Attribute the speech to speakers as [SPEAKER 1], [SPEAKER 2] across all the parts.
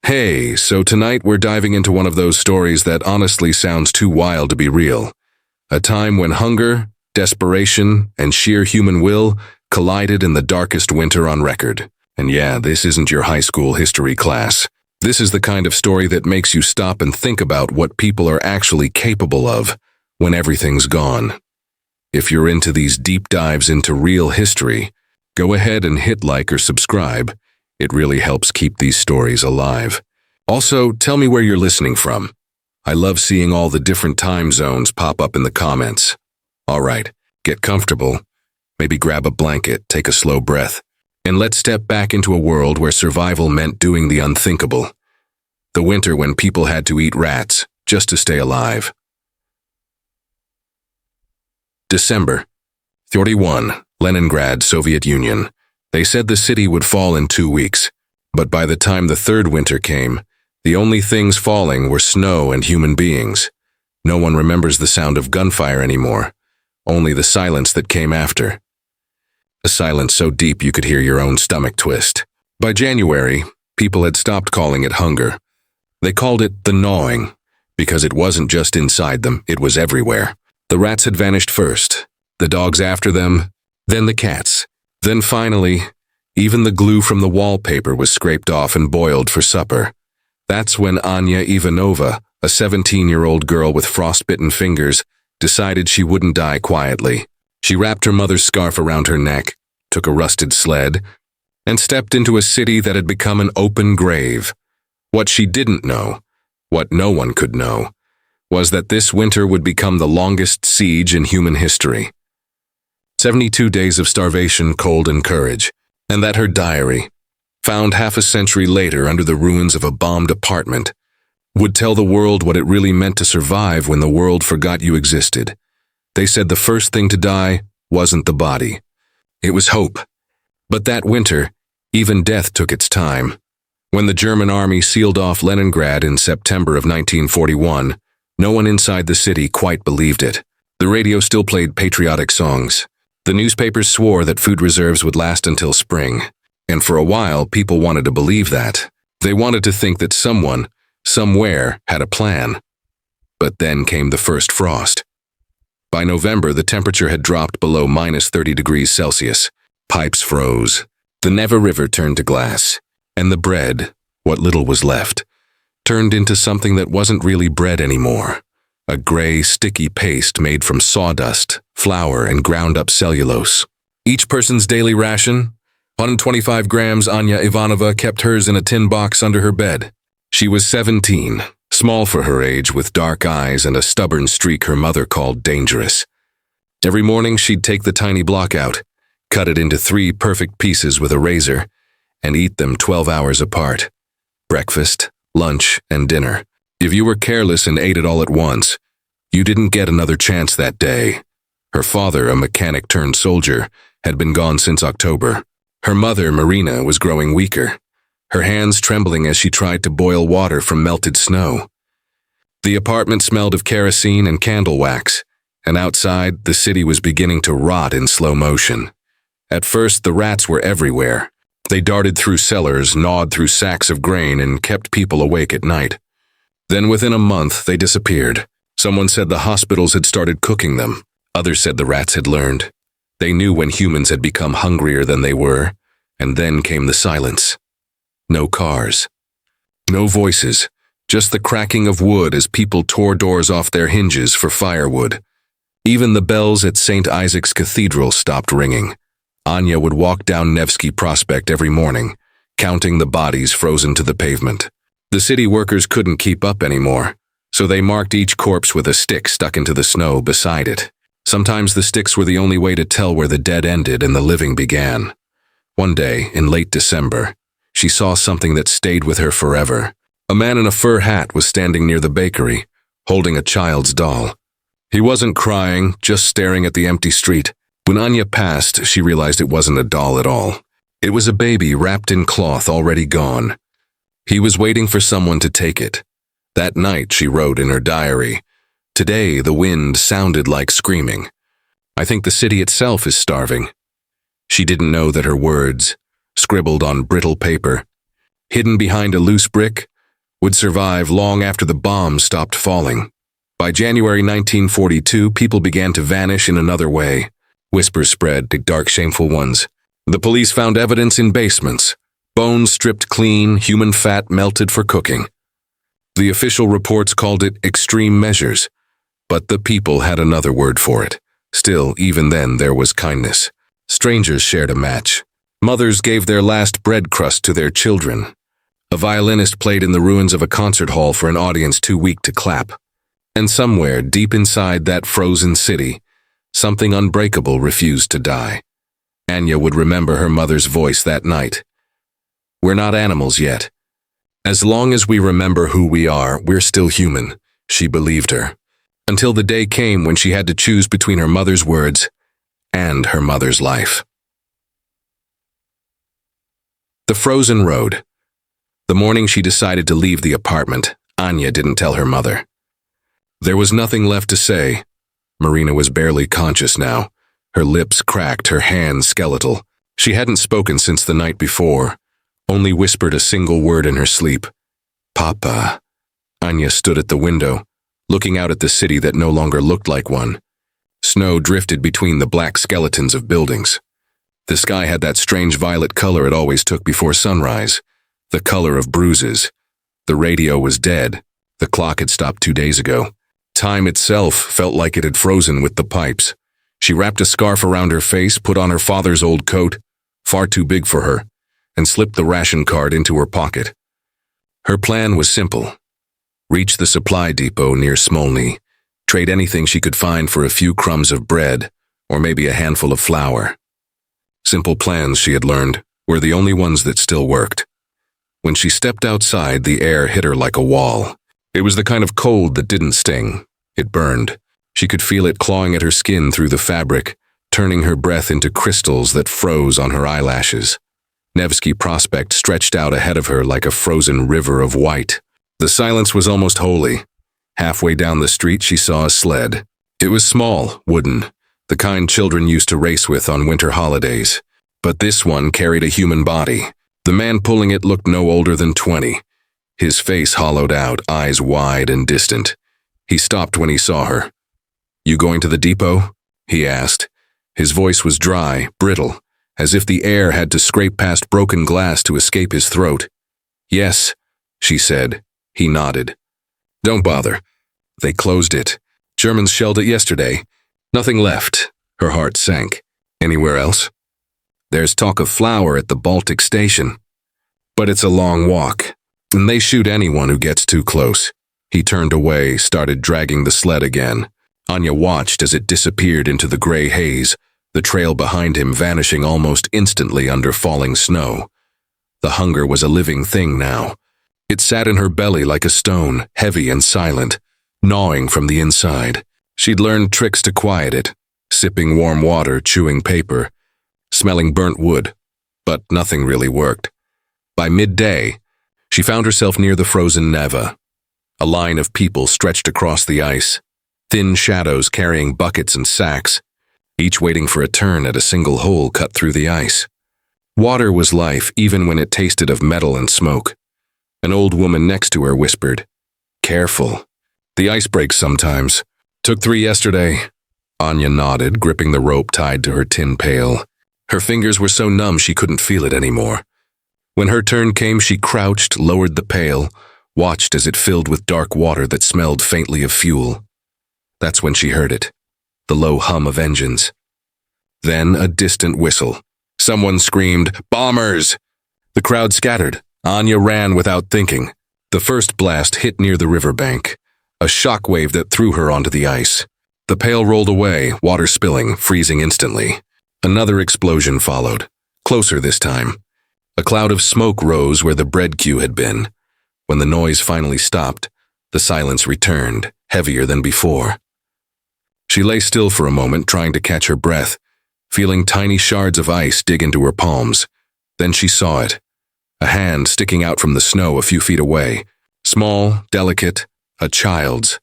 [SPEAKER 1] Hey, so tonight we're diving into one of those stories that honestly sounds too wild to be real. A time when hunger, desperation, and sheer human will collided in the darkest winter on record. And yeah, this isn't your high school history class. This is the kind of story that makes you stop and think about what people are actually capable of when everything's gone. If you're into these deep dives into real history, go ahead and hit like or subscribe. It really helps keep these stories alive. Also, tell me where you're listening from. I love seeing all the different time zones pop up in the comments. All right, get comfortable. Maybe grab a blanket, take a slow breath, and let's step back into a world where survival meant doing the unthinkable. The winter when people had to eat rats just to stay alive. December 31, Leningrad, Soviet Union. They said the city would fall in 2 weeks, but by the time the third winter came, the only things falling were snow and human beings. No one remembers the sound of gunfire anymore, only the silence that came after. A silence so deep you could hear your own stomach twist. By January, people had stopped calling it hunger. They called it the gnawing, because it wasn't just inside them, it was everywhere. The rats had vanished first, the dogs after them, then the cats. Then finally, even the glue from the wallpaper was scraped off and boiled for supper. That's when Anya Ivanova, a 17-year-old girl with frostbitten fingers, decided she wouldn't die quietly. She wrapped her mother's scarf around her neck, took a rusted sled, and stepped into a city that had become an open grave. What she didn't know, what no one could know, was that this winter would become the longest siege in human history. 72 days of starvation, cold, and courage, and that her diary, found half a century later under the ruins of a bombed apartment, would tell the world what it really meant to survive when the world forgot you existed. They said the first thing to die wasn't the body. It was hope. But that winter, even death took its time. When the German army sealed off Leningrad in September of 1941, no one inside the city quite believed it. The radio still played patriotic songs. The newspapers swore that food reserves would last until spring, and for a while people wanted to believe that. They wanted to think that someone, somewhere, had a plan. But then came the first frost. By November, the temperature had dropped below -30 degrees Celsius. Pipes froze. The Neva River turned to glass, and the bread, what little was left, turned into something that wasn't really bread anymore. A gray, sticky paste made from sawdust, flour, and ground-up cellulose. Each person's daily ration, 125 grams. Anya Ivanova kept hers in a tin box under her bed. She was 17, small for her age, with dark eyes and a stubborn streak her mother called dangerous. Every morning she'd take the tiny block out, cut it into 3 perfect pieces with a razor, and eat them 12 hours apart. Breakfast, lunch, and dinner. If you were careless and ate it all at once, you didn't get another chance that day. Her father, a mechanic turned soldier, had been gone since October. Her mother, Marina, was growing weaker, her hands trembling as she tried to boil water from melted snow. The apartment smelled of kerosene and candle wax, and outside, the city was beginning to rot in slow motion. At first, the rats were everywhere. They darted through cellars, gnawed through sacks of grain, and kept people awake at night. Then within a month, they disappeared. Someone said the hospitals had started cooking them. Others said the rats had learned. They knew when humans had become hungrier than they were, and then came the silence. No cars. No voices, just the cracking of wood as people tore doors off their hinges for firewood. Even the bells at St. Isaac's Cathedral stopped ringing. Anya would walk down Nevsky Prospect every morning, counting the bodies frozen to the pavement. The city workers couldn't keep up anymore, so they marked each corpse with a stick stuck into the snow beside it. Sometimes the sticks were the only way to tell where the dead ended and the living began. One day, in late December, she saw something that stayed with her forever. A man in a fur hat was standing near the bakery, holding a child's doll. He wasn't crying, just staring at the empty street. When Anya passed, she realized it wasn't a doll at all. It was a baby wrapped in cloth already gone. He was waiting for someone to take it. That night, she wrote in her diary, "Today, the wind sounded like screaming. I think the city itself is starving." She didn't know that her words, scribbled on brittle paper, hidden behind a loose brick, would survive long after the bombs stopped falling. By January 1942, people began to vanish in another way. Whispers spread to dark, shameful ones. The police found evidence in basements. Bones stripped clean, human fat melted for cooking. The official reports called it extreme measures, but the people had another word for it. Still, even then, there was kindness. Strangers shared a match. Mothers gave their last bread crust to their children. A violinist played in the ruins of a concert hall for an audience too weak to clap. And somewhere, deep inside that frozen city, something unbreakable refused to die. Anya would remember her mother's voice that night. We're not animals yet. As long as we remember who we are, we're still human, she believed her. Until the day came when she had to choose between her mother's words and her mother's life. The frozen road. The morning she decided to leave the apartment, Anya didn't tell her mother. There was nothing left to say. Marina was barely conscious now. Her lips cracked, her hands skeletal. She hadn't spoken since the night before, only whispered a single word in her sleep. Papa. Anya stood at the window, looking out at the city that no longer looked like one. Snow drifted between the black skeletons of buildings. The sky had that strange violet color it always took before sunrise, the color of bruises. The radio was dead. The clock had stopped 2 days ago. Time itself felt like it had frozen with the pipes. She wrapped a scarf around her face, put on her father's old coat, far too big for her, and slipped the ration card into her pocket. Her plan was simple. Reach the supply depot near Smolny, trade anything she could find for a few crumbs of bread, or maybe a handful of flour. Simple plans, she had learned, were the only ones that still worked. When she stepped outside, the air hit her like a wall. It was the kind of cold that didn't sting. It burned. She could feel it clawing at her skin through the fabric, turning her breath into crystals that froze on her eyelashes. Nevsky Prospect stretched out ahead of her like a frozen river of white. The silence was almost holy. Halfway down the street, she saw a sled. It was small, wooden, the kind children used to race with on winter holidays. But this one carried a human body. The man pulling it looked no older than 20. His face hollowed out, eyes wide and distant. He stopped when he saw her. You going to the depot? He asked. His voice was dry, brittle, as if the air had to scrape past broken glass to escape his throat. Yes, she said. He nodded. Don't bother. They closed it. Germans shelled it yesterday. Nothing left. Her heart sank. Anywhere else? There's talk of flour at the Baltic station. But it's a long walk, and they shoot anyone who gets too close. He turned away, started dragging the sled again. Anya watched as it disappeared into the gray haze, the trail behind him vanishing almost instantly under falling snow. The hunger was a living thing now. It sat in her belly like a stone, heavy and silent, gnawing from the inside. She'd learned tricks to quiet it, sipping warm water, chewing paper, smelling burnt wood, but nothing really worked. By midday, she found herself near the frozen Neva. A line of people stretched across the ice, thin shadows carrying buckets and sacks, each waiting for a turn at a single hole cut through the ice. Water was life even when it tasted of metal and smoke. An old woman next to her whispered, Careful. The ice breaks sometimes. Took 3 yesterday. Anya nodded, gripping the rope tied to her tin pail. Her fingers were so numb she couldn't feel it anymore. When her turn came, she crouched, lowered the pail, watched as it filled with dark water that smelled faintly of fuel. That's when she heard it, the low hum of engines. Then a distant whistle. Someone screamed, Bombers! The crowd scattered. Anya ran without thinking. The first blast hit near the riverbank, a shockwave that threw her onto the ice. The pail rolled away, water spilling, freezing instantly. Another explosion followed, closer this time. A cloud of smoke rose where the bread queue had been. When the noise finally stopped, the silence returned, heavier than before. She lay still for a moment, trying to catch her breath, feeling tiny shards of ice dig into her palms. Then she saw it. A hand sticking out from the snow a few feet away. Small, delicate, a child's.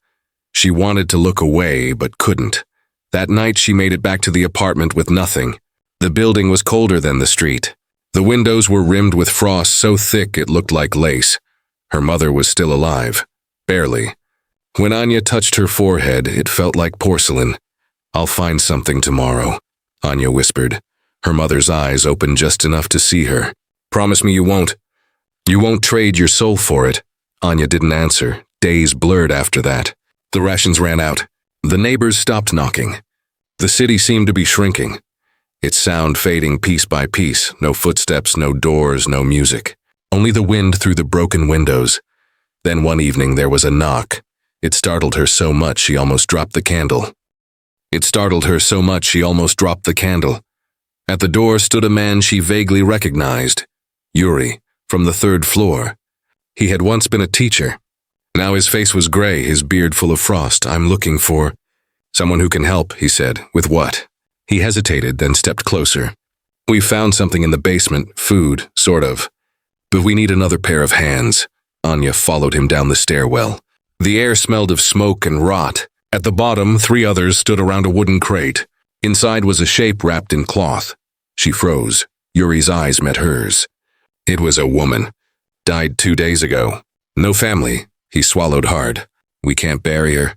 [SPEAKER 1] She wanted to look away, but couldn't. That night she made it back to the apartment with nothing. The building was colder than the street. The windows were rimmed with frost so thick it looked like lace. Her mother was still alive. Barely. When Anya touched her forehead, it felt like porcelain. "I'll find something tomorrow," Anya whispered. Her mother's eyes opened just enough to see her. "Promise me you won't. You won't trade your soul for it." Anya didn't answer. Days blurred after that. The rations ran out. The neighbors stopped knocking. The city seemed to be shrinking. Its sound fading piece by piece. No footsteps, no doors, no music. Only the wind through the broken windows. Then one evening there was a knock. It startled her so much she almost dropped the candle. At the door stood a man she vaguely recognized. Yuri, from the 3rd floor. He had once been a teacher. Now his face was gray, his beard full of frost. "I'm looking for someone who can help," he said. "With what?" He hesitated, then stepped closer. "We found something in the basement, food, sort of. But we need another pair of hands." Anya followed him down the stairwell. The air smelled of smoke and rot. At the bottom, 3 others stood around a wooden crate. Inside was a shape wrapped in cloth. She froze. Yuri's eyes met hers. It was a woman. Died 2 days ago. No family. He swallowed hard. "We can't bury her.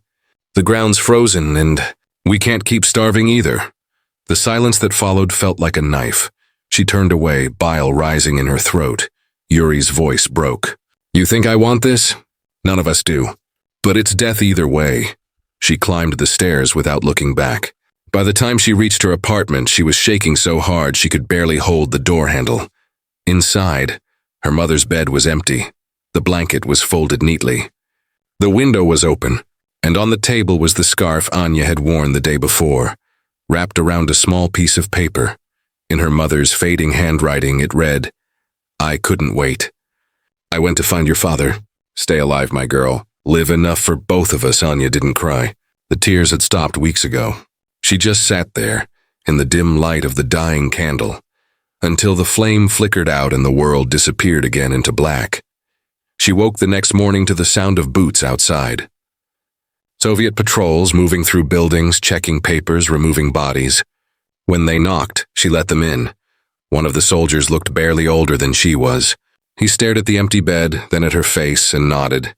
[SPEAKER 1] The ground's frozen, and we can't keep starving either." The silence that followed felt like a knife. She turned away, bile rising in her throat. Yuri's voice broke. "You think I want this? None of us do. But it's death either way." She climbed the stairs without looking back. By the time she reached her apartment, she was shaking so hard she could barely hold the door handle. Inside, her mother's bed was empty. The blanket was folded neatly. The window was open, and on the table was the scarf Anya had worn the day before, wrapped around a small piece of paper. In her mother's fading handwriting, it read, "I couldn't wait. I went to find your father. Stay alive, my girl. Live enough for both of us." Anya didn't cry. The tears had stopped weeks ago. She just sat there, in the dim light of the dying candle, until the flame flickered out and the world disappeared again into black. She woke the next morning to the sound of boots outside. Soviet patrols moving through buildings, checking papers, removing bodies. When they knocked, she let them in. One of the soldiers looked barely older than she was. He stared at the empty bed, then at her face, and nodded.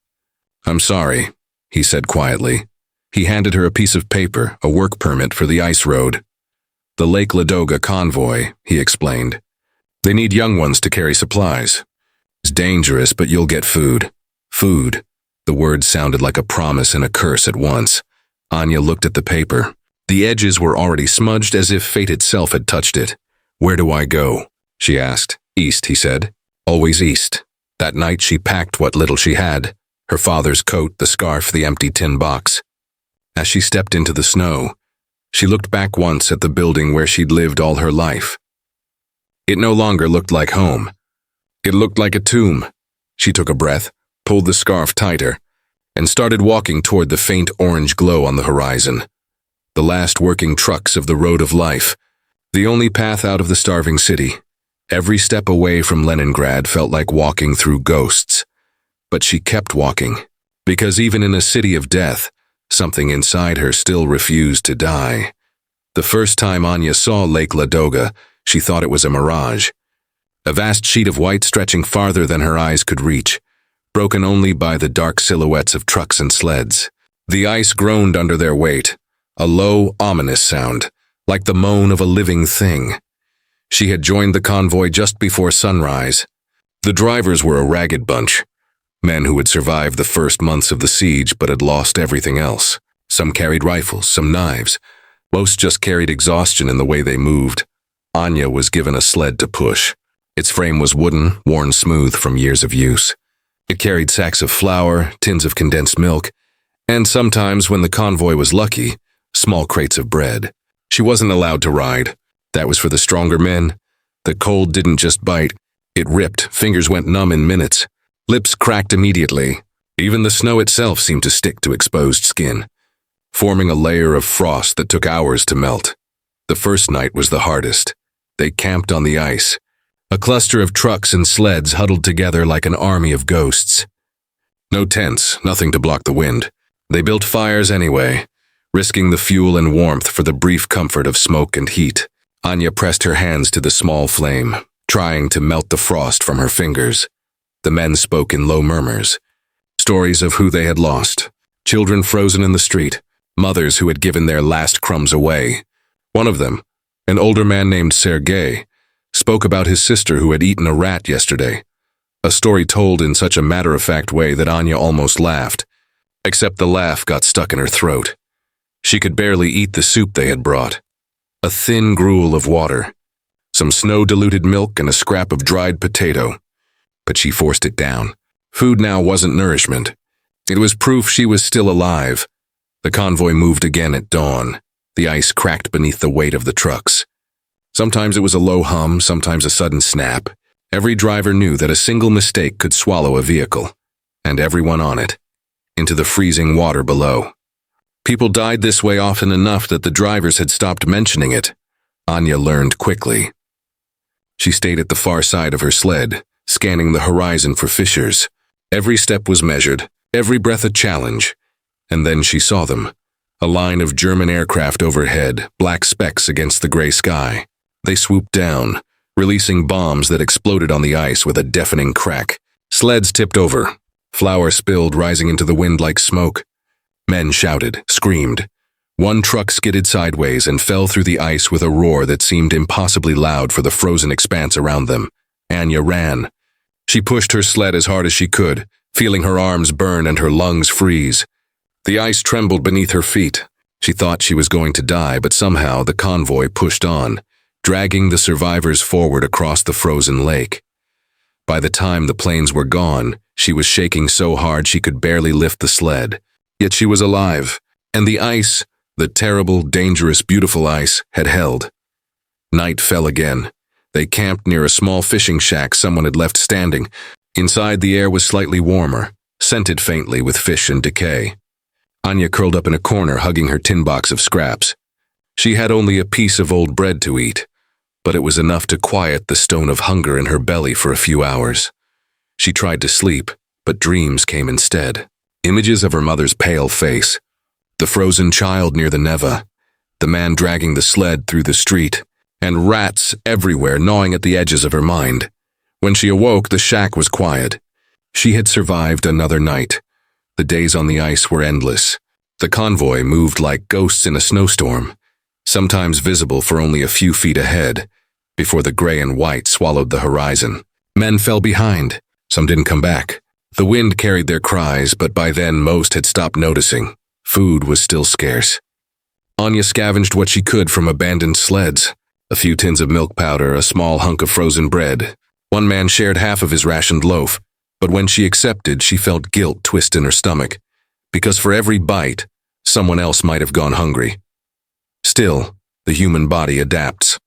[SPEAKER 1] "I'm sorry," he said quietly. He handed her a piece of paper, a work permit for the ice road. "The Lake Ladoga convoy," he explained. "They need young ones to carry supplies. It's dangerous, but you'll get food." Food. The words sounded like a promise and a curse at once. Anya looked at the paper. The edges were already smudged as if fate itself had touched it. "Where do I go?" she asked. "East," he said. "Always east." That night she packed what little she had. Her father's coat, the scarf, the empty tin box. As she stepped into the snow, she looked back once at the building where she'd lived all her life. It no longer looked like home. It looked like a tomb. She took a breath, pulled the scarf tighter, and started walking toward the faint orange glow on the horizon. The last working trucks of the road of life. The only path out of the starving city. Every step away from Leningrad felt like walking through ghosts. But she kept walking, because even in a city of death, something inside her still refused to die. The first time Anya saw Lake Ladoga, she thought it was a mirage. A vast sheet of white stretching farther than her eyes could reach, broken only by the dark silhouettes of trucks and sleds. The ice groaned under their weight, a low, ominous sound, like the moan of a living thing. She had joined the convoy just before sunrise. The drivers were a ragged bunch. Men who had survived the first months of the siege but had lost everything else. Some carried rifles, some knives. Most just carried exhaustion in the way they moved. Anya was given a sled to push. Its frame was wooden, worn smooth from years of use. It carried sacks of flour, tins of condensed milk, and sometimes, when the convoy was lucky, small crates of bread. She wasn't allowed to ride. That was for the stronger men. The cold didn't just bite. It ripped, fingers went numb in minutes. Lips cracked immediately. Even the snow itself seemed to stick to exposed skin, forming a layer of frost that took hours to melt. The first night was the hardest. They camped on the ice, a cluster of trucks and sleds huddled together like an army of ghosts. No tents, nothing to block the wind. They built fires anyway, risking the fuel and warmth for the brief comfort of smoke and heat. Anya pressed her hands to the small flame, trying to melt the frost from her fingers. The men spoke in low murmurs. Stories of who they had lost. Children frozen in the street. Mothers who had given their last crumbs away. One of them, an older man named Sergei, spoke about his sister who had eaten a rat yesterday. A story told in such a matter-of-fact way that Anya almost laughed, except the laugh got stuck in her throat. She could barely eat the soup they had brought. A thin gruel of water, some snow-diluted milk and a scrap of dried potato. But she forced it down. Food now wasn't nourishment. It was proof she was still alive. The convoy moved again at dawn. The ice cracked beneath the weight of the trucks. Sometimes it was a low hum, sometimes a sudden snap. Every driver knew that a single mistake could swallow a vehicle, and everyone on it, into the freezing water below. People died this way often enough that the drivers had stopped mentioning it. Anya learned quickly. She stayed at the far side of her sled, scanning the horizon for fissures. Every step was measured, every breath a challenge. And then she saw them. A line of German aircraft overhead, black specks against the gray sky. They swooped down, releasing bombs that exploded on the ice with a deafening crack. Sleds tipped over. Flour spilled, rising into the wind like smoke. Men shouted, screamed. One truck skidded sideways and fell through the ice with a roar that seemed impossibly loud for the frozen expanse around them. Anya ran. She pushed her sled as hard as she could, feeling her arms burn and her lungs freeze. The ice trembled beneath her feet. She thought she was going to die, but somehow the convoy pushed on, dragging the survivors forward across the frozen lake. By the time the planes were gone, she was shaking so hard she could barely lift the sled. Yet she was alive, and the ice, the terrible, dangerous, beautiful ice, had held. Night fell again. They camped near a small fishing shack someone had left standing. Inside, the air was slightly warmer, scented faintly with fish and decay. Anya curled up in a corner, hugging her tin box of scraps. She had only a piece of old bread to eat, but it was enough to quiet the stone of hunger in her belly for a few hours. She tried to sleep, but dreams came instead. Images of her mother's pale face, the frozen child near the Neva, the man dragging the sled through the street, and rats everywhere gnawing at the edges of her mind. When she awoke, the shack was quiet. She had survived another night. The days on the ice were endless. The convoy moved like ghosts in a snowstorm, sometimes visible for only a few feet ahead, before the gray and white swallowed the horizon. Men fell behind. Some didn't come back. The wind carried their cries, but by then most had stopped noticing. Food was still scarce. Anya scavenged what she could from abandoned sleds. A few tins of milk powder, a small hunk of frozen bread. One man shared half of his rationed loaf, but when she accepted, she felt guilt twist in her stomach, because for every bite, someone else might have gone hungry. Still, the human body adapts.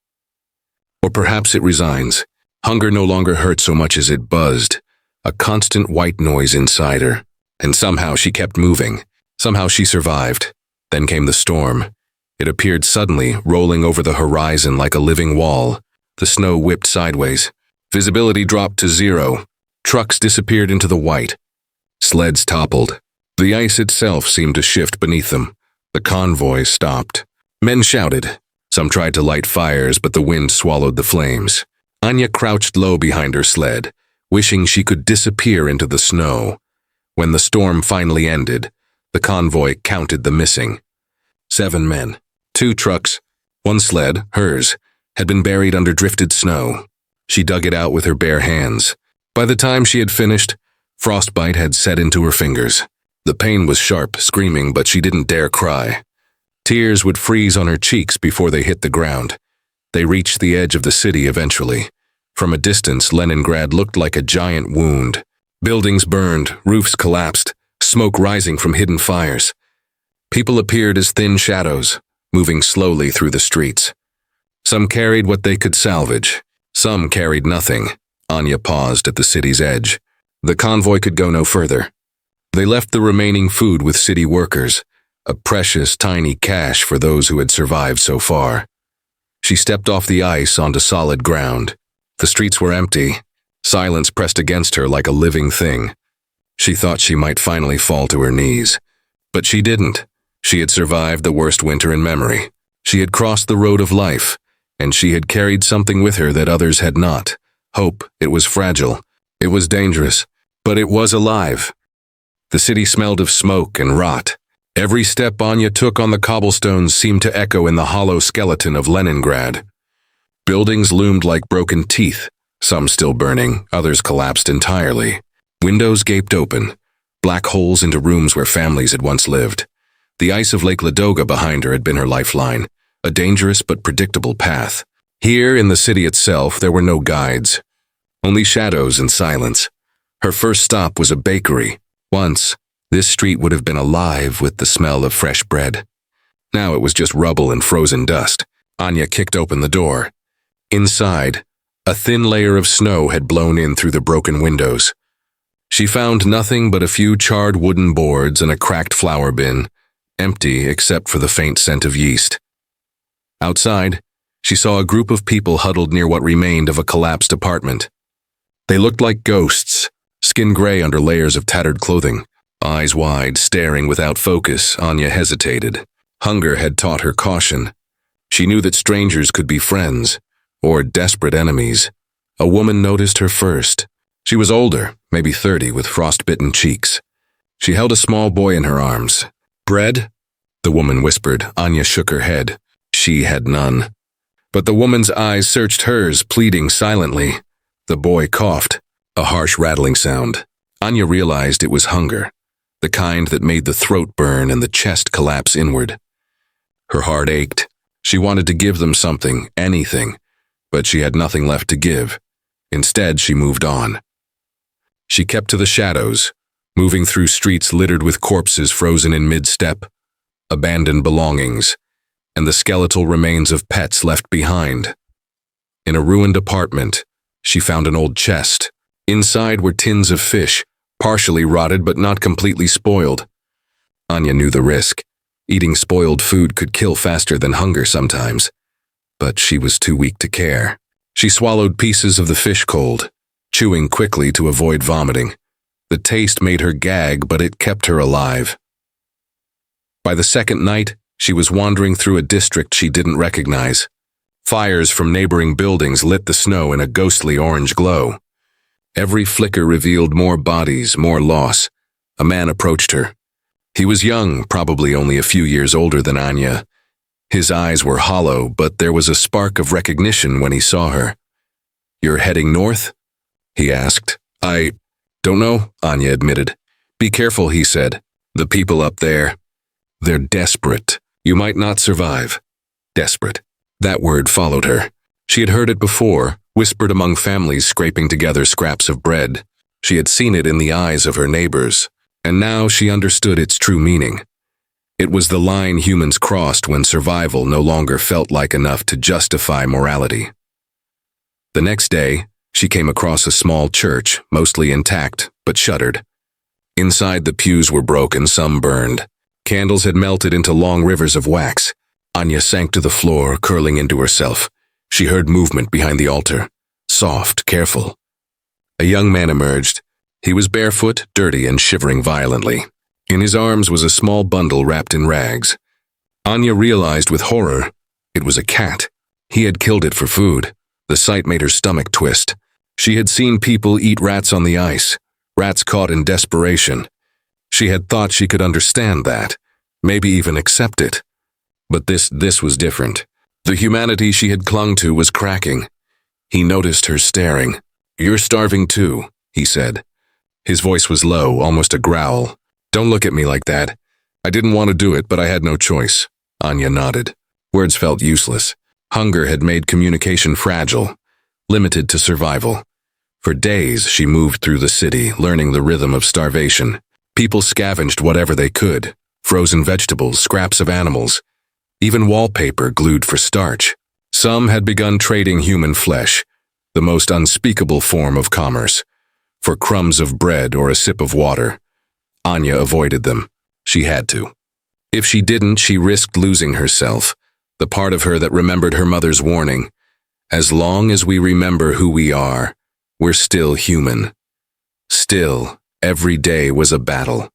[SPEAKER 1] Or perhaps it resigns. Hunger no longer hurt so much as it buzzed, a constant white noise inside her. And somehow she kept moving. Somehow she survived. Then came the storm. It appeared suddenly, rolling over the horizon like a living wall. The snow whipped sideways. Visibility dropped to zero. Trucks disappeared into the white. Sleds toppled. The ice itself seemed to shift beneath them. The convoy stopped. Men shouted. Some tried to light fires, but the wind swallowed the flames. Anya crouched low behind her sled, wishing she could disappear into the snow. When the storm finally ended, the convoy counted the missing. 7 men, 2 trucks, 1 sled, hers, had been buried under drifted snow. She dug it out with her bare hands. By the time she had finished, frostbite had set into her fingers. The pain was sharp, screaming, but she didn't dare cry. Tears would freeze on her cheeks before they hit the ground. They reached the edge of the city eventually. From a distance, Leningrad looked like a giant wound. Buildings burned, roofs collapsed, smoke rising from hidden fires. People appeared as thin shadows, moving slowly through the streets. Some carried what they could salvage. Some carried nothing. Anya paused at the city's edge. The convoy could go no further. They left the remaining food with city workers, a precious, tiny cache for those who had survived so far. She stepped off the ice onto solid ground. The streets were empty. Silence pressed against her like a living thing. She thought she might finally fall to her knees. But she didn't. She had survived the worst winter in memory. She had crossed the road of life, and she had carried something with her that others had not. Hope. It was fragile. It was dangerous. But it was alive. The city smelled of smoke and rot. Every step Anya took on the cobblestones seemed to echo in the hollow skeleton of Leningrad. Buildings loomed like broken teeth, some still burning, others collapsed entirely. Windows gaped open, black holes into rooms where families had once lived. The ice of Lake Ladoga behind her had been her lifeline, a dangerous but predictable path. Here, in the city itself, there were no guides, only shadows and silence. Her first stop was a bakery. Once, this street would have been alive with the smell of fresh bread. Now it was just rubble and frozen dust. Anya kicked open the door. Inside, a thin layer of snow had blown in through the broken windows. She found nothing but a few charred wooden boards and a cracked flour bin, empty except for the faint scent of yeast. Outside, she saw a group of people huddled near what remained of a collapsed apartment. They looked like ghosts, skin gray under layers of tattered clothing. Eyes wide, staring without focus, Anya hesitated. Hunger had taught her caution. She knew that strangers could be friends, or desperate enemies. A woman noticed her first. She was older, maybe 30, with frostbitten cheeks. She held a small boy in her arms. "Bread?" the woman whispered. Anya shook her head. She had none. But the woman's eyes searched hers, pleading silently. The boy coughed, a harsh rattling sound. Anya realized it was hunger, the kind that made the throat burn and the chest collapse inward. Her heart ached. She wanted to give them something, anything, but she had nothing left to give. Instead, she moved on. She kept to the shadows, moving through streets littered with corpses frozen in mid-step, abandoned belongings, and the skeletal remains of pets left behind. In a ruined apartment, she found an old chest. Inside were tins of fish, partially rotted but not completely spoiled. Anya knew the risk. Eating spoiled food could kill faster than hunger sometimes. But she was too weak to care. She swallowed pieces of the fish cold, chewing quickly to avoid vomiting. The taste made her gag, but it kept her alive. By the second night, she was wandering through a district she didn't recognize. Fires from neighboring buildings lit the snow in a ghostly orange glow. Every flicker revealed more bodies, more loss. A man approached her. He was young, probably only a few years older than Anya. His eyes were hollow, but there was a spark of recognition when he saw her. "You're heading north?" he asked. "I don't know," Anya admitted. "Be careful," he said. "The people up there, they're desperate. You might not survive." Desperate. That word followed her. She had heard it before, whispered among families scraping together scraps of bread. She had seen it in the eyes of her neighbors, and now she understood its true meaning. It was the line humans crossed when survival no longer felt like enough to justify morality. The next day, she came across a small church, mostly intact, but shuttered. Inside, the pews were broken, some burned. Candles had melted into long rivers of wax. Anya sank to the floor, curling into herself. She heard movement behind the altar. Soft, careful. A young man emerged. He was barefoot, dirty, and shivering violently. In his arms was a small bundle wrapped in rags. Anya realized with horror it was a cat. He had killed it for food. The sight made her stomach twist. She had seen people eat rats on the ice, rats caught in desperation. She had thought she could understand that, maybe even accept it. But this was different. The humanity she had clung to was cracking. He noticed her staring. "You're starving too," he said. His voice was low, almost a growl. "Don't look at me like that. I didn't want to do it, but I had no choice." Anya nodded. Words felt useless. Hunger had made communication fragile, limited to survival. For days, she moved through the city, learning the rhythm of starvation. People scavenged whatever they could, frozen vegetables, scraps of animals, even wallpaper glued for starch. Some had begun trading human flesh, the most unspeakable form of commerce, for crumbs of bread or a sip of water. Anya avoided them. She had to. If she didn't, she risked losing herself, the part of her that remembered her mother's warning. As long as we remember who we are, we're still human. Still, every day was a battle.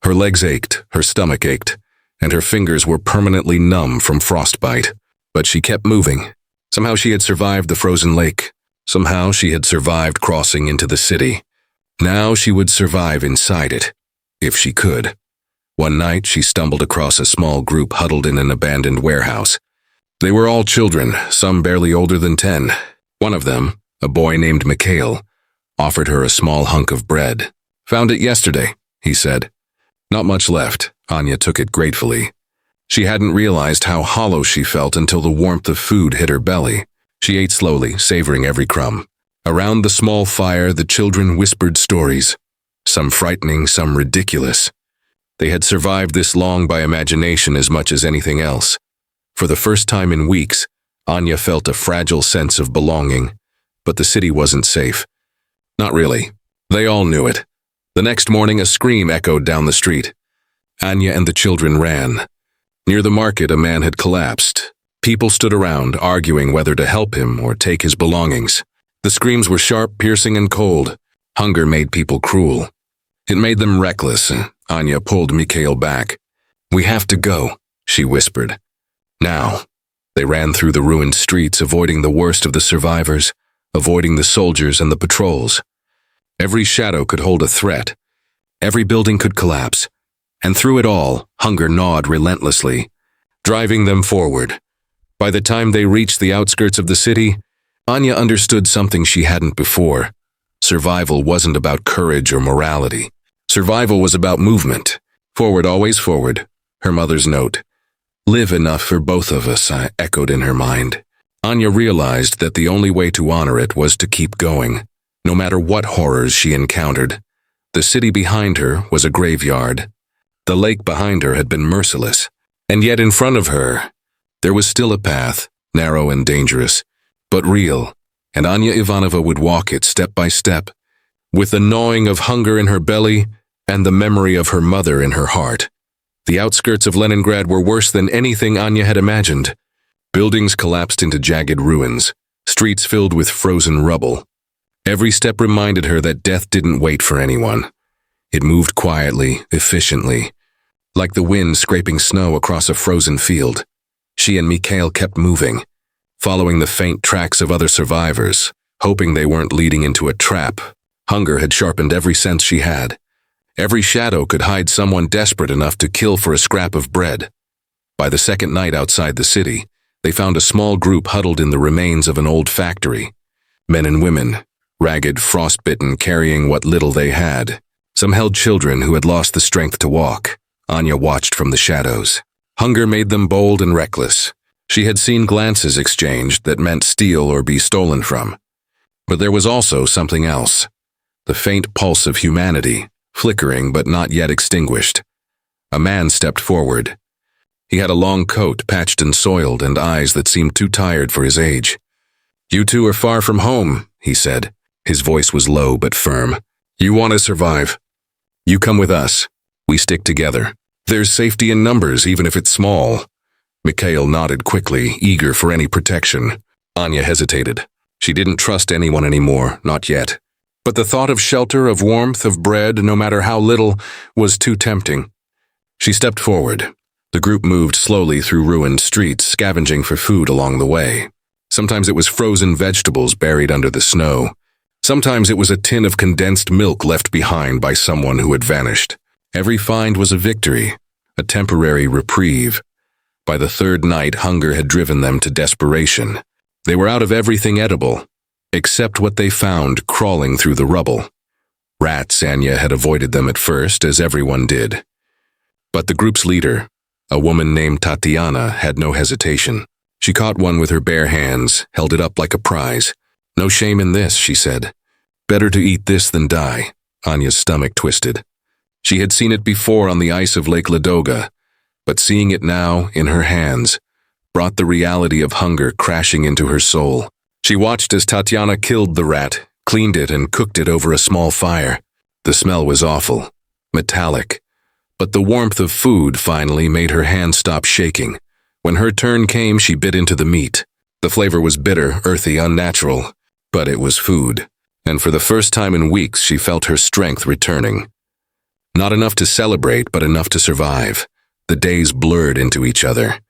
[SPEAKER 1] Her legs ached, her stomach ached, and her fingers were permanently numb from frostbite. But she kept moving. Somehow she had survived the frozen lake. Somehow she had survived crossing into the city. Now she would survive inside it, if she could. One night, she stumbled across a small group huddled in an abandoned warehouse. They were all children, some barely older than 10. One of them, a boy named Mikhail, offered her a small hunk of bread. "Found it yesterday," he said. Not much left. Anya took it gratefully. She hadn't realized how hollow she felt until the warmth of food hit her belly. She ate slowly, savoring every crumb. Around the small fire, the children whispered stories, some frightening, some ridiculous. They had survived this long by imagination as much as anything else. For the first time in weeks, Anya felt a fragile sense of belonging, but the city wasn't safe. Not really. They all knew it. The next morning, a scream echoed down the street. Anya and the children ran. Near the market, a man had collapsed. People stood around, arguing whether to help him or take his belongings. The screams were sharp, piercing, and cold. Hunger made people cruel. It made them reckless. Anya pulled Mikhail back. "We have to go," she whispered. Now. They ran through the ruined streets, avoiding the worst of the survivors, avoiding the soldiers and the patrols. Every shadow could hold a threat. Every building could collapse. And through it all, hunger gnawed relentlessly, driving them forward. By the time they reached the outskirts of the city, Anya understood something she hadn't before. Survival wasn't about courage or morality. Survival was about movement. Forward, always forward. Her mother's note. "Live enough for both of us," echoed in her mind. Anya realized that the only way to honor it was to keep going, no matter what horrors she encountered. The city behind her was a graveyard. The lake behind her had been merciless, and yet in front of her, there was still a path, narrow and dangerous, but real, and Anya Ivanova would walk it step by step, with the gnawing of hunger in her belly and the memory of her mother in her heart. The outskirts of Leningrad were worse than anything Anya had imagined. Buildings collapsed into jagged ruins, streets filled with frozen rubble. Every step reminded her that death didn't wait for anyone. It moved quietly, efficiently, like the wind scraping snow across a frozen field. She and Mikhail kept moving, following the faint tracks of other survivors, hoping they weren't leading into a trap. Hunger had sharpened every sense she had. Every shadow could hide someone desperate enough to kill for a scrap of bread. By the second night outside the city, they found a small group huddled in the remains of an old factory. Men and women, ragged, frostbitten, carrying what little they had. Some held children who had lost the strength to walk. Anya watched from the shadows. Hunger made them bold and reckless. She had seen glances exchanged that meant steal or be stolen from. But there was also something else. The faint pulse of humanity, flickering but not yet extinguished. A man stepped forward. He had a long coat, patched and soiled, and eyes that seemed too tired for his age. "You two are far from home," he said. His voice was low but firm. "You want to survive. You come with us. We stick together. There's safety in numbers, even if it's small." Mikhail nodded quickly, eager for any protection. Anya hesitated. She didn't trust anyone anymore, not yet. But the thought of shelter, of warmth, of bread, no matter how little, was too tempting. She stepped forward. The group moved slowly through ruined streets, scavenging for food along the way. Sometimes it was frozen vegetables buried under the snow. Sometimes it was a tin of condensed milk left behind by someone who had vanished. Every find was a victory, a temporary reprieve. By the third night, hunger had driven them to desperation. They were out of everything edible, except what they found crawling through the rubble. Rats. Anya had avoided them at first, as everyone did. But the group's leader, a woman named Tatiana, had no hesitation. She caught one with her bare hands, held it up like a prize. "No shame in this," she said. "Better to eat this than die." Anya's stomach twisted. She had seen it before on the ice of Lake Ladoga, but seeing it now, in her hands, brought the reality of hunger crashing into her soul. She watched as Tatiana killed the rat, cleaned it, and cooked it over a small fire. The smell was awful, metallic, but the warmth of food finally made her hand stop shaking. When her turn came, she bit into the meat. The flavor was bitter, earthy, unnatural, but it was food, and for the first time in weeks she felt her strength returning. Not enough to celebrate, but enough to survive. The days blurred into each other.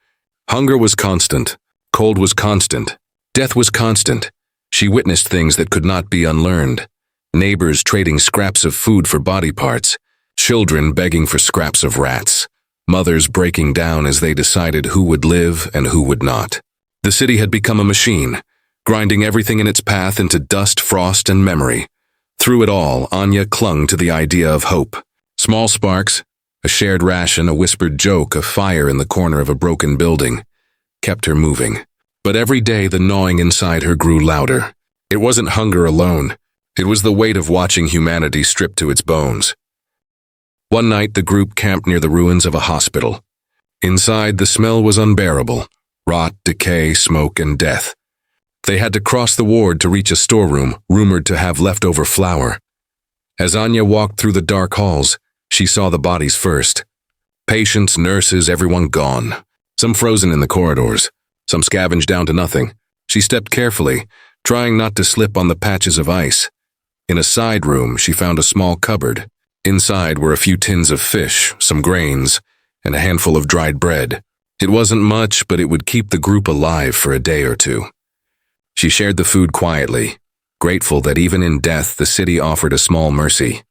[SPEAKER 1] Hunger was constant, cold was constant, death was constant. She witnessed things that could not be unlearned. Neighbors trading scraps of food for body parts, children begging for scraps of rats, mothers breaking down as they decided who would live and who would not. The city had become a machine, grinding everything in its path into dust, frost, and memory. Through it all, Anya clung to the idea of hope. Small sparks, a shared ration, a whispered joke, a fire in the corner of a broken building, kept her moving. But every day the gnawing inside her grew louder. It wasn't hunger alone. It was the weight of watching humanity stripped to its bones. One night the group camped near the ruins of a hospital. Inside, the smell was unbearable. Rot, decay, smoke, and death. They had to cross the ward to reach a storeroom, rumored to have leftover flour. As Anya walked through the dark halls, she saw the bodies first. Patients, nurses, everyone gone. Some frozen in the corridors, some scavenged down to nothing. She stepped carefully, trying not to slip on the patches of ice. In a side room, she found a small cupboard. Inside were a few tins of fish, some grains, and a handful of dried bread. It wasn't much, but it would keep the group alive for a day or two. She shared the food quietly, grateful that even in death the city offered a small mercy.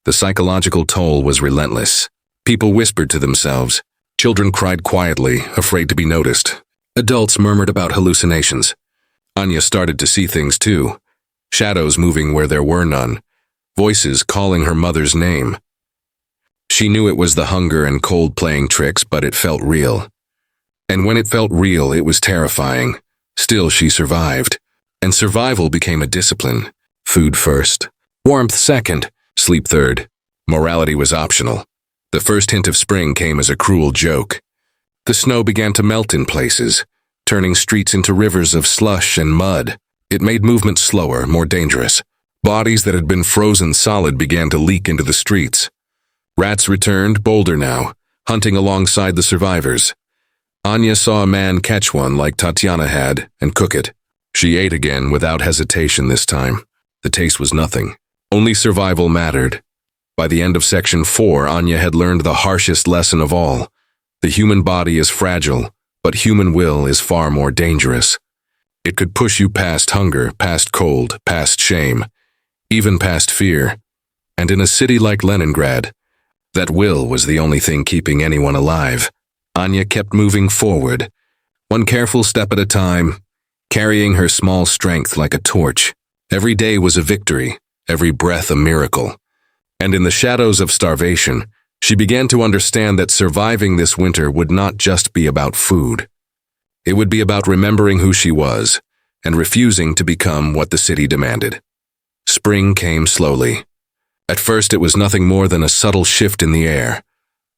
[SPEAKER 1] The psychological toll was relentless. People whispered to themselves. Children cried quietly, afraid to be noticed. Adults murmured about hallucinations. Anya started to see things too. Shadows moving where there were none. Voices calling her mother's name. She knew it was the hunger and cold playing tricks, but it felt real. And when it felt real, it was terrifying. Still, she survived. And survival became a discipline. Food first. Warmth second. Sleep third. Morality was optional. The first hint of spring came as a cruel joke. The snow began to melt in places, turning streets into rivers of slush and mud. It made movement slower, more dangerous. Bodies that had been frozen solid began to leak into the streets. Rats returned, bolder now, hunting alongside the survivors. Anya saw a man catch one like Tatiana had and cook it. She ate again without hesitation this time. The taste was nothing. Only survival mattered. By the end of Section 4, Anya had learned the harshest lesson of all. The human body is fragile, but human will is far more dangerous. It could push you past hunger, past cold, past shame, even past fear. And in a city like Leningrad, that will was the only thing keeping anyone alive. Anya kept moving forward, one careful step at a time, carrying her small strength like a torch. Every day was a victory, every breath a miracle. And in the shadows of starvation, she began to understand that surviving this winter would not just be about food. It would be about remembering who she was and refusing to become what the city demanded. Spring came slowly. At first it was nothing more than a subtle shift in the air,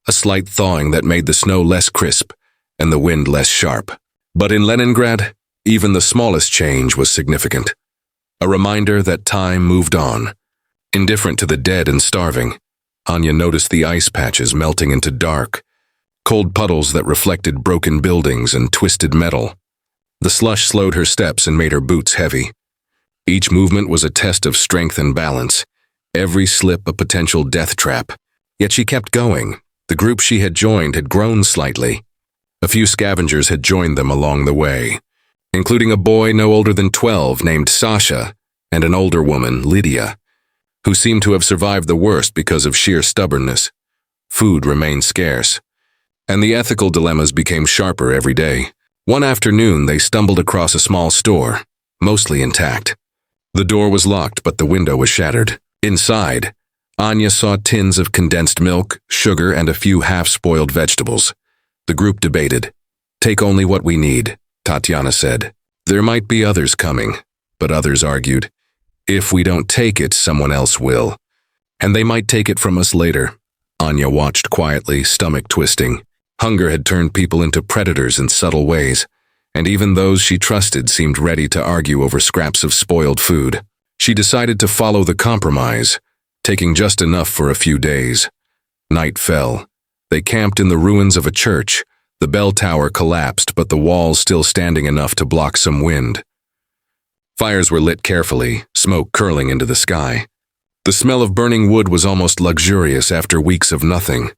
[SPEAKER 1] a slight thawing that made the snow less crisp and the wind less sharp. But in Leningrad, even the smallest change was significant. A reminder that time moved on. Indifferent to the dead and starving, Anya noticed the ice patches melting into dark, cold puddles that reflected broken buildings and twisted metal. The slush slowed her steps and made her boots heavy. Each movement was a test of strength and balance, every slip a potential death trap. Yet she kept going. The group she had joined had grown slightly. A few scavengers had joined them along the way, including a boy no older than 12 named Sasha and an older woman, Lydia, who seemed to have survived the worst because of sheer stubbornness. Food remained scarce, and the ethical dilemmas became sharper every day. One afternoon, they stumbled across a small store, mostly intact. The door was locked, but the window was shattered. Inside, Anya saw tins of condensed milk, sugar, and a few half-spoiled vegetables. The group debated. "Take only what we need," Tatiana said. "There might be others coming," but others argued. "If we don't take it, someone else will. And they might take it from us later." Anya watched quietly, stomach twisting. Hunger had turned people into predators in subtle ways, and even those she trusted seemed ready to argue over scraps of spoiled food. She decided to follow the compromise, taking just enough for a few days. Night fell. They camped in the ruins of a church. The bell tower collapsed, but the walls still standing enough to block some wind. Fires were lit carefully, smoke curling into the sky. The smell of burning wood was almost luxurious after weeks of nothing.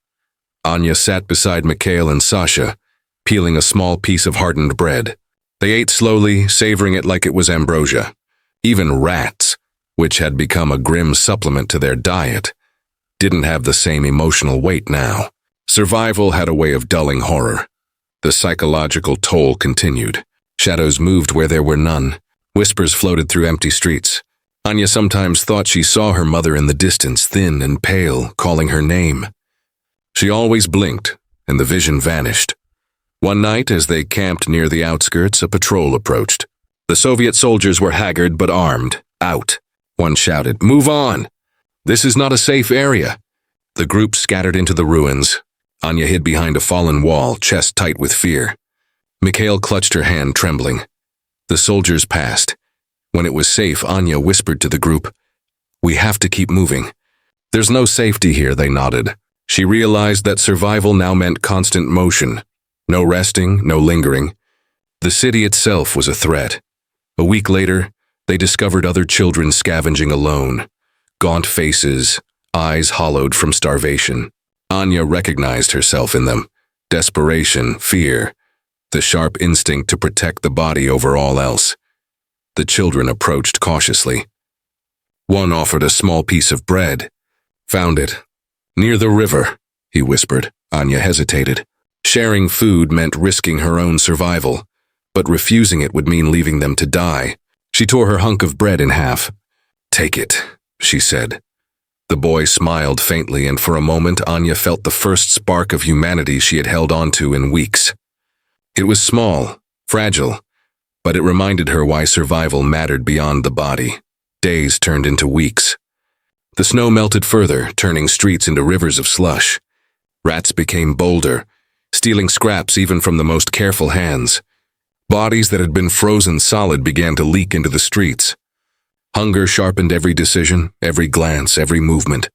[SPEAKER 1] Anya sat beside Mikhail and Sasha, peeling a small piece of hardened bread. They ate slowly, savoring it like it was ambrosia. Even rats, which had become a grim supplement to their diet, didn't have the same emotional weight now. Survival had a way of dulling horror. The psychological toll continued. Shadows moved where there were none. Whispers floated through empty streets. Anya sometimes thought she saw her mother in the distance, thin and pale, calling her name. She always blinked, and the vision vanished. One night, as they camped near the outskirts, a patrol approached. The Soviet soldiers were haggard but armed. Out. One shouted, "Move on! This is not a safe area." The group scattered into the ruins. Anya hid behind a fallen wall, chest tight with fear. Mikhail clutched her hand, trembling. The soldiers passed. When it was safe, Anya whispered to the group, "We have to keep moving." "There's no safety here," they nodded. She realized that survival now meant constant motion. No resting, no lingering. The city itself was a threat. A week later, they discovered other children scavenging alone. Gaunt faces, eyes hollowed from starvation. Anya recognized herself in them. Desperation, fear, the sharp instinct to protect the body over all else. The children approached cautiously. One offered a small piece of bread. "Found it. Near the river," he whispered. Anya hesitated. Sharing food meant risking her own survival, but refusing it would mean leaving them to die. She tore her hunk of bread in half. "Take it," she said. The boy smiled faintly, and for a moment Anya felt the first spark of humanity she had held onto in weeks. It was small, fragile, but it reminded her why survival mattered beyond the body. Days turned into weeks. The snow melted further, turning streets into rivers of slush. Rats became bolder, stealing scraps even from the most careful hands. Bodies that had been frozen solid began to leak into the streets. Hunger sharpened every decision, every glance, every movement.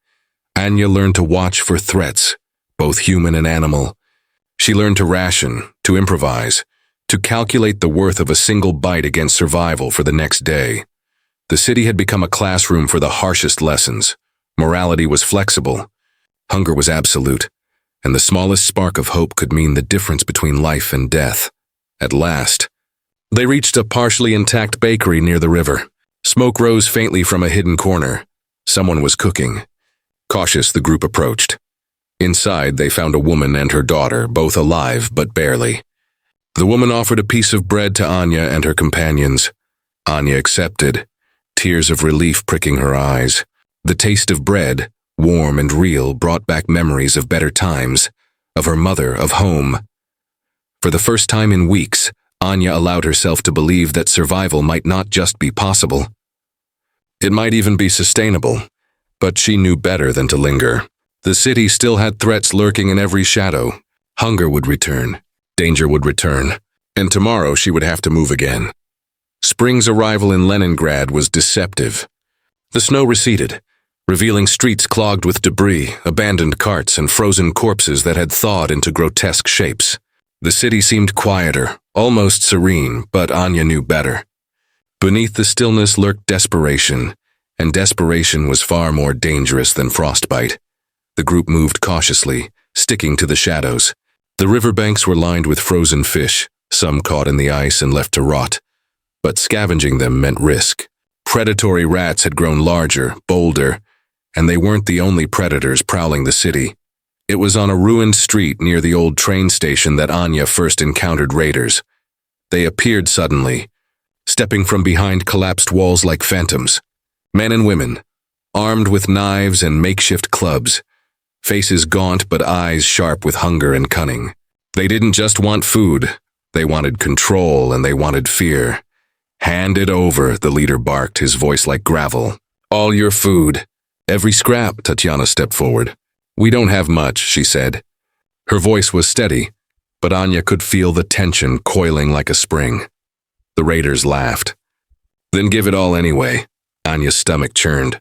[SPEAKER 1] Anya learned to watch for threats, both human and animal. She learned to ration, to improvise, to calculate the worth of a single bite against survival for the next day. The city had become a classroom for the harshest lessons. Morality was flexible. Hunger was absolute, and the smallest spark of hope could mean the difference between life and death. At last, they reached a partially intact bakery near the river. Smoke rose faintly from a hidden corner. Someone was cooking. Cautious, the group approached. Inside, they found a woman and her daughter, both alive but barely. The woman offered a piece of bread to Anya and her companions. Anya accepted, tears of relief pricking her eyes. The taste of bread, warm and real, brought back memories of better times, of her mother, of home. For the first time in weeks, Anya allowed herself to believe that survival might not just be possible. It might even be sustainable, but she knew better than to linger. The city still had threats lurking in every shadow. Hunger would return, danger would return, and tomorrow she would have to move again. Spring's arrival in Leningrad was deceptive. The snow receded, revealing streets clogged with debris, abandoned carts, and frozen corpses that had thawed into grotesque shapes. The city seemed quieter, almost serene, but Anya knew better. Beneath the stillness lurked desperation, and desperation was far more dangerous than frostbite. The group moved cautiously, sticking to the shadows. The riverbanks were lined with frozen fish, some caught in the ice and left to rot. But scavenging them meant risk. Predatory rats had grown larger, bolder, and they weren't the only predators prowling the city. It was on a ruined street near the old train station that Anya first encountered raiders. They appeared suddenly, stepping from behind collapsed walls like phantoms. Men and women, armed with knives and makeshift clubs, faces gaunt but eyes sharp with hunger and cunning. They didn't just want food, they wanted control and they wanted fear. "Hand it over," the leader barked, his voice like gravel. "All your food." "Every scrap," Tatiana stepped forward. "We don't have much," she said. Her voice was steady, but Anya could feel the tension coiling like a spring. The raiders laughed. "Then give it all anyway." Anya's stomach churned.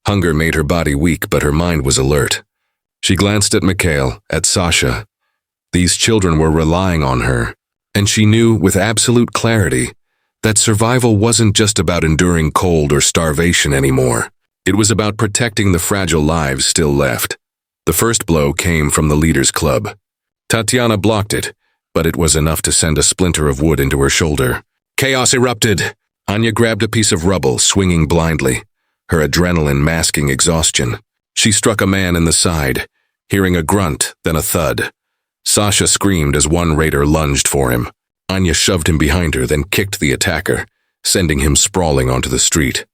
[SPEAKER 1] Hunger made her body weak, but her mind was alert. She glanced at Mikhail, at Sasha. These children were relying on her, and she knew with absolute clarity that survival wasn't just about enduring cold or starvation anymore. It was about protecting the fragile lives still left. The first blow came from the leader's club. Tatiana blocked it, but it was enough to send a splinter of wood into her shoulder. Chaos erupted. Anya grabbed a piece of rubble, swinging blindly. her adrenaline masking exhaustion. She struck a man in the side, hearing a grunt, then a thud. Sasha screamed as one raider lunged for him. Anya shoved him behind her, then kicked the attacker, sending him sprawling onto the street.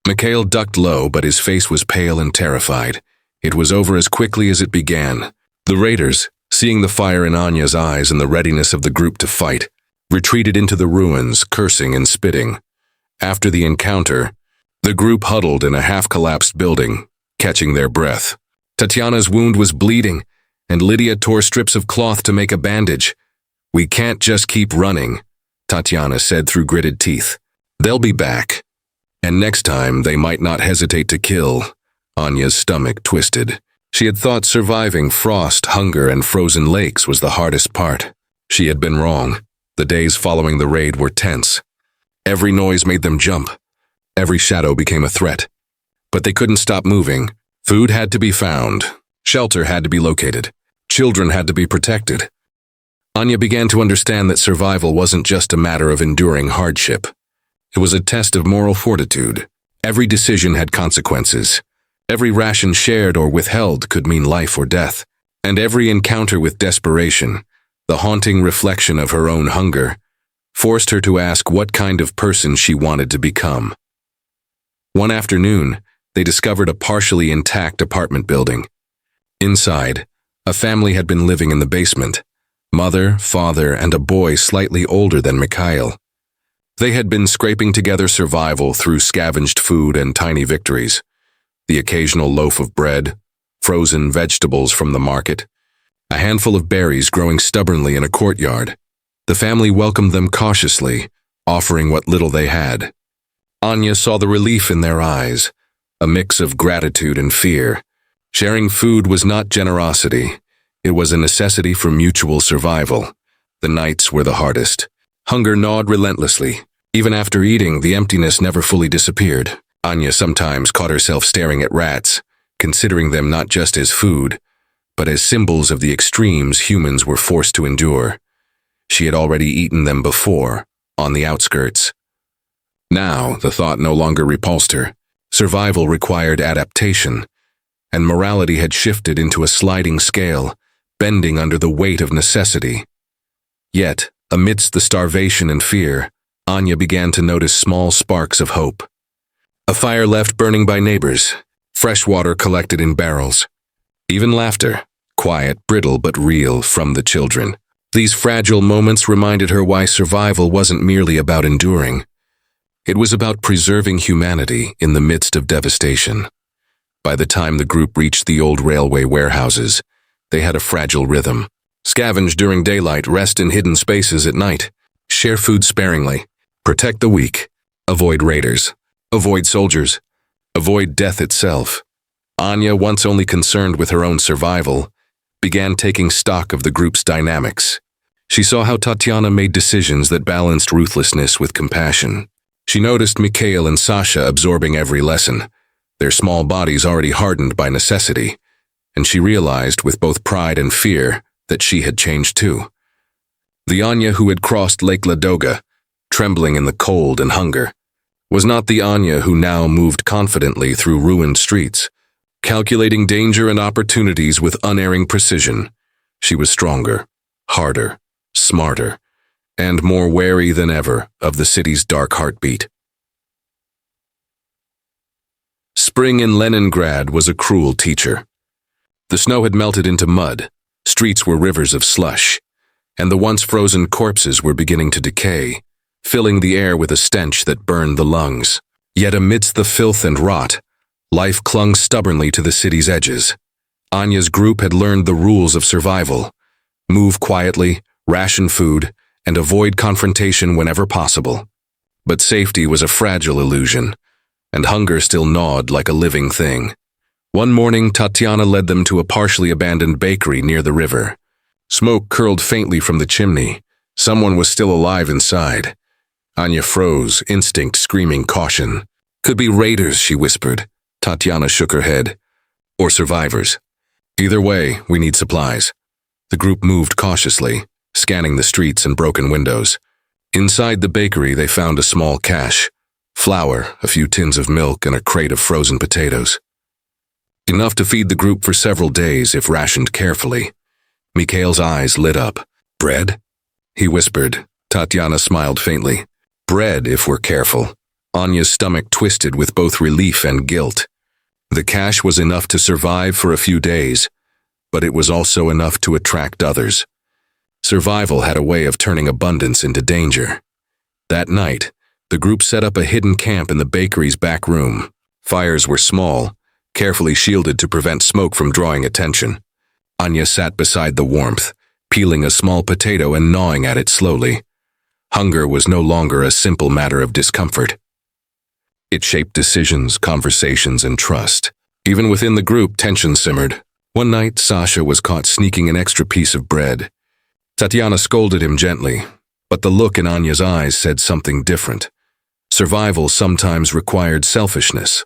[SPEAKER 1] Mikhail ducked low, but his face was pale and terrified. It was over as quickly as it began. The raiders, seeing the fire in Anya's eyes and the readiness of the group to fight, retreated into the ruins, cursing and spitting. After the encounter, the group huddled in a half-collapsed building, catching their breath. Tatiana's wound was bleeding, and Lydia tore strips of cloth to make a bandage. "We can't just keep running," Tatiana said through gritted teeth. "They'll be back. And next time, they might not hesitate to kill." Anya's stomach twisted. She had thought surviving frost, hunger, and frozen lakes was the hardest part. She had been wrong. The days following the raid were tense. Every noise made them jump. Every shadow became a threat. But they couldn't stop moving. Food had to be found. Shelter had to be located. Children had to be protected. Anya began to understand that survival wasn't just a matter of enduring hardship. It was a test of moral fortitude. Every decision had consequences. Every ration shared or withheld could mean life or death. And every encounter with desperation, the haunting reflection of her own hunger, forced her to ask what kind of person she wanted to become. One afternoon, they discovered a partially intact apartment building. Inside, a family had been living in the basement. Mother, father, and a boy slightly older than Mikhail. They had been scraping together survival through scavenged food and tiny victories. The occasional loaf of bread, frozen vegetables from the market, a handful of berries growing stubbornly in a courtyard. The family welcomed them cautiously, offering what little they had. Anya saw the relief in their eyes, a mix of gratitude and fear. Sharing food was not generosity. It was a necessity for mutual survival. The nights were the hardest. Hunger gnawed relentlessly. Even after eating, the emptiness never fully disappeared. Anya sometimes caught herself staring at rats, considering them not just as food, but as symbols of the extremes humans were forced to endure. She had already eaten them before, on the outskirts. Now, the thought no longer repulsed her. Survival required adaptation, and morality had shifted into a sliding scale, bending under the weight of necessity. Yet, amidst the starvation and fear, Anya began to notice small sparks of hope. A fire left burning by neighbors, fresh water collected in barrels, even laughter, quiet, brittle but real, from the children. These fragile moments reminded her why survival wasn't merely about enduring. It was about preserving humanity in the midst of devastation. By the time the group reached the old railway warehouses, they had a fragile rhythm. Scavenge during daylight, rest in hidden spaces at night. Share food sparingly. Protect the weak. Avoid raiders. Avoid soldiers. Avoid death itself. Anya, once only concerned with her own survival, began taking stock of the group's dynamics. She saw how Tatiana made decisions that balanced ruthlessness with compassion. She noticed Mikhail and Sasha absorbing every lesson, their small bodies already hardened by necessity, and she realized with both pride and fear that she had changed too. The Anya who had crossed Lake Ladoga, trembling in the cold and hunger, was not the Anya who now moved confidently through ruined streets, calculating danger and opportunities with unerring precision. She was stronger, harder, smarter, and more wary than ever of the city's dark heartbeat. Spring in Leningrad was a cruel teacher. The snow had melted into mud, streets were rivers of slush, and the once frozen corpses were beginning to decay, filling the air with a stench that burned the lungs. Yet amidst the filth and rot, life clung stubbornly to the city's edges. Anya's group had learned the rules of survival: move quietly, ration food, and avoid confrontation whenever possible. But safety was a fragile illusion, and hunger still gnawed like a living thing. One morning, Tatiana led them to a partially abandoned bakery near the river. Smoke curled faintly from the chimney. Someone was still alive inside. Anya froze, instinct screaming caution. "Could be raiders," she whispered. Tatiana shook her head. "Or survivors. Either way, we need supplies." The group moved cautiously, scanning the streets and broken windows. Inside the bakery, they found a small cache, flour, a few tins of milk, and a crate of frozen potatoes. Enough to feed the group for several days if rationed carefully. Mikhail's eyes lit up. "Bread?" he whispered. Tatiana smiled faintly. "Bread, if we're careful." Anya's stomach twisted with both relief and guilt. The cash was enough to survive for a few days, but it was also enough to attract others. Survival had a way of turning abundance into danger. That night, the group set up a hidden camp in the bakery's back room. Fires were small, carefully shielded to prevent smoke from drawing attention. Anya sat beside the warmth, peeling a small potato and gnawing at it slowly. Hunger was no longer a simple matter of discomfort. It shaped decisions, conversations, and trust. Even within the group, tension simmered. One night, Sasha was caught sneaking an extra piece of bread. Tatiana scolded him gently, but the look in Anya's eyes said something different. Survival sometimes required selfishness,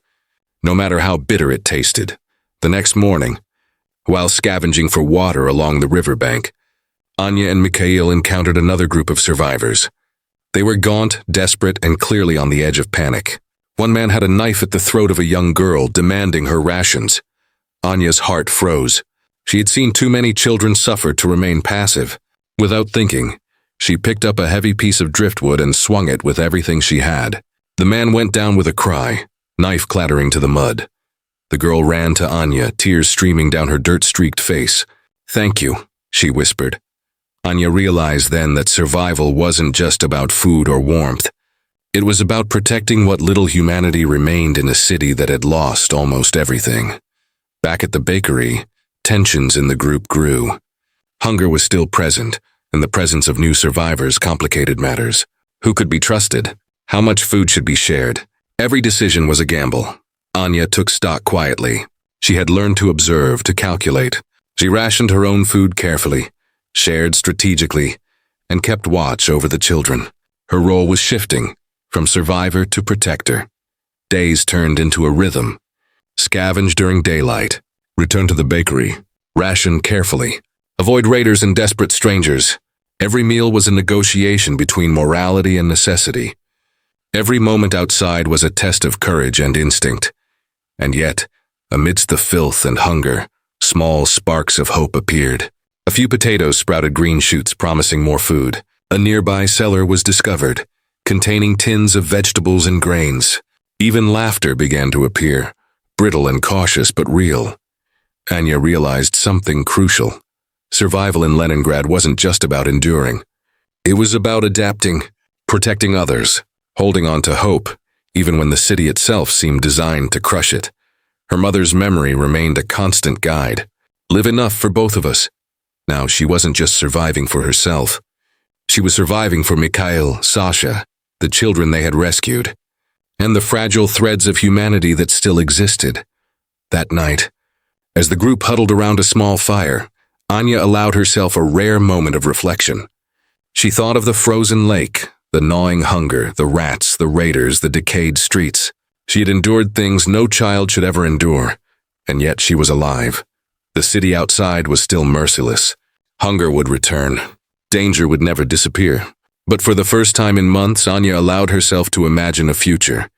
[SPEAKER 1] no matter how bitter it tasted. The next morning, while scavenging for water along the riverbank, Anya and Mikhail encountered another group of survivors. They were gaunt, desperate, and clearly on the edge of panic. One man had a knife at the throat of a young girl, demanding her rations. Anya's heart froze. She had seen too many children suffer to remain passive. Without thinking, she picked up a heavy piece of driftwood and swung it with everything she had. The man went down with a cry, knife clattering to the mud. The girl ran to Anya, tears streaming down her dirt-streaked face. "Thank you," she whispered. Anya realized then that survival wasn't just about food or warmth. It was about protecting what little humanity remained in a city that had lost almost everything. Back at the bakery, tensions in the group grew. Hunger was still present, and the presence of new survivors complicated matters. Who could be trusted? How much food should be shared? Every decision was a gamble. Anya took stock quietly. She had learned to observe, to calculate. She rationed her own food carefully, shared strategically, and kept watch over the children. Her role was shifting, from survivor to protector. Days turned into a rhythm. Scavenge during daylight. Return to the bakery. Ration carefully. Avoid raiders and desperate strangers. Every meal was a negotiation between morality and necessity. Every moment outside was a test of courage and instinct. And yet, amidst the filth and hunger, small sparks of hope appeared. A few potatoes sprouted green shoots promising more food. A nearby cellar was discovered, containing tins of vegetables and grains. Even laughter began to appear, brittle and cautious but real. Anya realized something crucial. Survival in Leningrad wasn't just about enduring. It was about adapting, protecting others, holding on to hope, even when the city itself seemed designed to crush it. Her mother's memory remained a constant guide. Live enough for both of us. Now, she wasn't just surviving for herself. She was surviving for Mikhail, Sasha, the children they had rescued, and the fragile threads of humanity that still existed. That night, as the group huddled around a small fire, Anya allowed herself a rare moment of reflection. She thought of the frozen lake, the gnawing hunger, the rats, the raiders, the decayed streets. She had endured things no child should ever endure, and yet she was alive. The city outside was still merciless. Hunger would return. Danger would never disappear. But for the first time in months, Anya allowed herself to imagine a future.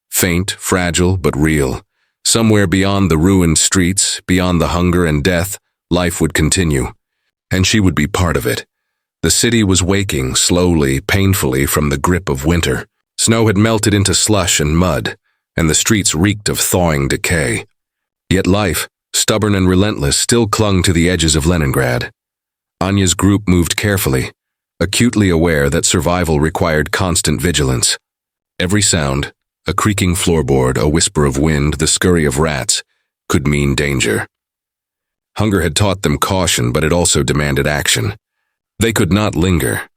[SPEAKER 1] Faint, fragile, but real. Somewhere beyond the ruined streets, beyond the hunger and death, life would continue. And she would be part of it. The city was waking, slowly, painfully, from the grip of winter. Snow had melted into slush and mud, and the streets reeked of thawing decay. Yet life, stubborn and relentless, still clung to the edges of Leningrad. Anya's group moved carefully, acutely aware that survival required constant vigilance. Every sound, a creaking floorboard, a whisper of wind, the scurry of rats, could mean danger. Hunger had taught them caution, but it also demanded action. They could not linger.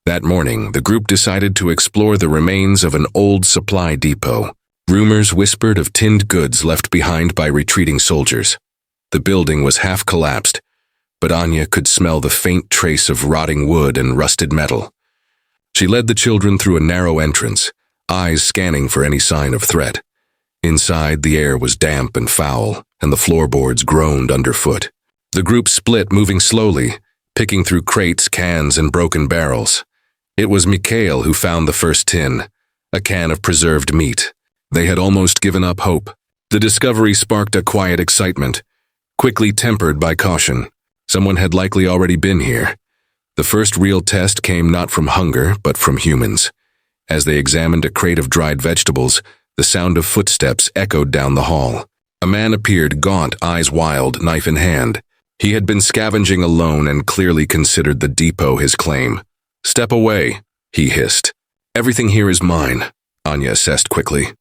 [SPEAKER 1] That morning, the group decided to explore the remains of an old supply depot. Rumors whispered of tinned goods left behind by retreating soldiers. The building was half collapsed, but Anya could smell the faint trace of rotting wood and rusted metal. She led the children through a narrow entrance, eyes scanning for any sign of threat. Inside, the air was damp and foul, and the floorboards groaned underfoot. The group split, moving slowly, picking through crates, cans, and broken barrels. It was Mikhail who found the first tin, a can of preserved meat. They had almost given up hope. The discovery sparked a quiet excitement, quickly tempered by caution. Someone had likely already been here. The first real test came not from hunger, but from humans. As they examined a crate of dried vegetables, the sound of footsteps echoed down the hall. A man appeared, gaunt, eyes wild, knife in hand. He had been scavenging alone and clearly considered the depot his claim. "Step away," he hissed. "Everything here is mine," Anya assessed quickly.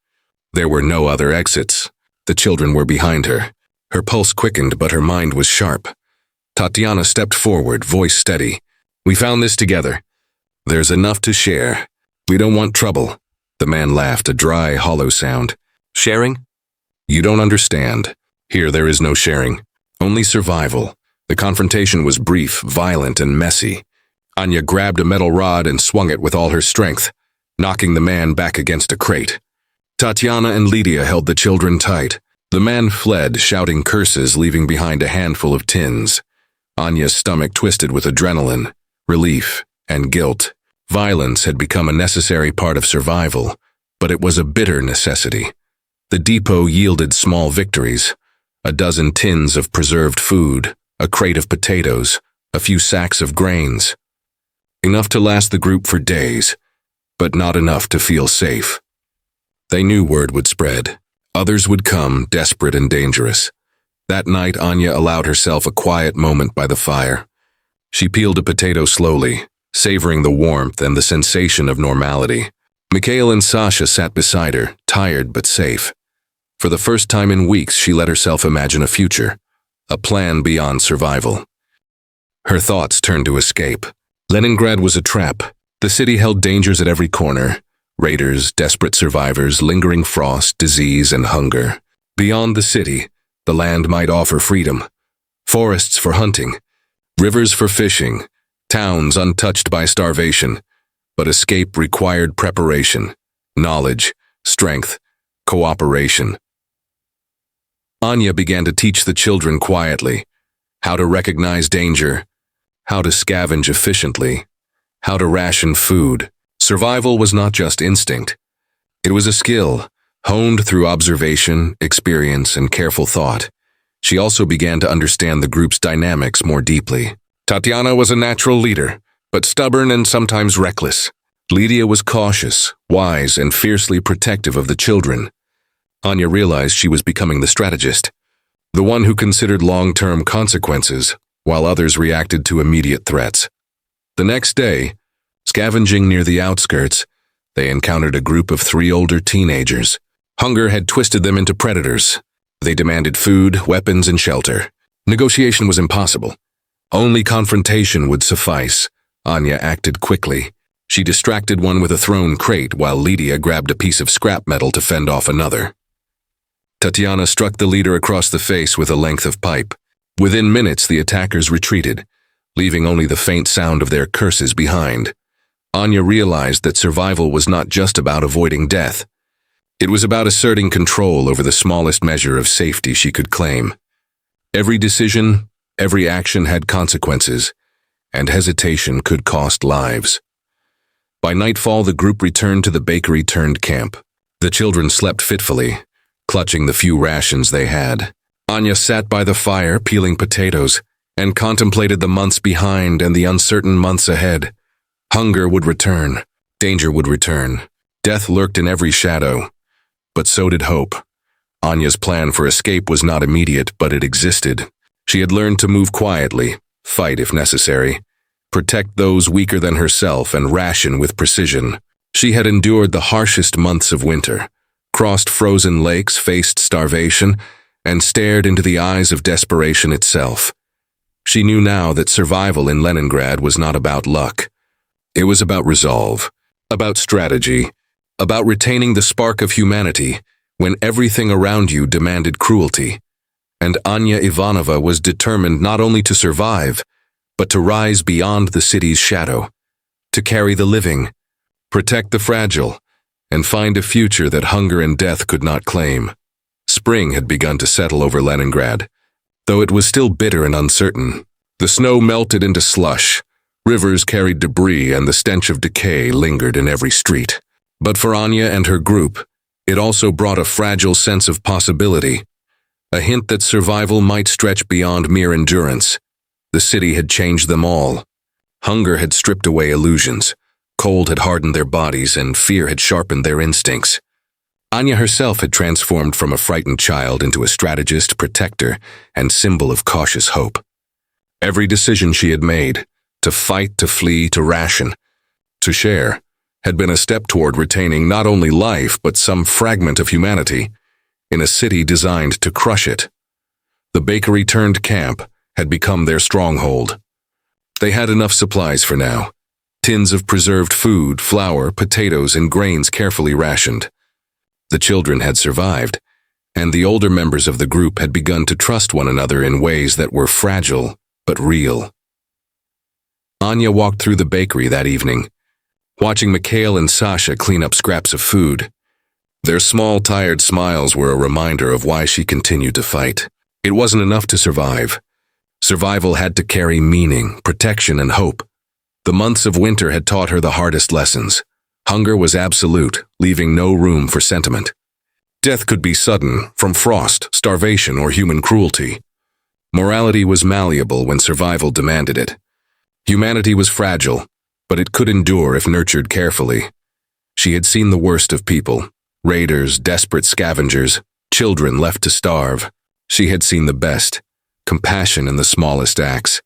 [SPEAKER 1] There were no other exits. The children were behind her. Her pulse quickened, but her mind was sharp. Tatiana stepped forward, voice steady. "We found this together. There's enough to share. We don't want trouble." The man laughed, a dry, hollow sound. "Sharing? You don't understand. Here there is no sharing. Only survival." The confrontation was brief, violent, and messy. Anya grabbed a metal rod and swung it with all her strength, knocking the man back against a crate. Tatiana and Lydia held the children tight. The man fled, shouting curses, leaving behind a handful of tins. Anya's stomach twisted with adrenaline, relief, and guilt. Violence had become a necessary part of survival, but it was a bitter necessity. The depot yielded small victories: a dozen tins of preserved food, a crate of potatoes, a few sacks of grains. Enough to last the group for days, but not enough to feel safe. They knew word would spread. Others would come, desperate and dangerous. That night, Anya allowed herself a quiet moment by the fire. She peeled a potato slowly, savoring the warmth and the sensation of normality. Mikhail and Sasha sat beside her, tired but safe. For the first time in weeks, she let herself imagine a future, a plan beyond survival. Her thoughts turned to escape. Leningrad was a trap. The city held dangers at every corner: raiders, desperate survivors, lingering frost, disease, and hunger. Beyond the city, the land might offer freedom: forests for hunting, rivers for fishing, towns untouched by starvation. But escape required preparation, knowledge, strength, cooperation. Anya began to teach the children quietly how to recognize danger, how to scavenge efficiently, how to ration food. Survival was not just instinct. It was a skill, honed through observation, experience, and careful thought. She also began to understand the group's dynamics more deeply. Tatiana was a natural leader, but stubborn and sometimes reckless. Lydia was cautious, wise, and fiercely protective of the children. Anya realized she was becoming the strategist, the one who considered long-term consequences, while others reacted to immediate threats. The next day, scavenging near the outskirts, they encountered a group of 3 older teenagers. Hunger had twisted them into predators. They demanded food, weapons, and shelter. Negotiation was impossible. Only confrontation would suffice. Anya acted quickly. She distracted one with a thrown crate while Lydia grabbed a piece of scrap metal to fend off another. Tatiana struck the leader across the face with a length of pipe. Within minutes, the attackers retreated, leaving only the faint sound of their curses behind. Anya realized that survival was not just about avoiding death. It was about asserting control over the smallest measure of safety she could claim. Every decision, every action had consequences, and hesitation could cost lives. By nightfall, the group returned to the bakery-turned-camp. The children slept fitfully, clutching the few rations they had. Anya sat by the fire, peeling potatoes, and contemplated the months behind and the uncertain months ahead. Hunger would return. Danger would return. Death lurked in every shadow. But so did hope. Anya's plan for escape was not immediate, but it existed. She had learned to move quietly, fight if necessary, protect those weaker than herself, and ration with precision. She had endured the harshest months of winter, crossed frozen lakes, faced starvation, and stared into the eyes of desperation itself. She knew now that survival in Leningrad was not about luck. It was about resolve, about strategy, about retaining the spark of humanity when everything around you demanded cruelty. And Anya Ivanova was determined not only to survive, but to rise beyond the city's shadow, to carry the living, protect the fragile, and find a future that hunger and death could not claim. Spring had begun to settle over Leningrad, though it was still bitter and uncertain. The snow melted into slush, rivers carried debris, and the stench of decay lingered in every street. But for Anya and her group, it also brought a fragile sense of possibility, a hint that survival might stretch beyond mere endurance. The city had changed them all. Hunger had stripped away illusions, cold had hardened their bodies, and fear had sharpened their instincts. Anya herself had transformed from a frightened child into a strategist, protector, and symbol of cautious hope. Every decision she had made, to fight, to flee, to ration, to share, had been a step toward retaining not only life but some fragment of humanity in a city designed to crush it. The bakery-turned-camp had become their stronghold. They had enough supplies for now. Tins of preserved food, flour, potatoes, and grains carefully rationed. The children had survived, and the older members of the group had begun to trust one another in ways that were fragile but real. Anya walked through the bakery that evening, watching Mikhail and Sasha clean up scraps of food. Their small, tired smiles were a reminder of why she continued to fight. It wasn't enough to survive. Survival had to carry meaning, protection, and hope. The months of winter had taught her the hardest lessons. Hunger was absolute, leaving no room for sentiment. Death could be sudden, from frost, starvation, or human cruelty. Morality was malleable when survival demanded it. Humanity was fragile, but it could endure if nurtured carefully. She had seen the worst of people: raiders, desperate scavengers, children left to starve. She had seen the best: compassion in the smallest acts,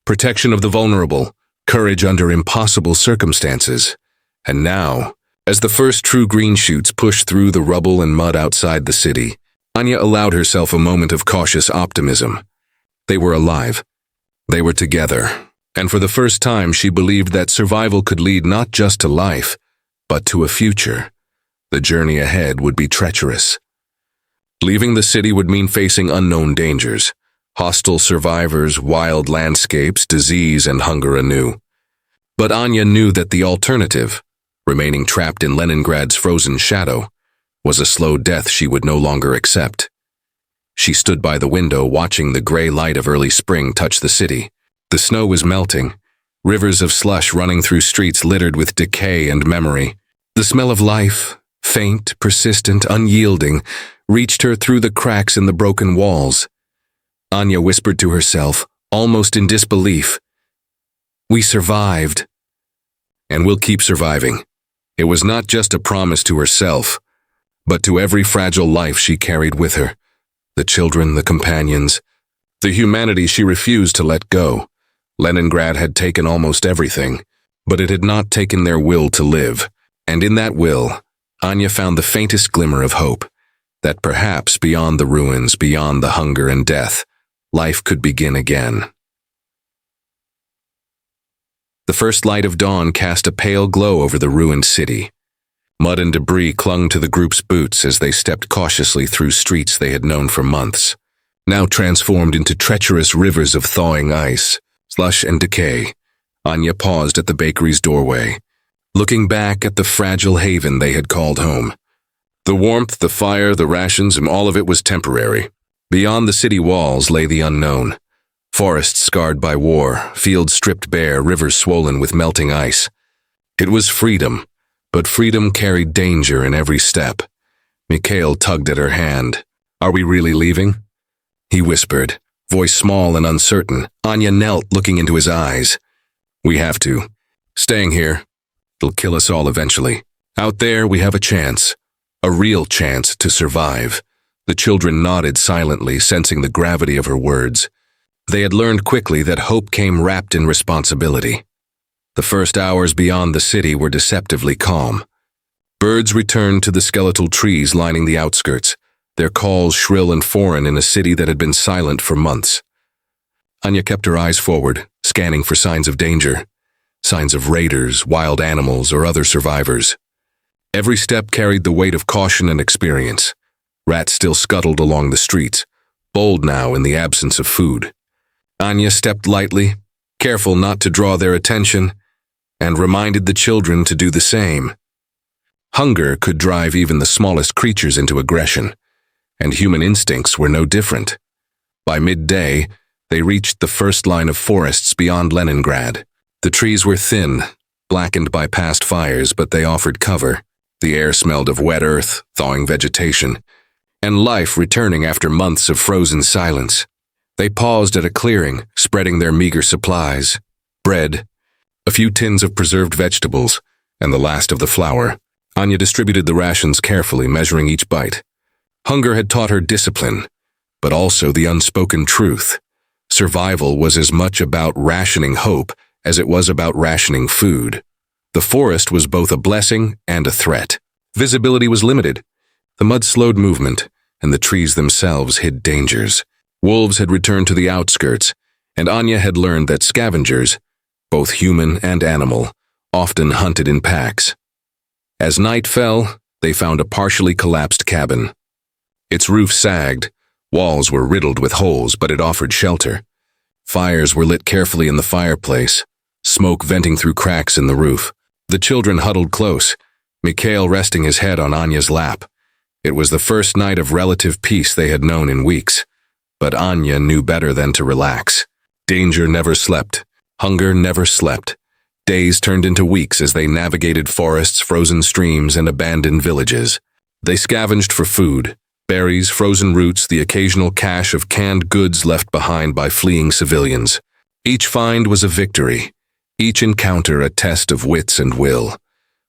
[SPEAKER 1] protection of the vulnerable, courage under impossible circumstances. And now, as the first true green shoots pushed through the rubble and mud outside the city, Anya allowed herself a moment of cautious optimism. They were alive. They were together. And for the first time she believed that survival could lead not just to life, but to a future. The journey ahead would be treacherous. Leaving the city would mean facing unknown dangers: hostile survivors, wild landscapes, disease, and hunger anew. But Anya knew that the alternative, remaining trapped in Leningrad's frozen shadow, was a slow death she would no longer accept. She stood by the window watching the gray light of early spring touch the city. The snow was melting, rivers of slush running through streets littered with decay and memory. The smell of life, faint, persistent, unyielding, reached her through the cracks in the broken walls. Anya whispered to herself, almost in disbelief, "We survived. And we'll keep surviving." It was not just a promise to herself, but to every fragile life she carried with her: the children, the companions, the humanity she refused to let go. Leningrad had taken almost everything, but it had not taken their will to live. And in that will, Anya found the faintest glimmer of hope, that perhaps beyond the ruins, beyond the hunger and death, life could begin again. The first light of dawn cast a pale glow over the ruined city. Mud and debris clung to the group's boots as they stepped cautiously through streets they had known for months, now transformed into treacherous rivers of thawing ice, slush, and decay. Anya paused at the bakery's doorway, looking back at the fragile haven they had called home. The warmth, the fire, the rations, and all of it was temporary. Beyond the city walls lay the unknown. Forests scarred by war, fields stripped bare, rivers swollen with melting ice. It was freedom, but freedom carried danger in every step. Mikhail tugged at her hand. "Are we really leaving?" he whispered, voice small and uncertain. Anya knelt, looking into his eyes. "We have to. Staying here, it'll kill us all eventually. Out there, we have a chance. A real chance to survive." The children nodded silently, sensing the gravity of her words. They had learned quickly that hope came wrapped in responsibility. The first hours beyond the city were deceptively calm. Birds returned to the skeletal trees lining the outskirts, their calls shrill and foreign in a city that had been silent for months. Anya kept her eyes forward, scanning for signs of danger, signs of raiders, wild animals, or other survivors. Every step carried the weight of caution and experience. Rats still scuttled along the streets, bold now in the absence of food. Anya stepped lightly, careful not to draw their attention, and reminded the children to do the same. Hunger could drive even the smallest creatures into aggression, and human instincts were no different. By midday, they reached the first line of forests beyond Leningrad. The trees were thin, blackened by past fires, but they offered cover. The air smelled of wet earth, thawing vegetation, and life returning after months of frozen silence. They paused at a clearing, spreading their meager supplies: bread, a few tins of preserved vegetables, and the last of the flour. Anya distributed the rations carefully, measuring each bite. Hunger had taught her discipline, but also the unspoken truth. Survival was as much about rationing hope as it was about rationing food. The forest was both a blessing and a threat. Visibility was limited. The mud slowed movement, and the trees themselves hid dangers. Wolves had returned to the outskirts, and Anya had learned that scavengers, both human and animal, often hunted in packs. As night fell, they found a partially collapsed cabin. Its roof sagged, walls were riddled with holes, but it offered shelter. Fires were lit carefully in the fireplace, smoke venting through cracks in the roof. The children huddled close, Mikhail resting his head on Anya's lap. It was the first night of relative peace they had known in weeks, but Anya knew better than to relax. Danger never slept. Hunger never slept. Days turned into weeks as they navigated forests, frozen streams, and abandoned villages. They scavenged for food: berries, frozen roots, the occasional cache of canned goods left behind by fleeing civilians. Each find was a victory, each encounter a test of wits and will.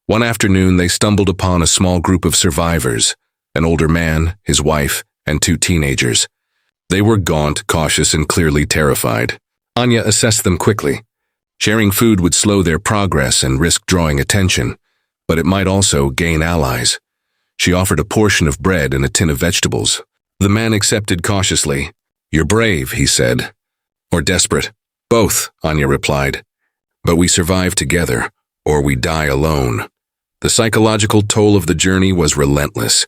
[SPEAKER 1] One afternoon they stumbled upon a small group of survivors: an older man, his wife, and 2 teenagers. They were gaunt, cautious, and clearly terrified. Anya assessed them quickly. Sharing food would slow their progress and risk drawing attention, but it might also gain allies. She offered a portion of bread and a tin of vegetables. The man accepted cautiously. "You're brave," he said. "Or desperate." "Both," Anya replied. "But we survive together, or we die alone." The psychological toll of the journey was relentless.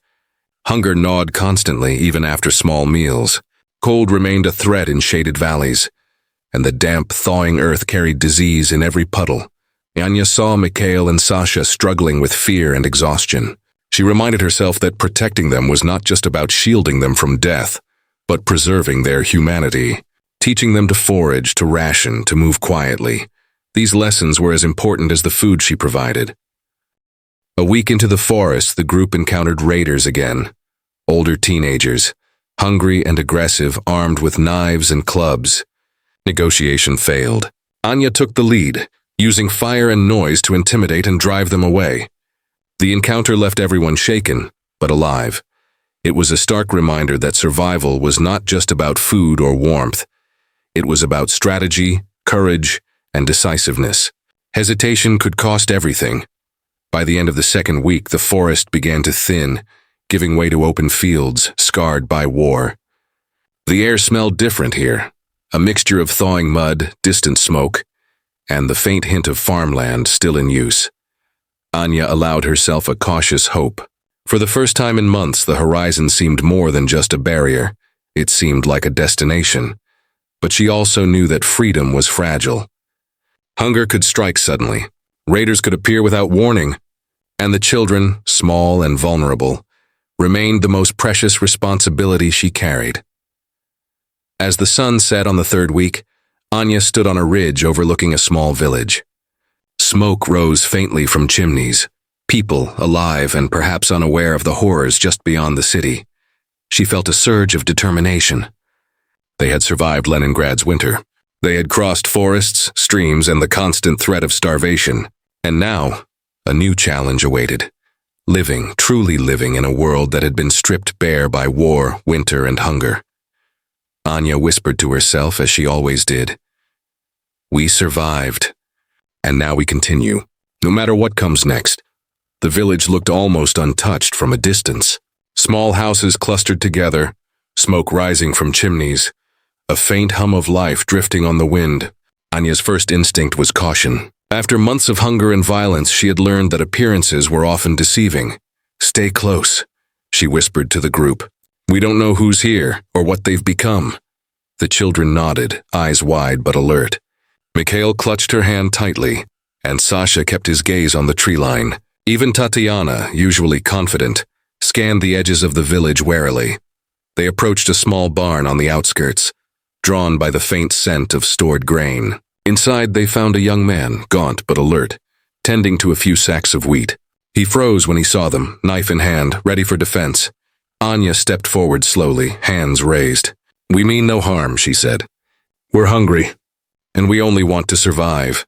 [SPEAKER 1] Hunger gnawed constantly, even after small meals. Cold remained a threat in shaded valleys, and the damp, thawing earth carried disease in every puddle. Anya saw Mikhail and Sasha struggling with fear and exhaustion. She reminded herself that protecting them was not just about shielding them from death, but preserving their humanity, teaching them to forage, to ration, to move quietly. These lessons were as important as the food she provided. A week into the forest, the group encountered raiders again. Older teenagers, hungry and aggressive, armed with knives and clubs. Negotiation failed. Anya took the lead, using fire and noise to intimidate and drive them away. The encounter left everyone shaken, but alive. It was a stark reminder that survival was not just about food or warmth. It was about strategy, courage, and decisiveness. Hesitation could cost everything. By the end of the second week, the forest began to thin, giving way to open fields scarred by war. The air smelled different here, a mixture of thawing mud, distant smoke, and the faint hint of farmland still in use. Anya allowed herself a cautious hope. For the first time in months, the horizon seemed more than just a barrier. It seemed like a destination. But she also knew that freedom was fragile. Hunger could strike suddenly. Raiders could appear without warning. And the children, small and vulnerable, remained the most precious responsibility she carried. As the sun set on the third week, Anya stood on a ridge overlooking a small village. Smoke rose faintly from chimneys, people alive and perhaps unaware of the horrors just beyond the city. She felt a surge of determination. They had survived Leningrad's winter. They had crossed forests, streams, and the constant threat of starvation. And now, a new challenge awaited. Living, truly living in a world that had been stripped bare by war, winter, and hunger. Anya whispered to herself, as she always did, "We survived, and now we continue, no matter what comes next." The village looked almost untouched from a distance. Small houses clustered together, smoke rising from chimneys, a faint hum of life drifting on the wind. Anya's first instinct was caution. After months of hunger and violence, she had learned that appearances were often deceiving. "Stay close," she whispered to the group. "We don't know who's here or what they've become." The children nodded, eyes wide but alert. Mikhail clutched her hand tightly, and Sasha kept his gaze on the tree line. Even Tatiana, usually confident, scanned the edges of the village warily. They approached a small barn on the outskirts, drawn by the faint scent of stored grain. Inside they found a young man, gaunt but alert, tending to a few sacks of wheat. He froze when he saw them, knife in hand, ready for defense. Anya stepped forward slowly, hands raised. "We mean no harm," she said. "We're hungry, and we only want to survive."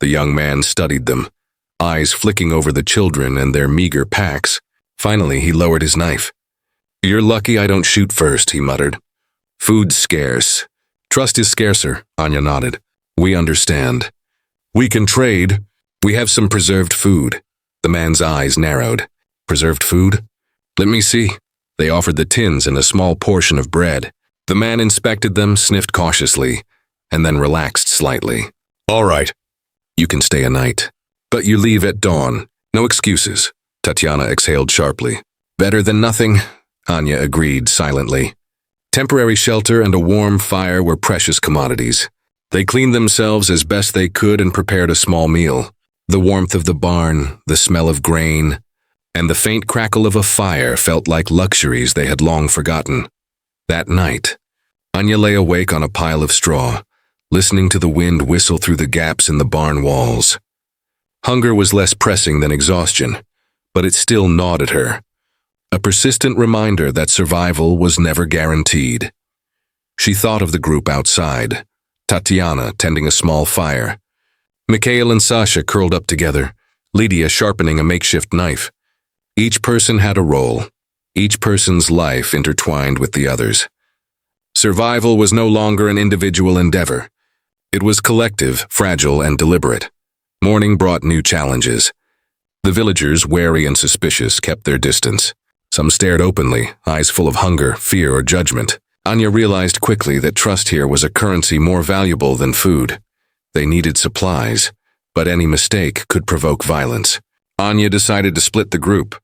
[SPEAKER 1] The young man studied them, eyes flicking over the children and their meager packs. Finally, he lowered his knife. "You're lucky I don't shoot first," he muttered. "Food's scarce. Trust is scarcer," Anya nodded. "We understand. We can trade. We have some preserved food." The man's eyes narrowed. "Preserved food? Let me see." They offered the tins and a small portion of bread. The man inspected them, sniffed cautiously, and then relaxed slightly. "All right. You can stay a night. But you leave at dawn. No excuses." Tatiana exhaled sharply. "Better than nothing," Anya agreed silently. Temporary shelter and a warm fire were precious commodities. They cleaned themselves as best they could and prepared a small meal. The warmth of the barn, the smell of grain, and the faint crackle of a fire felt like luxuries they had long forgotten. That night, Anya lay awake on a pile of straw, listening to the wind whistle through the gaps in the barn walls. Hunger was less pressing than exhaustion, but it still gnawed at her. A persistent reminder that survival was never guaranteed. She thought of the group outside, Tatiana tending a small fire, Mikhail and Sasha curled up together, Lydia sharpening a makeshift knife. Each person had a role, each person's life intertwined with the others. Survival was no longer an individual endeavor. It was collective, fragile, and deliberate. Morning brought new challenges. The villagers, wary and suspicious, kept their distance. Some stared openly, eyes full of hunger, fear, or judgment. Anya realized quickly that trust here was a currency more valuable than food. They needed supplies, but any mistake could provoke violence. Anya decided to split the group.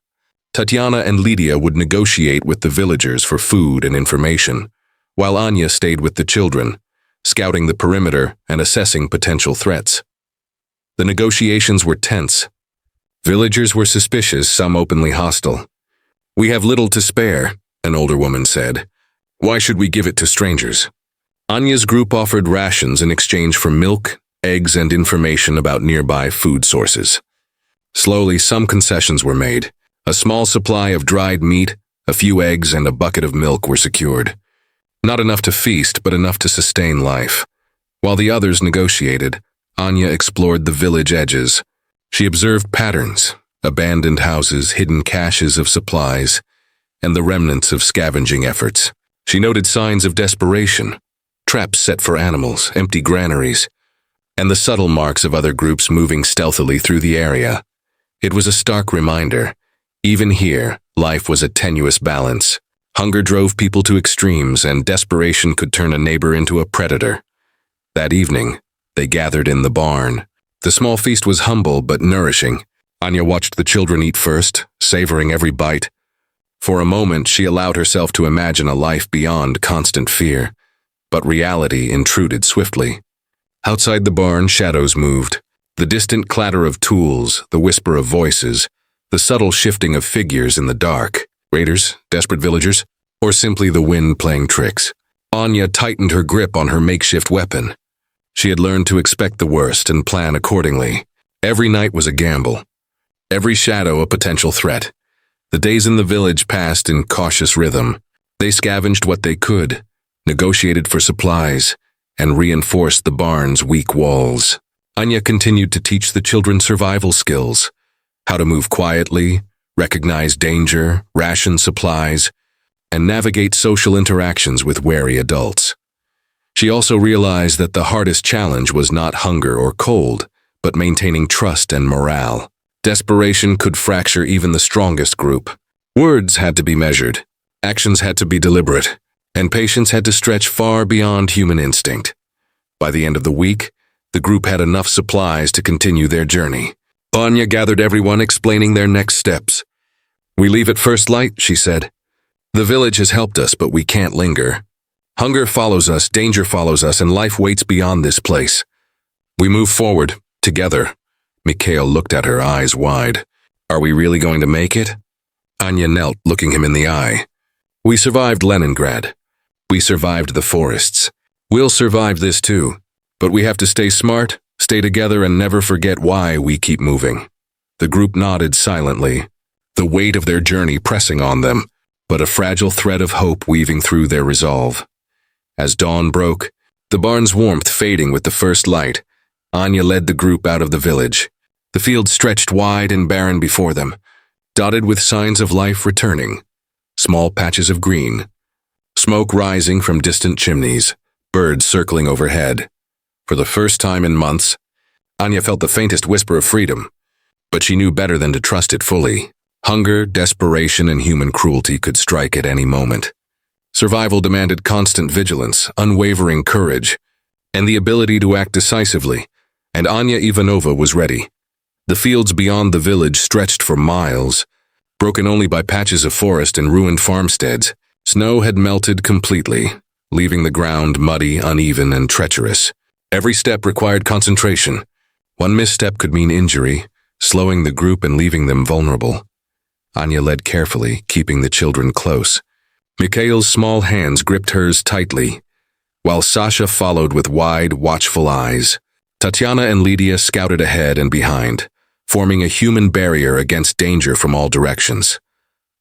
[SPEAKER 1] Tatiana and Lydia would negotiate with the villagers for food and information, while Anya stayed with the children, scouting the perimeter and assessing potential threats. The negotiations were tense. Villagers were suspicious, some openly hostile. "We have little to spare," an older woman said. "Why should we give it to strangers?" Anya's group offered rations in exchange for milk, eggs, and information about nearby food sources. Slowly, some concessions were made. A small supply of dried meat, a few eggs, and a bucket of milk were secured. Not enough to feast, but enough to sustain life. While the others negotiated, Anya explored the village edges. She observed patterns, abandoned houses, hidden caches of supplies, and the remnants of scavenging efforts. She noted signs of desperation, traps set for animals, empty granaries, and the subtle marks of other groups moving stealthily through the area. It was a stark reminder. Even here, life was a tenuous balance. Hunger drove people to extremes, and desperation could turn a neighbor into a predator. That evening, they gathered in the barn. The small feast was humble but nourishing. Anya watched the children eat first, savoring every bite. For a moment, she allowed herself to imagine a life beyond constant fear. But reality intruded swiftly. Outside the barn, shadows moved. The distant clatter of tools, the whisper of voices, the subtle shifting of figures in the dark. Raiders, desperate villagers, or simply the wind playing tricks. Anya tightened her grip on her makeshift weapon. She had learned to expect the worst and plan accordingly. Every night was a gamble. Every shadow a potential threat. The days in the village passed in cautious rhythm. They scavenged what they could, negotiated for supplies, and reinforced the barn's weak walls. Anya continued to teach the children survival skills, how to move quietly, recognize danger, ration supplies, and navigate social interactions with wary adults. She also realized that the hardest challenge was not hunger or cold, but maintaining trust and morale. Desperation could fracture even the strongest group. Words had to be measured, actions had to be deliberate, and patience had to stretch far beyond human instinct. By the end of the week, the group had enough supplies to continue their journey. Anya gathered everyone, explaining their next steps. "We leave at first light," she said. "The village has helped us, but we can't linger. Hunger follows us, danger follows us, and life waits beyond this place. We move forward, together." Mikhail looked at her, eyes wide. "Are we really going to make it?" Anya knelt, looking him in the eye. "We survived Leningrad. We survived the forests. We'll survive this too. But we have to stay smart, stay together, and never forget why we keep moving." The group nodded silently, the weight of their journey pressing on them, but a fragile thread of hope weaving through their resolve. As dawn broke, the barn's warmth fading with the first light, Anya led the group out of the village. The field stretched wide and barren before them, dotted with signs of life returning. Small patches of green, smoke rising from distant chimneys, birds circling overhead. For the first time in months, Anya felt the faintest whisper of freedom, but she knew better than to trust it fully. Hunger, desperation, and human cruelty could strike at any moment. Survival demanded constant vigilance, unwavering courage, and the ability to act decisively, and Anya Ivanova was ready. The fields beyond the village stretched for miles, broken only by patches of forest and ruined farmsteads. Snow had melted completely, leaving the ground muddy, uneven, and treacherous. Every step required concentration. One misstep could mean injury, slowing the group and leaving them vulnerable. Anya led carefully, keeping the children close. Mikhail's small hands gripped hers tightly, while Sasha followed with wide, watchful eyes. Tatiana and Lydia scouted ahead and behind, forming a human barrier against danger from all directions.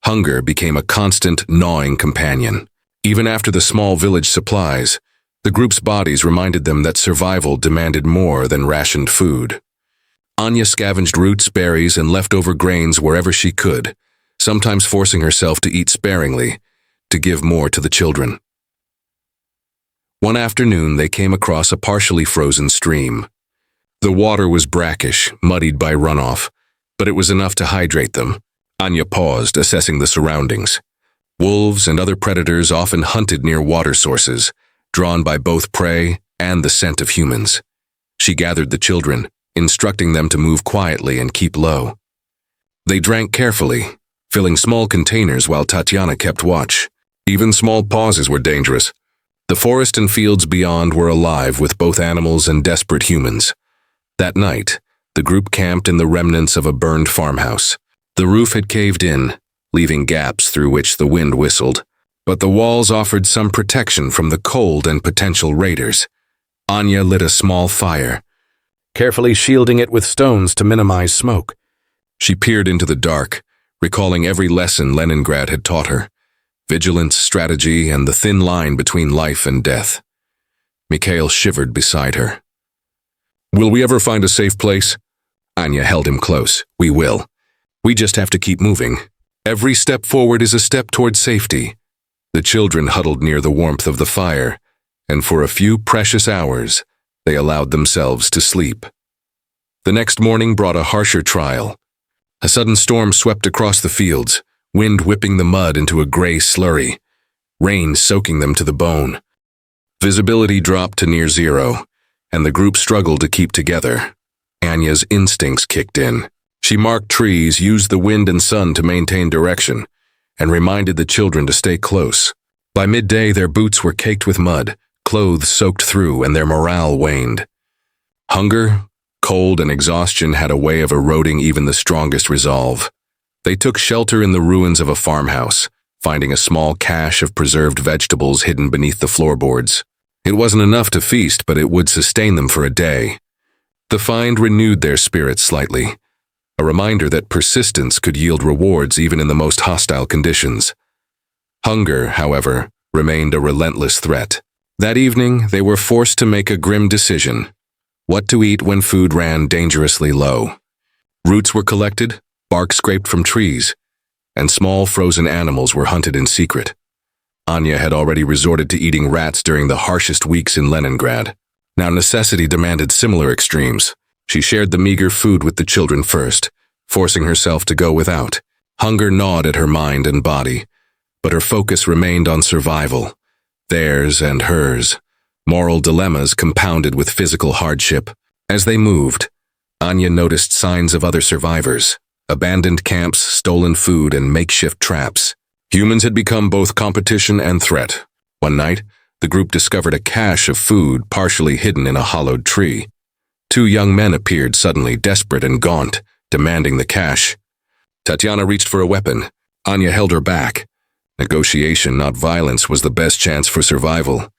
[SPEAKER 1] Hunger became a constant, gnawing companion. Even after the small village supplies, the group's bodies reminded them that survival demanded more than rationed food. Anya scavenged roots, berries, and leftover grains wherever she could, sometimes forcing herself to eat sparingly, to give more to the children. One afternoon, they came across a partially frozen stream. The water was brackish, muddied by runoff, but it was enough to hydrate them. Anya paused, assessing the surroundings. Wolves and other predators often hunted near water sources, drawn by both prey and the scent of humans. She gathered the children, instructing them to move quietly and keep low. They drank carefully, filling small containers while Tatiana kept watch. Even small pauses were dangerous. The forest and fields beyond were alive with both animals and desperate humans. That night, the group camped in the remnants of a burned farmhouse. The roof had caved in, leaving gaps through which the wind whistled, but the walls offered some protection from the cold and potential raiders. Anya lit a small fire, carefully shielding it with stones to minimize smoke. She peered into the dark, recalling every lesson Leningrad had taught her: vigilance, strategy, and the thin line between life and death. Mikhail shivered beside her. "Will we ever find a safe place?" Anya held him close. "We will. We just have to keep moving. Every step forward is a step toward safety." The children huddled near the warmth of the fire, and for a few precious hours, they allowed themselves to sleep. The next morning brought a harsher trial. A sudden storm swept across the fields, wind whipping the mud into a gray slurry, rain soaking them to the bone. Visibility dropped to near zero, and the group struggled to keep together. Anya's instincts kicked in. She marked trees, used the wind and sun to maintain direction, and reminded the children to stay close. By midday, their boots were caked with mud, clothes soaked through, and their morale waned. Hunger, cold, and exhaustion had a way of eroding even the strongest resolve. They took shelter in the ruins of a farmhouse, finding a small cache of preserved vegetables hidden beneath the floorboards. It wasn't enough to feast, but it would sustain them for a day. The find renewed their spirits slightly, a reminder that persistence could yield rewards even in the most hostile conditions. Hunger, however, remained a relentless threat. That evening, they were forced to make a grim decision: what to eat when food ran dangerously low. Roots were collected, bark scraped from trees, and small frozen animals were hunted in secret. Anya had already resorted to eating rats during the harshest weeks in Leningrad. Now necessity demanded similar extremes. She shared the meager food with the children first, forcing herself to go without. Hunger gnawed at her mind and body, but her focus remained on survival, theirs and hers. Moral dilemmas compounded with physical hardship. As they moved, Anya noticed signs of other survivors: abandoned camps, stolen food, and makeshift traps. Humans had become both competition and threat. One night, the group discovered a cache of food partially hidden in a hollowed tree. Two young men appeared suddenly, desperate and gaunt, demanding the cache. Tatiana reached for a weapon. Anya held her back. Negotiation, not violence, was the best chance for survival.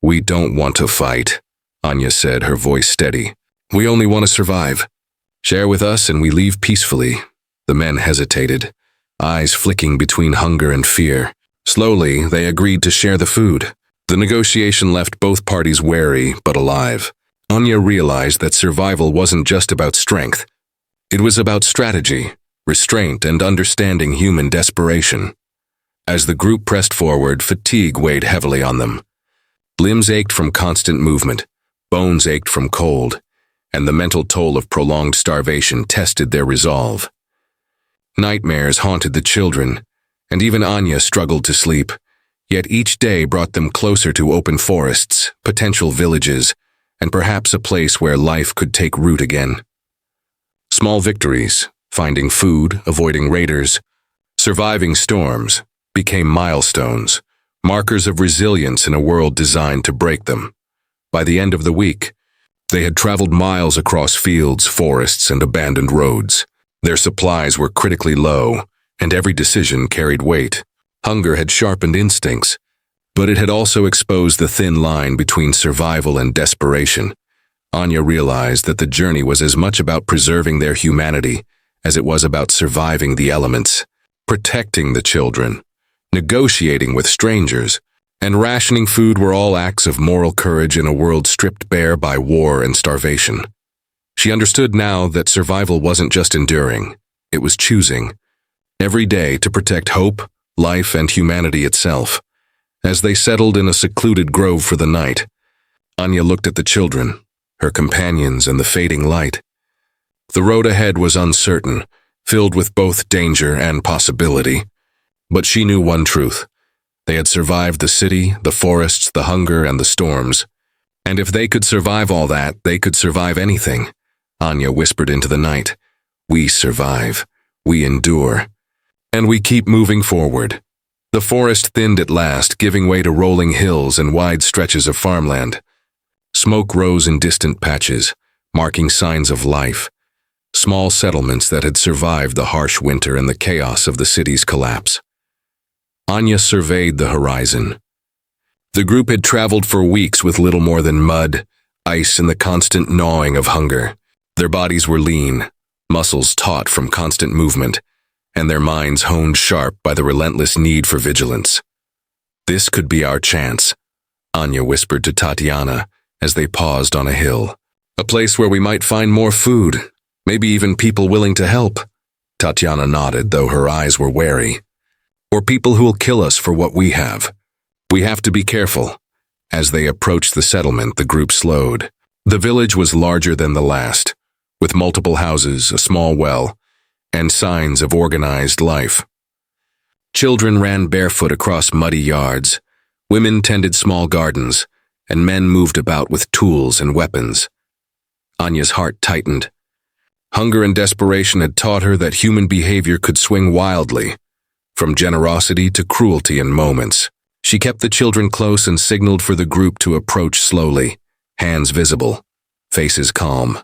[SPEAKER 1] "We don't want to fight," Anya said, her voice steady. "We only want to survive." Share with us and we leave peacefully. The men hesitated, eyes flicking between hunger and fear. Slowly, they agreed to share the food. The negotiation left both parties wary but alive. Anya realized that survival wasn't just about strength. It was about strategy, restraint, and understanding human desperation. As the group pressed forward, fatigue weighed heavily on them. Limbs ached from constant movement, bones ached from cold, and the mental toll of prolonged starvation tested their resolve. Nightmares haunted the children, and even Anya struggled to sleep, yet each day brought them closer to open forests, potential villages, and perhaps a place where life could take root again. Small victories, finding food, avoiding raiders, surviving storms, became milestones, markers of resilience in a world designed to break them. By the end of the week, they had traveled miles across fields, forests, and abandoned roads. Their supplies were critically low, and every decision carried weight. Hunger had sharpened instincts, but it had also exposed the thin line between survival and desperation. Anya realized that the journey was as much about preserving their humanity as it was about surviving the elements, protecting the children, negotiating with strangers, and rationing food were all acts of moral courage in a world stripped bare by war and starvation. She understood now that survival wasn't just enduring, it was choosing, every day to protect hope, life, and humanity itself. As they settled in a secluded grove for the night, Anya looked at the children, her companions, and the fading light. The road ahead was uncertain, filled with both danger and possibility. But she knew one truth. They had survived the city, the forests, the hunger, and the storms. And if they could survive all that, they could survive anything. Anya whispered into the night. We survive. We endure. And we keep moving forward. The forest thinned at last, giving way to rolling hills and wide stretches of farmland. Smoke rose in distant patches, marking signs of life. Small settlements that had survived the harsh winter and the chaos of the city's collapse. Anya surveyed the horizon. The group had traveled for weeks with little more than mud, ice, and the constant gnawing of hunger. Their bodies were lean, muscles taut from constant movement, and their minds honed sharp by the relentless need for vigilance. This could be our chance, Anya whispered to Tatiana as they paused on a hill. A place where we might find more food, maybe even people willing to help. Tatiana nodded, though her eyes were wary. Or people who will kill us for what we have. We have to be careful. As they approached the settlement, the group slowed. The village was larger than the last, with multiple houses, a small well, and signs of organized life. Children ran barefoot across muddy yards, women tended small gardens, and men moved about with tools and weapons. Anya's heart tightened. Hunger and desperation had taught her that human behavior could swing wildly, from generosity to cruelty in moments. She kept the children close and signaled for the group to approach slowly, hands visible, faces calm.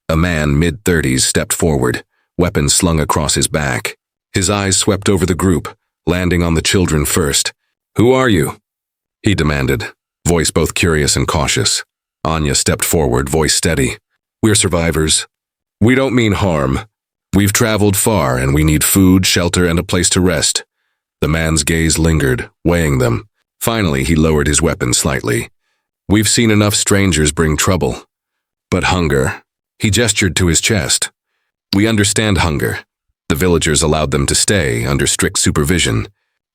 [SPEAKER 1] A man, mid-30s, stepped forward, weapon slung across his back. His eyes swept over the group, landing on the children first. "Who are you?" he demanded, voice both curious and cautious. Anya stepped forward, voice steady. "We're survivors. We don't mean harm. We've traveled far and we need food, shelter, and a place to rest." The man's gaze lingered, weighing them. Finally, he lowered his weapon slightly. "We've seen enough strangers bring trouble. But hunger." He gestured to his chest. "We understand hunger." The villagers allowed them to stay under strict supervision.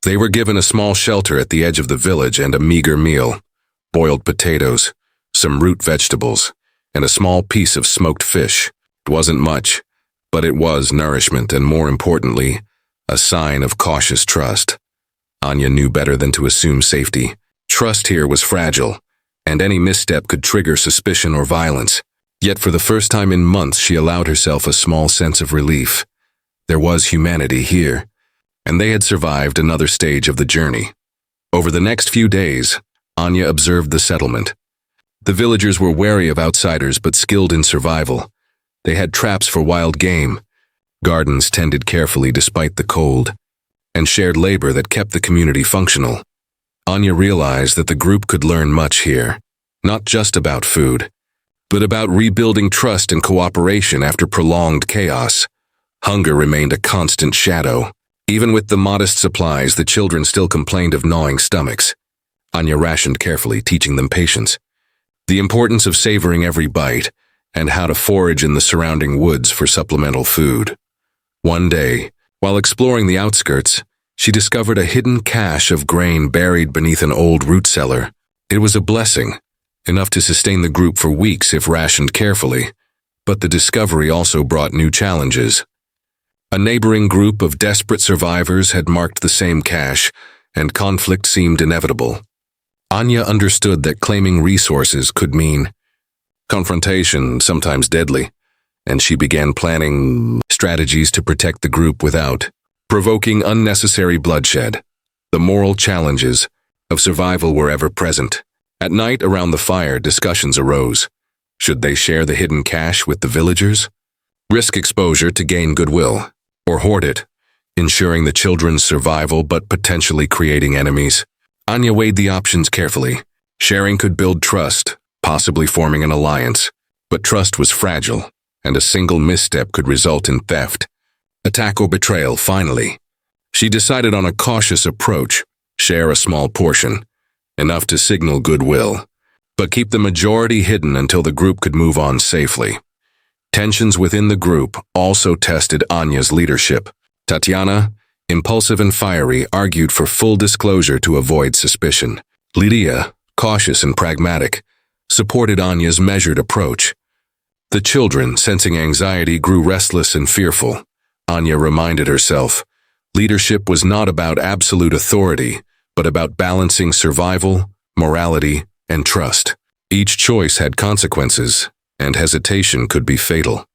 [SPEAKER 1] They were given a small shelter at the edge of the village and a meager meal. Boiled potatoes, some root vegetables, and a small piece of smoked fish. It wasn't much, but it was nourishment and, more importantly, a sign of cautious trust. Anya knew better than to assume safety. Trust here was fragile, and any misstep could trigger suspicion or violence. Yet for the first time in months, she allowed herself a small sense of relief. There was humanity here, and they had survived another stage of the journey. Over the next few days, Anya observed the settlement. The villagers were wary of outsiders but skilled in survival. They had traps for wild game, gardens tended carefully despite the cold, and shared labor that kept the community functional. Anya realized that the group could learn much here, not just about food, but about rebuilding trust and cooperation after prolonged chaos. Hunger remained a constant shadow. Even with the modest supplies, the children still complained of gnawing stomachs. Anya rationed carefully, teaching them patience, the importance of savoring every bite, and how to forage in the surrounding woods for supplemental food. One day, while exploring the outskirts, she discovered a hidden cache of grain buried beneath an old root cellar. It was a blessing, enough to sustain the group for weeks if rationed carefully, but the discovery also brought new challenges. A neighboring group of desperate survivors had marked the same cache, and conflict seemed inevitable. Anya understood that claiming resources could mean confrontation, sometimes deadly, and she began planning strategies to protect the group without provoking unnecessary bloodshed. The moral challenges of survival were ever present. At night around the fire, discussions arose. Should they share the hidden cache with the villagers? Risk exposure to gain goodwill, or hoard it, ensuring the children's survival but potentially creating enemies? Anya weighed the options carefully. Sharing could build trust, possibly forming an alliance, but trust was fragile, and a single misstep could result in theft, attack, or betrayal. Finally, she decided on a cautious approach: share a small portion, enough to signal goodwill, but keep the majority hidden until the group could move on safely. Tensions within the group also tested Anya's leadership. Tatiana, impulsive and fiery, argued for full disclosure to avoid suspicion. Lydia, cautious and pragmatic, supported Anya's measured approach. The children, sensing anxiety, grew restless and fearful. Anya reminded herself, leadership was not about absolute authority, but about balancing survival, morality, and trust. Each choice had consequences, and hesitation could be fatal.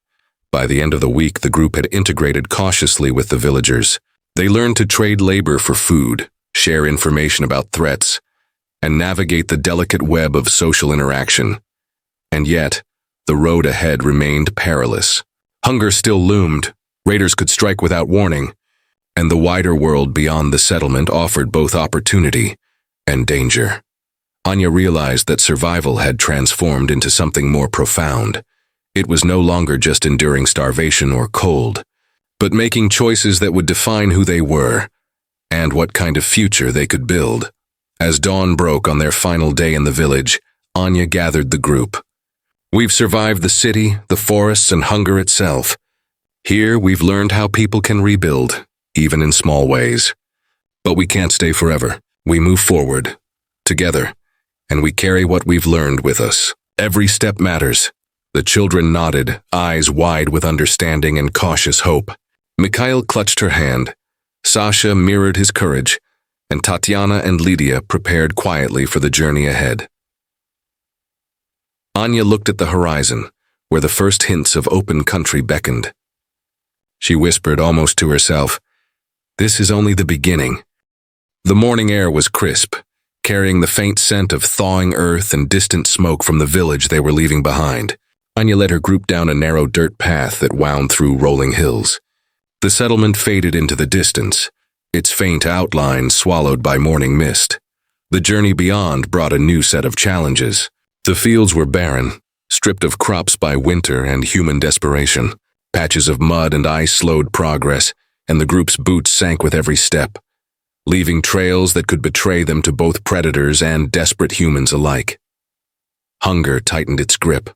[SPEAKER 1] By the end of the week, the group had integrated cautiously with the villagers. They learned to trade labor for food, share information about threats, and navigate the delicate web of social interaction. And yet, the road ahead remained perilous. Hunger still loomed, raiders could strike without warning, and the wider world beyond the settlement offered both opportunity and danger. Anya realized that survival had transformed into something more profound. It was no longer just enduring starvation or cold, but making choices that would define who they were and what kind of future they could build. As dawn broke on their final day in the village, Anya gathered the group. We've survived the city, the forests, and hunger itself. Here, we've learned how people can rebuild, even in small ways. But we can't stay forever. We move forward, together, and we carry what we've learned with us. Every step matters. The children nodded, eyes wide with understanding and cautious hope. Mikhail clutched her hand. Sasha mirrored his courage, and Tatiana and Lydia prepared quietly for the journey ahead. Anya looked at the horizon, where the first hints of open country beckoned. She whispered almost to herself, "This is only the beginning." The morning air was crisp, carrying the faint scent of thawing earth and distant smoke from the village they were leaving behind. Anya led her group down a narrow dirt path that wound through rolling hills. The settlement faded into the distance, its faint outline swallowed by morning mist. The journey beyond brought a new set of challenges. The fields were barren, stripped of crops by winter and human desperation. Patches of mud and ice slowed progress, and the group's boots sank with every step, leaving trails that could betray them to both predators and desperate humans alike. Hunger tightened its grip.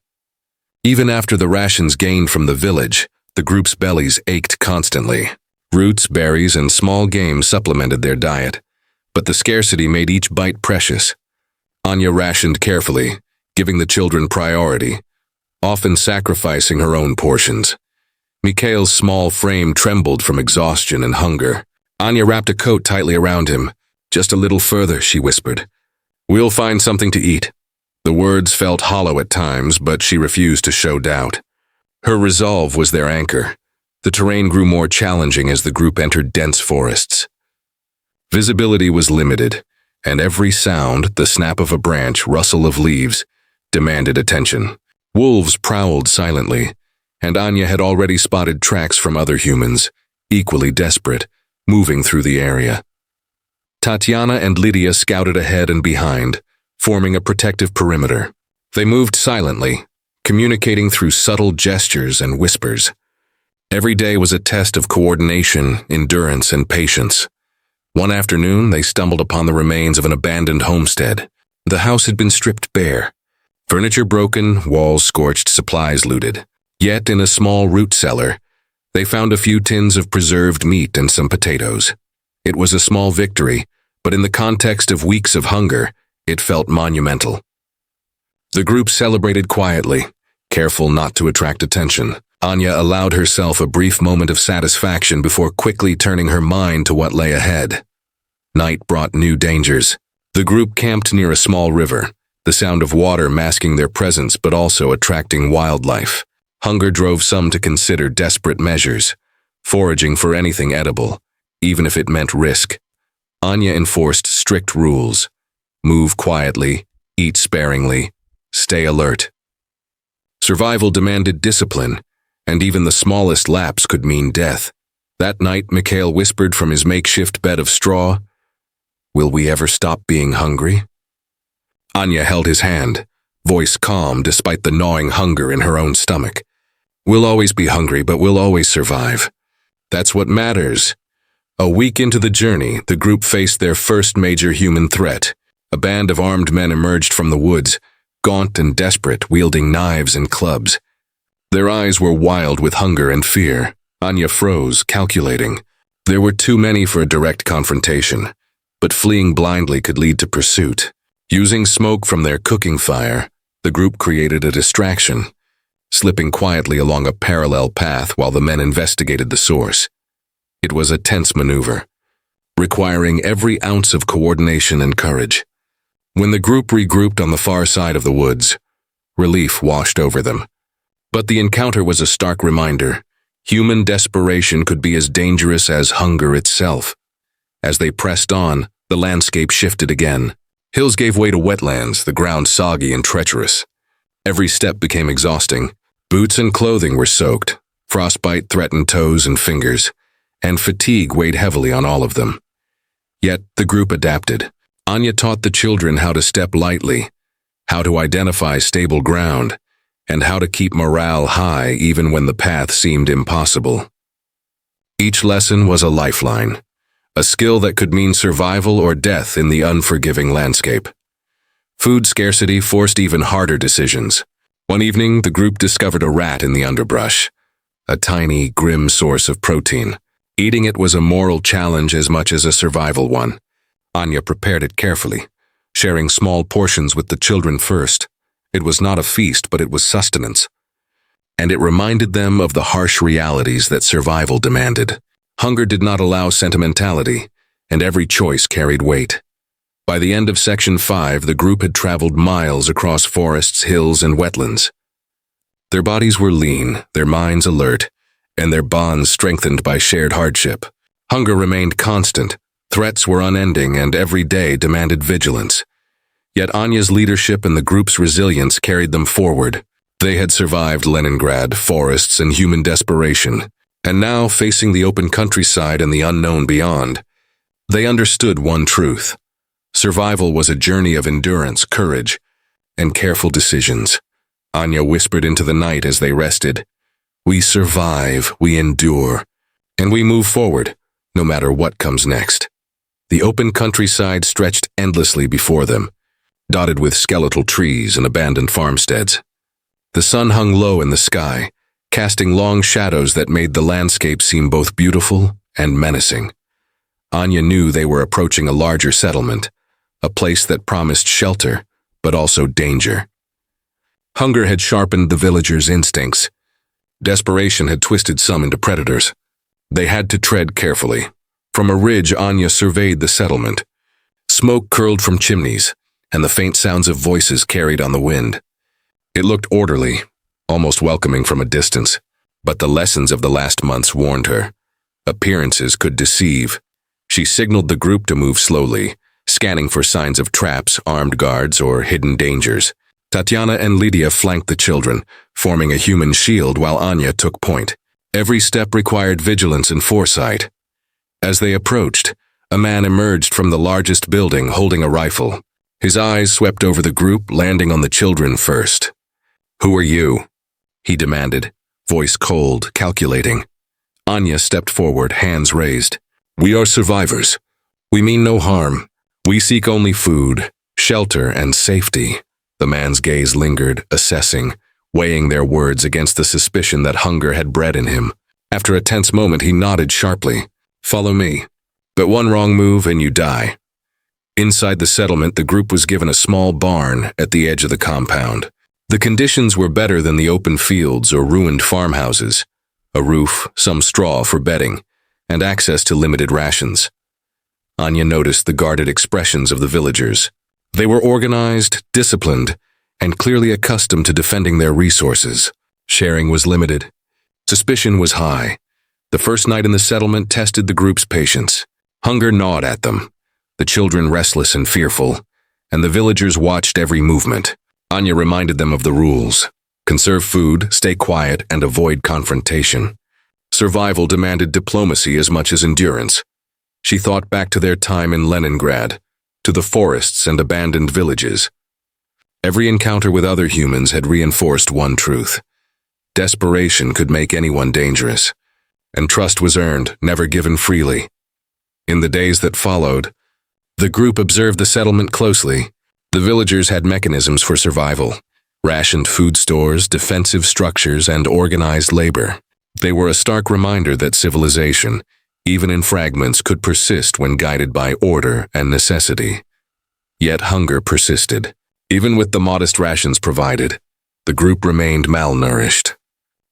[SPEAKER 1] Even after the rations gained from the village, the group's bellies ached constantly. Roots, berries, and small game supplemented their diet, but the scarcity made each bite precious. Anya rationed carefully, giving the children priority, often sacrificing her own portions. Mikhail's small frame trembled from exhaustion and hunger. Anya wrapped a coat tightly around him. "Just a little further," she whispered. "We'll find something to eat." The words felt hollow at times, but she refused to show doubt. Her resolve was their anchor. The terrain grew more challenging as the group entered dense forests. Visibility was limited, and every sound, the snap of a branch, rustle of leaves, demanded attention. Wolves prowled silently, and Anya had already spotted tracks from other humans, equally desperate, moving through the area. Tatiana and Lydia scouted ahead and behind, forming a protective perimeter. They moved silently, communicating through subtle gestures and whispers. Every day was a test of coordination, endurance, and patience. One afternoon, they stumbled upon the remains of an abandoned homestead. The house had been stripped bare. Furniture broken, walls scorched, supplies looted. Yet, in a small root cellar, they found a few tins of preserved meat and some potatoes. It was a small victory, but in the context of weeks of hunger, it felt monumental. The group celebrated quietly, careful not to attract attention. Anya allowed herself a brief moment of satisfaction before quickly turning her mind to what lay ahead. Night brought new dangers. The group camped near a small river, the sound of water masking their presence but also attracting wildlife. Hunger drove some to consider desperate measures, foraging for anything edible, even if it meant risk. Anya enforced strict rules. Move quietly, eat sparingly, stay alert. Survival demanded discipline, and even the smallest lapse could mean death. That night, Mikhail whispered from his makeshift bed of straw, "Will we ever stop being hungry?" Anya held his hand, voice calm despite the gnawing hunger in her own stomach. "We'll always be hungry, but we'll always survive. That's what matters." A week into the journey, the group faced their first major human threat. A band of armed men emerged from the woods, gaunt and desperate, wielding knives and clubs. Their eyes were wild with hunger and fear. Anya froze, calculating. There were too many for a direct confrontation, but fleeing blindly could lead to pursuit. Using smoke from their cooking fire, the group created a distraction, slipping quietly along a parallel path while the men investigated the source. It was a tense maneuver, requiring every ounce of coordination and courage. When the group regrouped on the far side of the woods, relief washed over them. But the encounter was a stark reminder. Human desperation could be as dangerous as hunger itself. As they pressed on, the landscape shifted again. Hills gave way to wetlands, the ground soggy and treacherous. Every step became exhausting. Boots and clothing were soaked. Frostbite threatened toes and fingers, and fatigue weighed heavily on all of them. Yet the group adapted. Anya taught the children how to step lightly, how to identify stable ground, and how to keep morale high even when the path seemed impossible. Each lesson was a lifeline, a skill that could mean survival or death in the unforgiving landscape. Food scarcity forced even harder decisions. One evening, the group discovered a rat in the underbrush, a tiny, grim source of protein. Eating it was a moral challenge as much as a survival one. Anya prepared it carefully, sharing small portions with the children first. It was not a feast, but it was sustenance. And it reminded them of the harsh realities that survival demanded. Hunger did not allow sentimentality, and every choice carried weight. By the end of Section 5, the group had traveled miles across forests, hills, and wetlands. Their bodies were lean, their minds alert, and their bonds strengthened by shared hardship. Hunger remained constant, threats were unending, and every day demanded vigilance. Yet Anya's leadership and the group's resilience carried them forward. They had survived Leningrad, forests, and human desperation, and now, facing the open countryside and the unknown beyond, they understood one truth. Survival was a journey of endurance, courage, and careful decisions. Anya whispered into the night as they rested, "We survive, we endure, and we move forward, no matter what comes next." The open countryside stretched endlessly before them, dotted with skeletal trees and abandoned farmsteads. The sun hung low in the sky, casting long shadows that made the landscape seem both beautiful and menacing. Anya knew they were approaching a larger settlement, a place that promised shelter, but also danger. Hunger had sharpened the villagers' instincts. Desperation had twisted some into predators. They had to tread carefully. From a ridge, Anya surveyed the settlement. Smoke curled from chimneys, and the faint sounds of voices carried on the wind. It looked orderly, almost welcoming from a distance, but the lessons of the last months warned her. Appearances could deceive. She signaled the group to move slowly, scanning for signs of traps, armed guards, or hidden dangers. Tatiana and Lydia flanked the children, forming a human shield while Anya took point. Every step required vigilance and foresight. As they approached, a man emerged from the largest building holding a rifle. His eyes swept over the group, landing on the children first. "Who are you?" he demanded, voice cold, calculating. Anya stepped forward, hands raised. "We are survivors. We mean no harm. We seek only food, shelter, and safety." The man's gaze lingered, assessing, weighing their words against the suspicion that hunger had bred in him. After a tense moment, he nodded sharply. "Follow me. But one wrong move and you die." Inside the settlement, the group was given a small barn at the edge of the compound. The conditions were better than the open fields or ruined farmhouses. A roof, some straw for bedding, and access to limited rations. Anya noticed the guarded expressions of the villagers. They were organized, disciplined, and clearly accustomed to defending their resources. Sharing was limited. Suspicion was high. The first night in the settlement tested the group's patience. Hunger gnawed at them, the children restless and fearful, and the villagers watched every movement. Anya reminded them of the rules. Conserve food, stay quiet, and avoid confrontation. Survival demanded diplomacy as much as endurance. She thought back to their time in Leningrad, to the forests and abandoned villages. Every encounter with other humans had reinforced one truth. Desperation could make anyone dangerous, and trust was earned, never given freely. In the days that followed, the group observed the settlement closely. The villagers had mechanisms for survival: rationed food stores, defensive structures, and organized labor. They were a stark reminder that civilization, even in fragments, could persist when guided by order and necessity. Yet hunger persisted. Even with the modest rations provided, the group remained malnourished.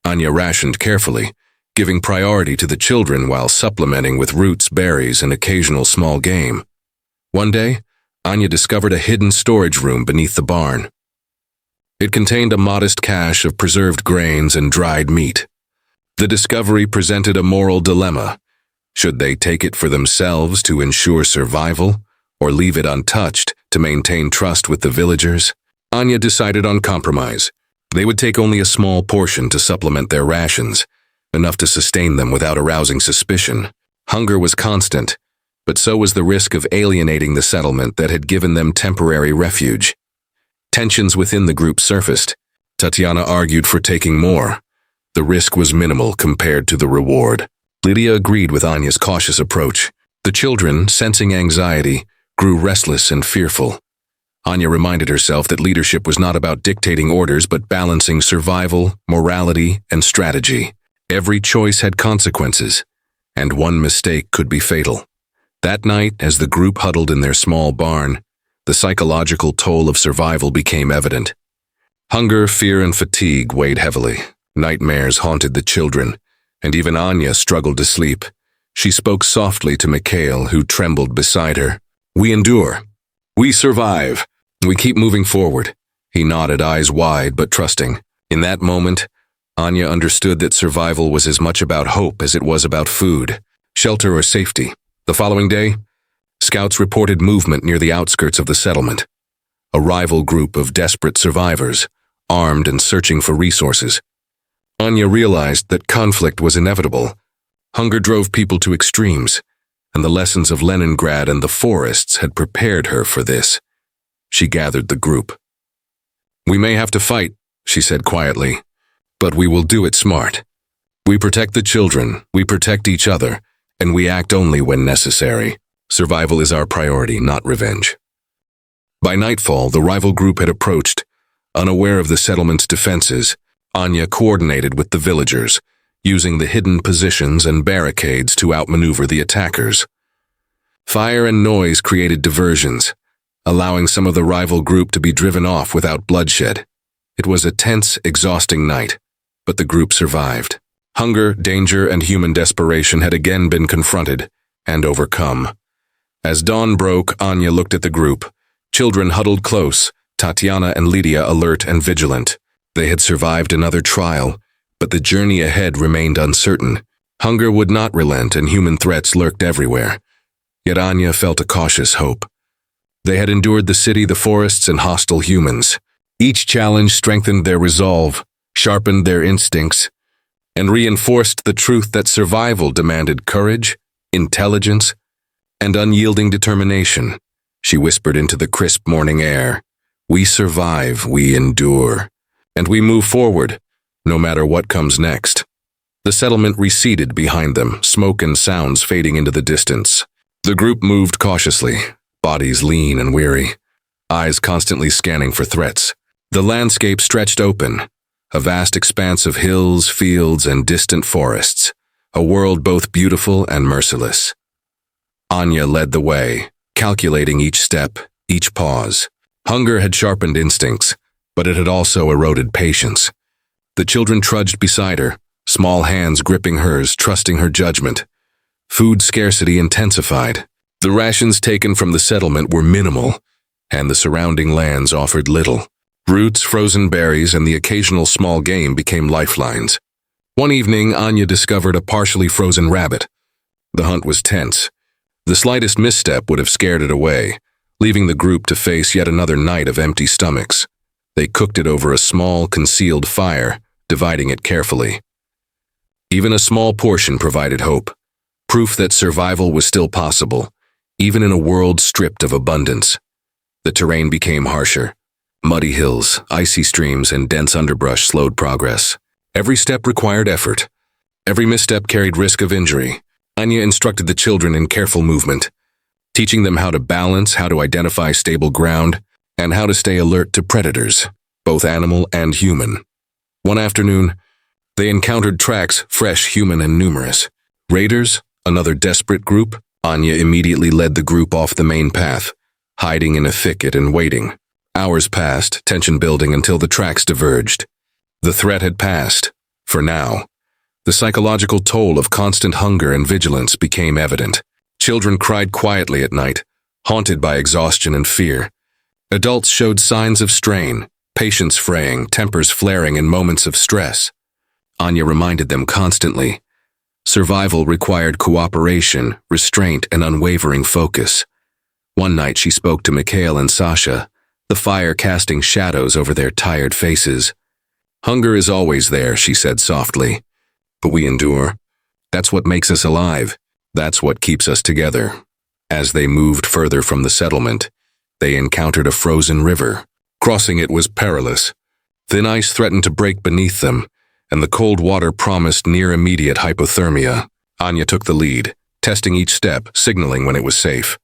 [SPEAKER 1] Anya rationed carefully, giving priority to the children while supplementing with roots, berries, and occasional small game. One day, Anya discovered a hidden storage room beneath the barn. It contained a modest cache of preserved grains and dried meat. The discovery presented a moral dilemma. Should they take it for themselves to ensure survival, or leave it untouched to maintain trust with the villagers? Anya decided on compromise. They would take only a small portion to supplement their rations, enough to sustain them without arousing suspicion. Hunger was constant, but so was the risk of alienating the settlement that had given them temporary refuge. Tensions within the group surfaced. Tatiana argued for taking more. The risk was minimal compared to the reward. Lydia agreed with Anya's cautious approach. The children, sensing anxiety, grew restless and fearful. Anya reminded herself that leadership was not about dictating orders but balancing survival, morality, and strategy. Every choice had consequences, and one mistake could be fatal. That night, as the group huddled in their small barn, the psychological toll of survival became evident. Hunger, fear, and fatigue weighed heavily. Nightmares haunted the children, and even Anya struggled to sleep. She spoke softly to Mikhail, who trembled beside her. "We endure. We survive. We keep moving forward." He nodded, eyes wide but trusting. In that moment, Anya understood that survival was as much about hope as it was about food, shelter, or safety. The following day, scouts reported movement near the outskirts of the settlement. A rival group of desperate survivors, armed and searching for resources. Anya realized that conflict was inevitable. Hunger drove people to extremes, and the lessons of Leningrad and the forests had prepared her for this. She gathered the group. "We may have to fight," she said quietly, "but we will do it smart. We protect the children, we protect each other, and we act only when necessary. Survival is our priority, not revenge." By nightfall, the rival group had approached. Unaware of the settlement's defenses, Anya coordinated with the villagers, using the hidden positions and barricades to outmaneuver the attackers. Fire and noise created diversions, allowing some of the rival group to be driven off without bloodshed. It was a tense, exhausting night, but the group survived. Hunger, danger, and human desperation had again been confronted and overcome. As dawn broke, Anya looked at the group. Children huddled close, Tatiana and Lydia alert and vigilant. They had survived another trial, but the journey ahead remained uncertain. Hunger would not relent and human threats lurked everywhere. Yet Anya felt a cautious hope. They had endured the city, the forests, and hostile humans. Each challenge strengthened their resolve, sharpened their instincts, and reinforced the truth that survival demanded courage, intelligence, and unyielding determination. She whispered into the crisp morning air, "We survive, we endure." And we move forward, no matter what comes next. The settlement receded behind them, smoke and sounds fading into the distance. The group moved cautiously, bodies lean and weary, eyes constantly scanning for threats. The landscape stretched open, a vast expanse of hills, fields, and distant forests, a world both beautiful and merciless. Anya led the way, calculating each step, each pause. Hunger had sharpened instincts, but it had also eroded patience. The children trudged beside her, small hands gripping hers, trusting her judgment. Food scarcity intensified. The rations taken from the settlement were minimal, and the surrounding lands offered little. Roots, frozen berries, and the occasional small game became lifelines. One evening, Anya discovered a partially frozen rabbit. The hunt was tense. The slightest misstep would have scared it away, leaving the group to face yet another night of empty stomachs. They cooked it over a small, concealed fire, dividing it carefully. Even a small portion provided hope, proof that survival was still possible, even in a world stripped of abundance. The terrain became harsher. Muddy hills, icy streams, and dense underbrush slowed progress. Every step required effort. Every misstep carried risk of injury. Anya instructed the children in careful movement, teaching them how to balance, how to identify stable ground, and how to stay alert to predators, both animal and human. One afternoon, they encountered tracks, fresh, human, and numerous. Raiders, another desperate group. Anya immediately led the group off the main path, hiding in a thicket and waiting. Hours passed, tension building until the tracks diverged. The threat had passed, for now. The psychological toll of constant hunger and vigilance became evident. Children cried quietly at night, haunted by exhaustion and fear. Adults showed signs of strain, patience fraying, tempers flaring in moments of stress. Anya reminded them constantly. Survival required cooperation, restraint, and unwavering focus. One night she spoke to Mikhail and Sasha, the fire casting shadows over their tired faces. "Hunger is always there," she said softly. "But we endure. That's what makes us alive. That's what keeps us together." As they moved further from the settlement, they encountered a frozen river. Crossing it was perilous. Thin ice threatened to break beneath them, and the cold water promised near-immediate hypothermia. Anya took the lead, testing each step, signaling when it was safe.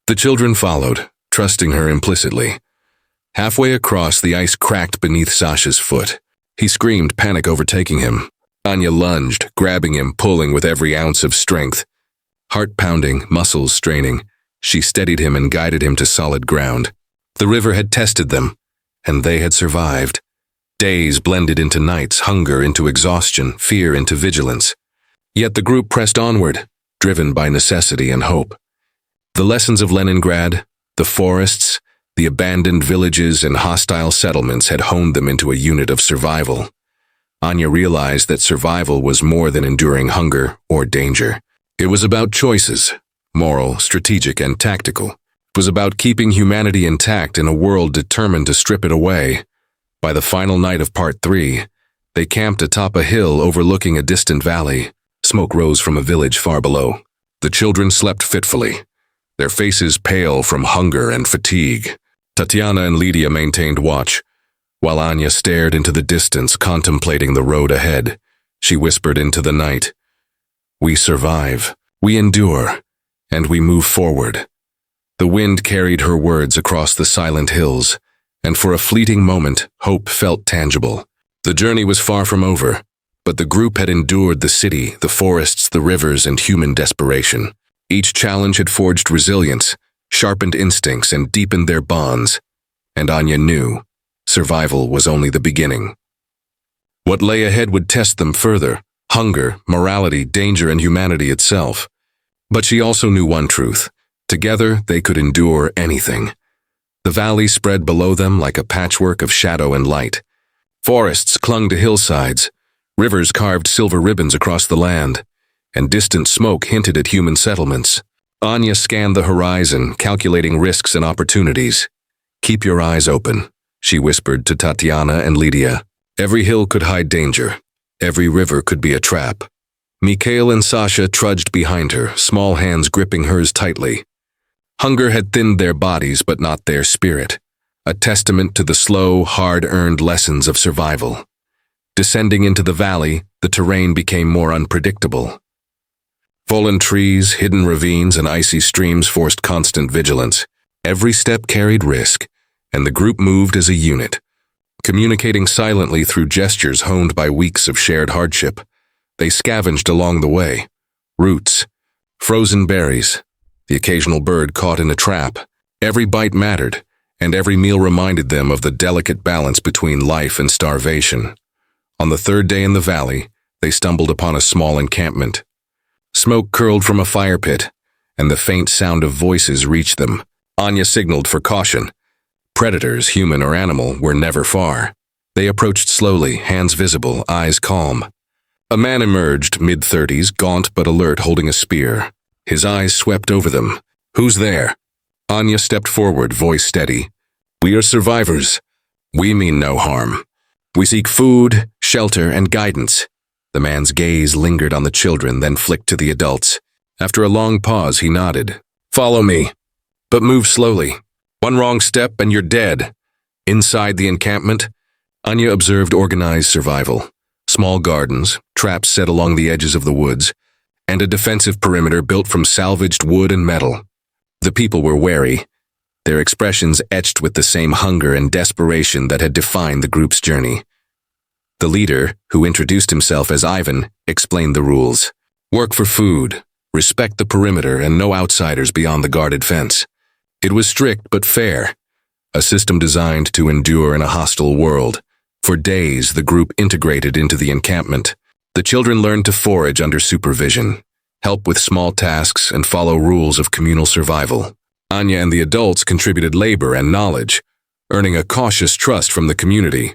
[SPEAKER 1] The children followed, trusting her implicitly. Halfway across, the ice cracked beneath Sasha's foot. He screamed, panic overtaking him. Anya lunged, grabbing him, pulling with every ounce of strength. Heart pounding, muscles straining, she steadied him and guided him to solid ground. The river had tested them, and they had survived. Days blended into nights, hunger into exhaustion, fear into vigilance. Yet the group pressed onward, driven by necessity and hope. The lessons of Leningrad, the forests, the abandoned villages and hostile settlements had honed them into a unit of survival. Anya realized that survival was more than enduring hunger or danger. It was about choices, moral, strategic, and tactical. It was about keeping humanity intact in a world determined to strip it away. By the final night of Part 3, they camped atop a hill overlooking a distant valley. Smoke rose from a village far below. The children slept fitfully, their faces pale from hunger and fatigue. Tatiana and Lydia maintained watch, while Anya stared into the distance, contemplating the road ahead. She whispered into the night, "We survive, we endure, and we move forward." The wind carried her words across the silent hills, and for a fleeting moment, hope felt tangible. The journey was far from over, but the group had endured the city, the forests, the rivers, and human desperation. Each challenge had forged resilience, sharpened instincts, and deepened their bonds, and Anya knew survival was only the beginning. What lay ahead would test them further: hunger, morality, danger, and humanity itself. But she also knew one truth: together they could endure anything. The valley spread below them like a patchwork of shadow and light. Forests clung to hillsides, rivers carved silver ribbons across the land, and distant smoke hinted at human settlements. Anya scanned the horizon, calculating risks and opportunities. "Keep your eyes open," she whispered to Tatiana and Lydia. Every hill could hide danger. Every river could be a trap. Mikhail and Sasha trudged behind her, small hands gripping hers tightly. Hunger had thinned their bodies, but not their spirit. a testament to the slow, hard-earned lessons of survival. Descending into the valley, the terrain became more unpredictable. Fallen trees, hidden ravines, and icy streams forced constant vigilance. Every step carried risk, and the group moved as a unit, communicating silently through gestures honed by weeks of shared hardship. They scavenged along the way. Roots, frozen berries, the occasional bird caught in a trap. Every bite mattered, and every meal reminded them of the delicate balance between life and starvation. On the third day in the valley, they stumbled upon a small encampment. Smoke curled from a fire pit, and the faint sound of voices reached them. Anya signaled for caution. Predators, human or animal, were never far. They approached slowly, hands visible, eyes calm. A man emerged, mid-30s, gaunt but alert, holding a spear. His eyes swept over them. "Who's there?" Anya stepped forward, voice steady. "We are survivors. We mean no harm. We seek food, shelter, and guidance." The man's gaze lingered on the children, then flicked to the adults. After a long pause, he nodded. "Follow me. But move slowly. One wrong step and you're dead." Inside the encampment, Anya observed organized survival. Small gardens, traps set along the edges of the woods, and a defensive perimeter built from salvaged wood and metal. The people were wary, their expressions etched with the same hunger and desperation that had defined the group's journey. The leader, who introduced himself as Ivan, explained the rules. Work for food, respect the perimeter, and no outsiders beyond the guarded fence. It was strict but fair, a system designed to endure in a hostile world. For days, the group integrated into the encampment. The children learned to forage under supervision, help with small tasks, and follow rules of communal survival. Anya and the adults contributed labor and knowledge, earning a cautious trust from the community.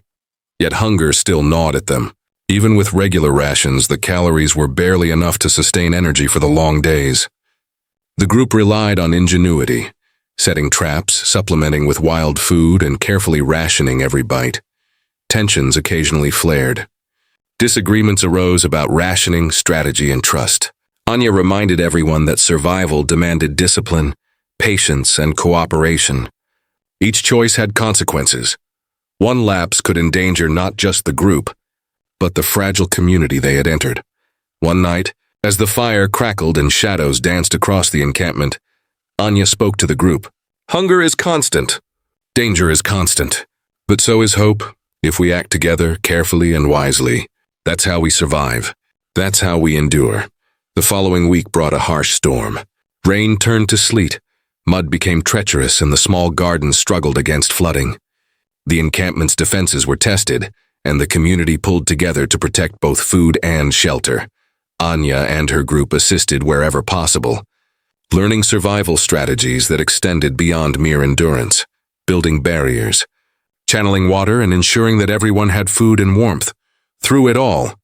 [SPEAKER 1] Yet hunger still gnawed at them. Even with regular rations, the calories were barely enough to sustain energy for the long days. The group relied on ingenuity, setting traps, supplementing with wild food, and carefully rationing every bite. Tensions occasionally flared. Disagreements arose about rationing, strategy, and trust. Anya reminded everyone that survival demanded discipline, patience, and cooperation. Each choice had consequences. One lapse could endanger not just the group, but the fragile community they had entered. One night, as the fire crackled and shadows danced across the encampment, Anya spoke to the group. "Hunger is constant. Danger is constant. But so is hope, if we act together, carefully and wisely. That's how we survive. That's how we endure." The following week brought a harsh storm. Rain turned to sleet, mud became treacherous, and the small gardens struggled against flooding. The encampment's defenses were tested, and the community pulled together to protect both food and shelter. Anya and her group assisted wherever possible, learning survival strategies that extended beyond mere endurance, building barriers, channeling water, and ensuring that everyone had food and warmth. Through it all,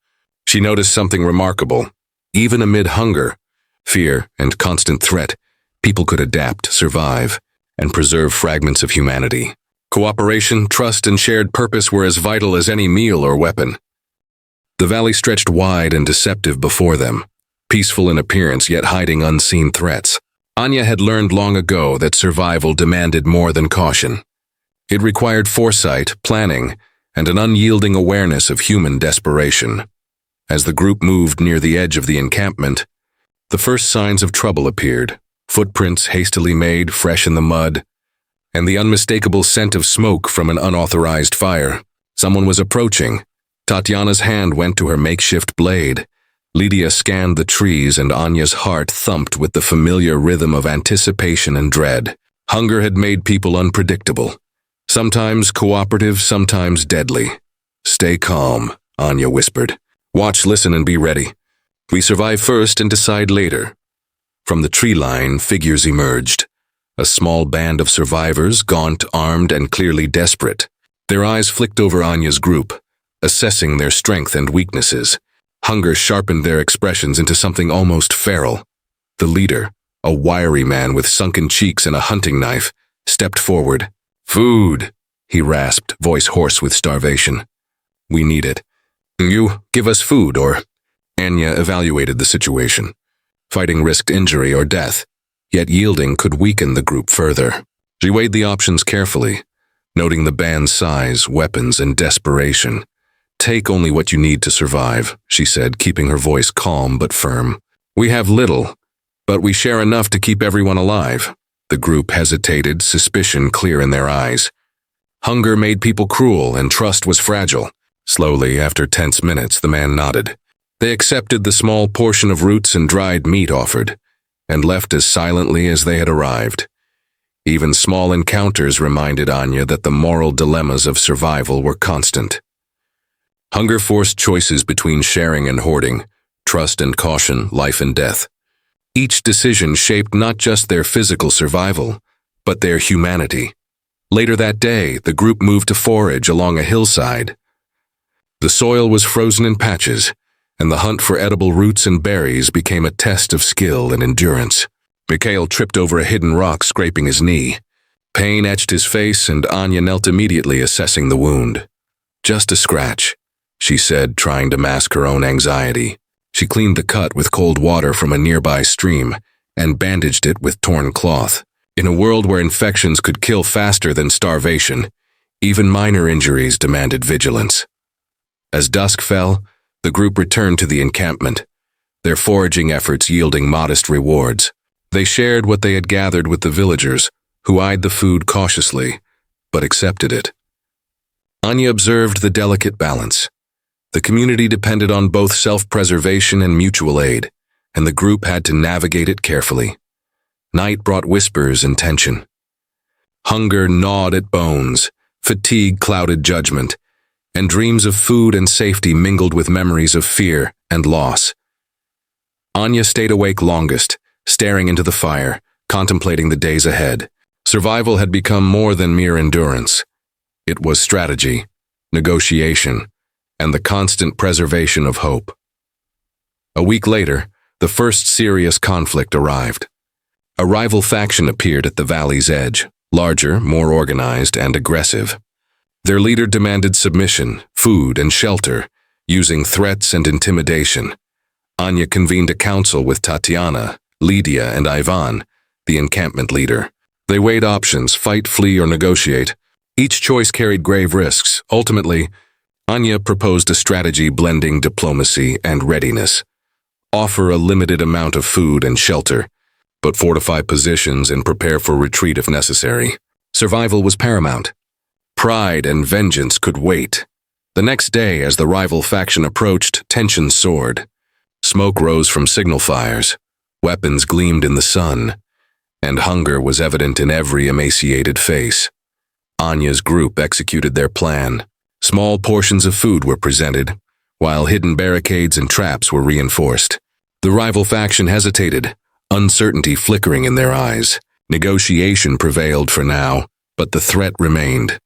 [SPEAKER 1] she noticed something remarkable. Even amid hunger, fear, and constant threat, people could adapt, survive, and preserve fragments of humanity. Cooperation, trust, and shared purpose were as vital as any meal or weapon. The valley stretched wide and deceptive before them, peaceful in appearance yet hiding unseen threats. Anya had learned long ago that survival demanded more than caution. It required foresight, planning, and an unyielding awareness of human desperation. As the group moved near the edge of the encampment, the first signs of trouble appeared. Footprints hastily made, fresh in the mud, and the unmistakable scent of smoke from an unauthorized fire. Someone was approaching. Tatiana's hand went to her makeshift blade. Lydia scanned the trees, and Anya's heart thumped with the familiar rhythm of anticipation and dread. Hunger had made people unpredictable. Sometimes cooperative, sometimes deadly. "Stay calm," Anya whispered. "Watch, listen, and be ready. We survive first and decide later." From the tree line, figures emerged. A small band of survivors, gaunt, armed, and clearly desperate. Their eyes flicked over Anya's group, assessing their strength and weaknesses. Hunger sharpened their expressions into something almost feral. The leader, a wiry man with sunken cheeks and a hunting knife, stepped forward. "Food," he rasped, voice hoarse with starvation. "We need it. You give us food, or..." Anya evaluated the situation. Fighting risked injury or death, yet yielding could weaken the group further. She weighed the options carefully. noting the band's size, weapons, and desperation. "Take only what you need to survive," she said, keeping her voice calm but firm. "We have little, but we share enough to keep everyone alive." The group hesitated, suspicion clear in their eyes. Hunger made people cruel, and trust was fragile. Slowly, after tense minutes, the man nodded. They accepted the small portion of roots and dried meat offered, and left as silently as they had arrived. Even small encounters reminded Anya that the moral dilemmas of survival were constant. Hunger forced choices between sharing and hoarding, trust and caution, life and death. Each decision shaped not just their physical survival, but their humanity. Later that day, the group moved to forage along a hillside. The soil was frozen in patches, and the hunt for edible roots and berries became a test of skill and endurance. Mikhail tripped over a hidden rock, scraping his knee. Pain etched his face, and Anya knelt immediately, assessing the wound. "Just a scratch," she said, trying to mask her own anxiety. She cleaned the cut with cold water from a nearby stream and bandaged it with torn cloth. In a world where infections could kill faster than starvation, even minor injuries demanded vigilance. As dusk fell, the group returned to the encampment, their foraging efforts yielding modest rewards. They shared what they had gathered with the villagers, who eyed the food cautiously, but accepted it. Anya observed the delicate balance. The community depended on both self-preservation and mutual aid, and the group had to navigate it carefully. Night brought whispers and tension. Hunger gnawed at bones, fatigue clouded judgment, and dreams of food and safety mingled with memories of fear and loss. Anya stayed awake longest, staring into the fire, contemplating the days ahead. Survival had become more than mere endurance. It was strategy, negotiation, and the constant preservation of hope. A week later, the first serious conflict arrived. A rival faction appeared at the valley's edge, larger, more organized, and aggressive. Their leader demanded submission, food, and shelter, using threats and intimidation. Anya convened a council with Tatiana, Lydia, and Ivan, the encampment leader. They weighed options: fight, flee, or negotiate. Each choice carried grave risks. Ultimately, Anya proposed a strategy blending diplomacy and readiness. Offer a limited amount of food and shelter, but fortify positions and prepare for retreat if necessary. Survival was paramount. Pride and vengeance could wait. The next day, as the rival faction approached, tension soared. Smoke rose from signal fires, weapons gleamed in the sun, and hunger was evident in every emaciated face. Anya's group executed their plan. Small portions of food were presented, while hidden barricades and traps were reinforced. The rival faction hesitated, uncertainty flickering in their eyes. Negotiation prevailed for now, but the threat remained.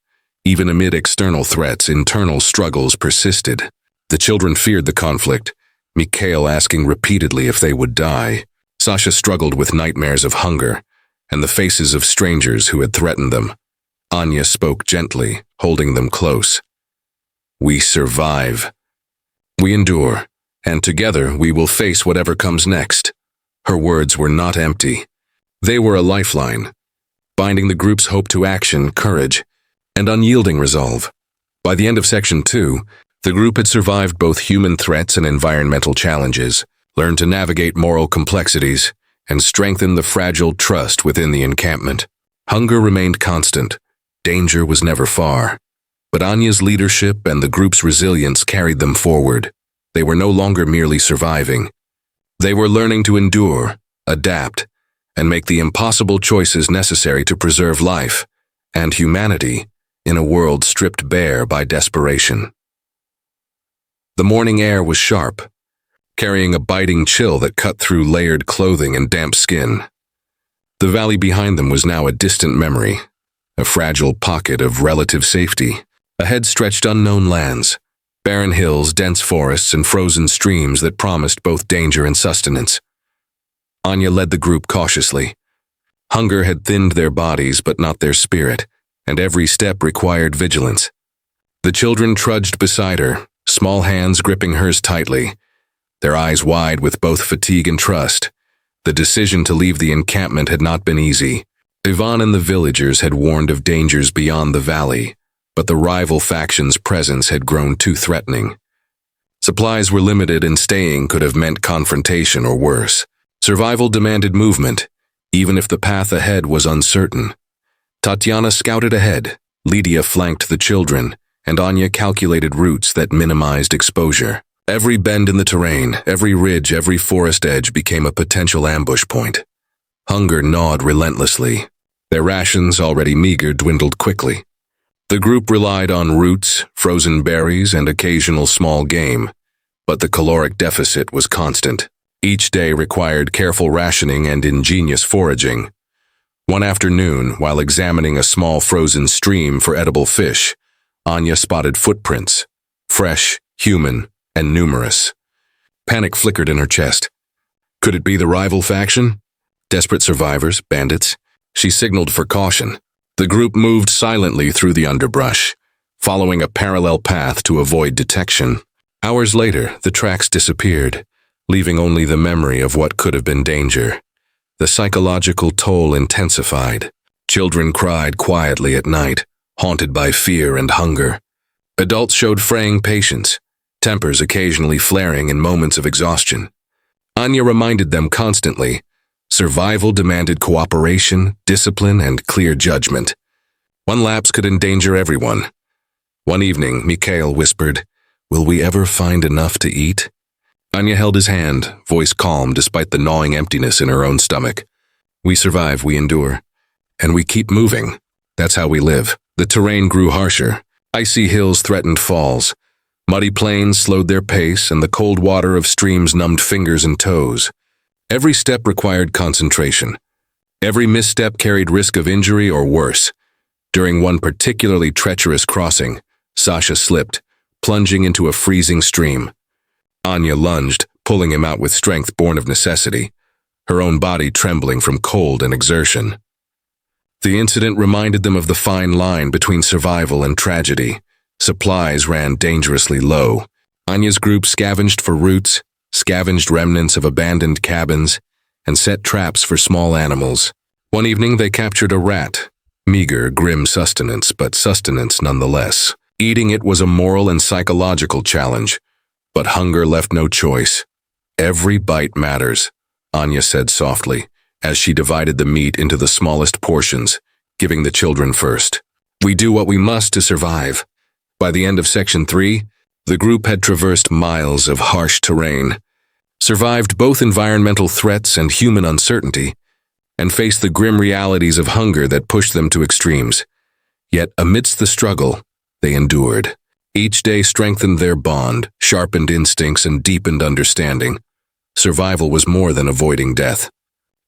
[SPEAKER 1] Even amid external threats, internal struggles persisted. The children feared the conflict, Mikhail asking repeatedly if they would die. Sasha struggled with nightmares of hunger and the faces of strangers who had threatened them. Anya spoke gently, holding them close. "We survive. We endure, and together we will face whatever comes next." Her words were not empty. They were a lifeline, binding the group's hope to action, courage, and unyielding resolve. By the end of Section 2, the group had survived both human threats and environmental challenges, learned to navigate moral complexities, and strengthened the fragile trust within the encampment. Hunger remained constant. Danger was never far. But Anya's leadership and the group's resilience carried them forward. They were no longer merely surviving. They were learning to endure, adapt, and make the impossible choices necessary to preserve life and humanity in a world stripped bare by desperation. The morning air was sharp, carrying a biting chill that cut through layered clothing and damp skin. The valley behind them was now a distant memory, a fragile pocket of relative safety. Ahead stretched unknown lands, barren hills, dense forests, and frozen streams that promised both danger and sustenance. Anya led the group cautiously. Hunger had thinned their bodies but not their spirit, and every step required vigilance. The children trudged beside her, small hands gripping hers tightly, their eyes wide with both fatigue and trust. The decision to leave the encampment had not been easy, Ivan and the villagers had warned of dangers beyond the valley, but the rival faction's presence had grown too threatening. Supplies were limited and staying could have meant confrontation or worse. Survival demanded movement, even if the path ahead was uncertain. Tatiana scouted ahead, Lydia flanked the children, and Anya calculated routes that minimized exposure. Every bend in the terrain, every ridge, every forest edge became a potential ambush point. Hunger gnawed relentlessly. Their rations, already meager, dwindled quickly. The group relied on roots, frozen berries, and occasional small game, but the caloric deficit was constant. Each day required careful rationing and ingenious foraging. One afternoon, while examining a small frozen stream for edible fish, Anya spotted footprints, fresh, human, and numerous. Panic flickered in her chest. Could it be the rival faction? Desperate survivors, bandits? She signaled for caution. The group moved silently through the underbrush, following a parallel path to avoid detection. Hours later, the tracks disappeared, leaving only the memory of what could have been danger. The psychological toll intensified. Children cried quietly at night, haunted by fear and hunger. Adults showed fraying patience, tempers occasionally flaring in moments of exhaustion. Anya reminded them constantly, survival demanded cooperation, discipline, and clear judgment. One lapse could endanger everyone. One evening, Mikhail whispered, "Will we ever find enough to eat?" Anya held his hand, voice calm despite the gnawing emptiness in her own stomach. "We survive, we endure. And we keep moving. That's how we live." The terrain grew harsher. Icy hills threatened falls. Muddy plains slowed their pace, and the cold water of streams numbed fingers and toes. Every step required concentration. Every misstep carried risk of injury or worse. During one particularly treacherous crossing, Sasha slipped, plunging into a freezing stream. Anya lunged, pulling him out with strength born of necessity, her own body trembling from cold and exertion. The incident reminded them of the fine line between survival and tragedy. Supplies ran dangerously low. Anya's group scavenged for roots, scavenged remnants of abandoned cabins, and set traps for small animals. One evening they captured a rat. Meager, grim sustenance, but sustenance nonetheless. Eating it was a moral and psychological challenge, but hunger left no choice. "Every bite matters," Anya said softly, as she divided the meat into the smallest portions, giving the children first. "We do what we must to survive." By the end of Section 3, the group had traversed miles of harsh terrain, survived both environmental threats and human uncertainty, and faced the grim realities of hunger that pushed them to extremes. Yet amidst the struggle, they endured. Each day strengthened their bond, sharpened instincts, and deepened understanding. Survival was more than avoiding death.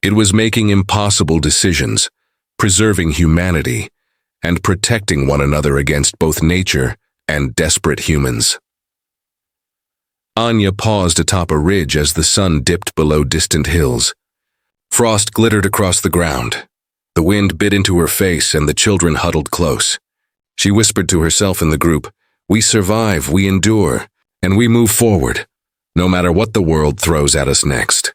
[SPEAKER 1] It was making impossible decisions, preserving humanity, and protecting one another against both nature and desperate humans. Anya paused atop a ridge as the sun dipped below distant hills. Frost glittered across the ground. The wind bit into her face and the children huddled close. She whispered to herself and the group, "We survive, we endure, and we move forward, no matter what the world throws at us next."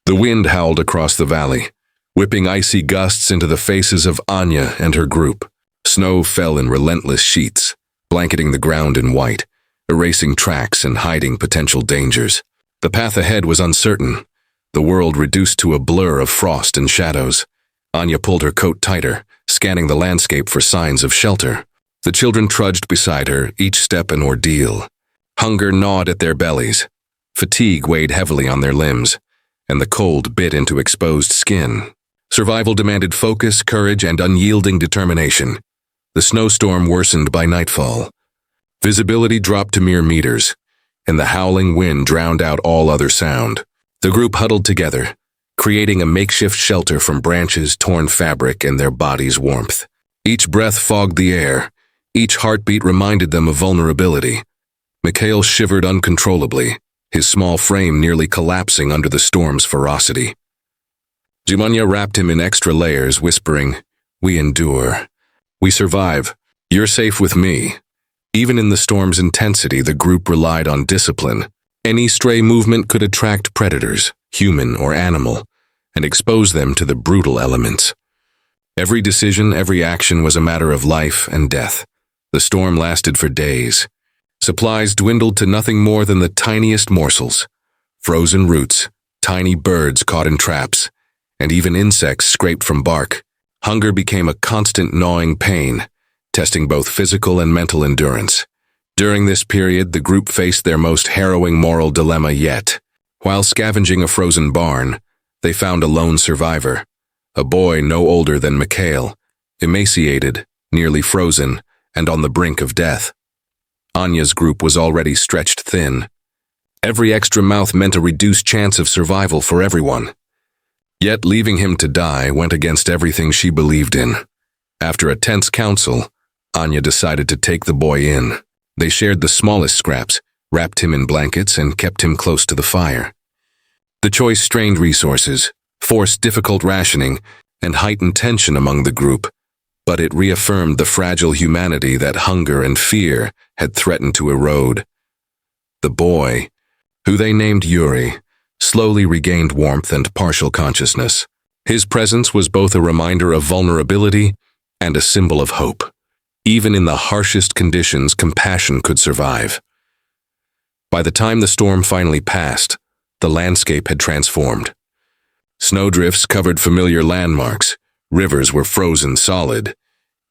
[SPEAKER 1] The wind howled across the valley, whipping icy gusts into the faces of Anya and her group. Snow fell in relentless sheets, blanketing the ground in white, erasing tracks and hiding potential dangers. The path ahead was uncertain, the world reduced to a blur of frost and shadows. Anya pulled her coat tighter, scanning the landscape for signs of shelter. The children trudged beside her, each step an ordeal. Hunger gnawed at their bellies. Fatigue weighed heavily on their limbs, and the cold bit into exposed skin. Survival demanded focus, courage, and unyielding determination. The snowstorm worsened by nightfall. Visibility dropped to mere meters, and the howling wind drowned out all other sound. The group huddled together, creating a makeshift shelter from branches, torn fabric, and their bodies' warmth. Each breath fogged the air. Each heartbeat reminded them of vulnerability. Mikhail shivered uncontrollably, his small frame nearly collapsing under the storm's ferocity. Zhimanya wrapped him in extra layers, whispering, "We endure. We survive. You're safe with me." Even in the storm's intensity, the group relied on discipline. Any stray movement could attract predators, human or animal, and expose them to the brutal elements. Every decision, every action was a matter of life and death. The storm lasted for days. Supplies dwindled to nothing more than the tiniest morsels. Frozen roots, tiny birds caught in traps, and even insects scraped from bark. Hunger became a constant gnawing pain, testing both physical and mental endurance. During this period, the group faced their most harrowing moral dilemma yet. While scavenging a frozen barn, they found a lone survivor, a boy no older than Mikhail, emaciated, nearly frozen, and on the brink of death. Anya's group was already stretched thin. Every extra mouth meant a reduced chance of survival for everyone. Yet leaving him to die went against everything she believed in. After a tense council, Anya decided to take the boy in. They shared the smallest scraps, wrapped him in blankets, and kept him close to the fire. The choice strained resources, forced difficult rationing, and heightened tension among the group, but it reaffirmed the fragile humanity that hunger and fear had threatened to erode. The boy, who they named Yuri, slowly regained warmth and partial consciousness. His presence was both a reminder of vulnerability and a symbol of hope. Even in the harshest conditions, compassion could survive. By the time the storm finally passed, the landscape had transformed. Snowdrifts covered familiar landmarks, rivers were frozen solid,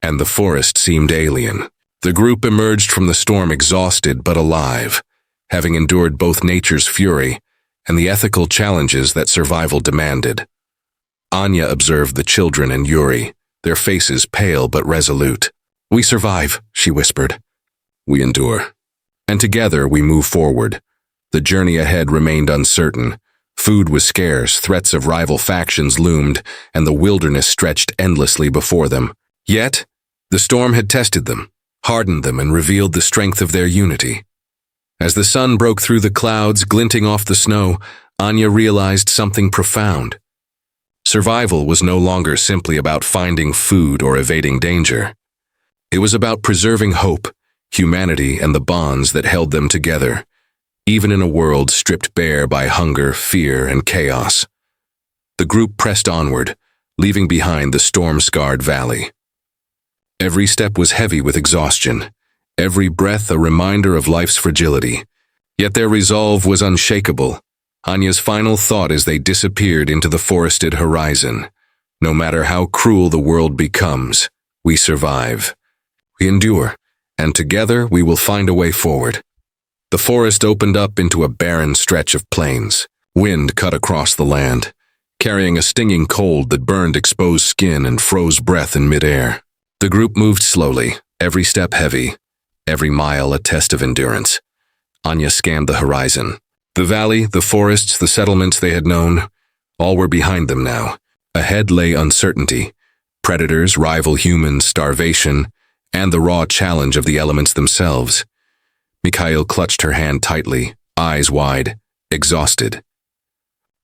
[SPEAKER 1] and the forest seemed alien. The group emerged from the storm exhausted but alive, having endured both nature's fury and the ethical challenges that survival demanded. Anya observed the children and Yuri, their faces pale but resolute. "We survive," she whispered. "We endure. And together we move forward." The journey ahead remained uncertain. Food was scarce, threats of rival factions loomed, and the wilderness stretched endlessly before them. Yet, the storm had tested them, hardened them, and revealed the strength of their unity. As the sun broke through the clouds, glinting off the snow, Anya realized something profound. Survival was no longer simply about finding food or evading danger. It was about preserving hope, humanity, and the bonds that held them together, even in a world stripped bare by hunger, fear, and chaos. The group pressed onward, leaving behind the storm-scarred valley. Every step was heavy with exhaustion, every breath a reminder of life's fragility. Yet their resolve was unshakable. Anya's final thought as they disappeared into the forested horizon: "No matter how cruel the world becomes, we survive. We endure, and together we will find a way forward." The forest opened up into a barren stretch of plains. Wind cut across the land, carrying a stinging cold that burned exposed skin and froze breath in midair. The group moved slowly, every step heavy, every mile a test of endurance. Anya scanned the horizon. The valley, the forests, the settlements they had known, all were behind them now. Ahead lay uncertainty, predators, rival humans, starvation, and the raw challenge of the elements themselves. Mikhail clutched her hand tightly, eyes wide, exhausted.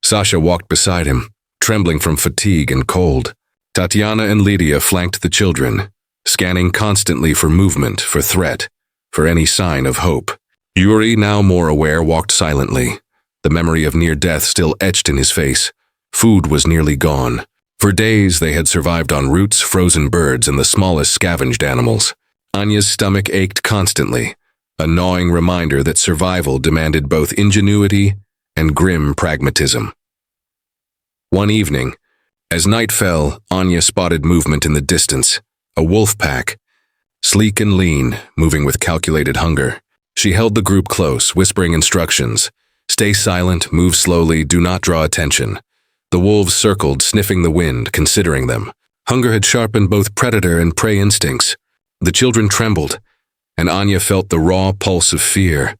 [SPEAKER 1] Sasha walked beside him, trembling from fatigue and cold. Tatiana and Lydia flanked the children, scanning constantly for movement, for threat, for any sign of hope. Yuri, now more aware, walked silently, the memory of near death still etched in his face. Food was nearly gone. For days they had survived on roots, frozen birds, and the smallest scavenged animals. Anya's stomach ached constantly, a gnawing reminder that survival demanded both ingenuity and grim pragmatism. One evening, as night fell, Anya spotted movement in the distance, a wolf pack, sleek and lean, moving with calculated hunger. She held the group close, whispering instructions: "Stay silent, move slowly, do not draw attention." The wolves circled, sniffing the wind, considering them. Hunger had sharpened both predator and prey instincts. The children trembled, and Anya felt the raw pulse of fear,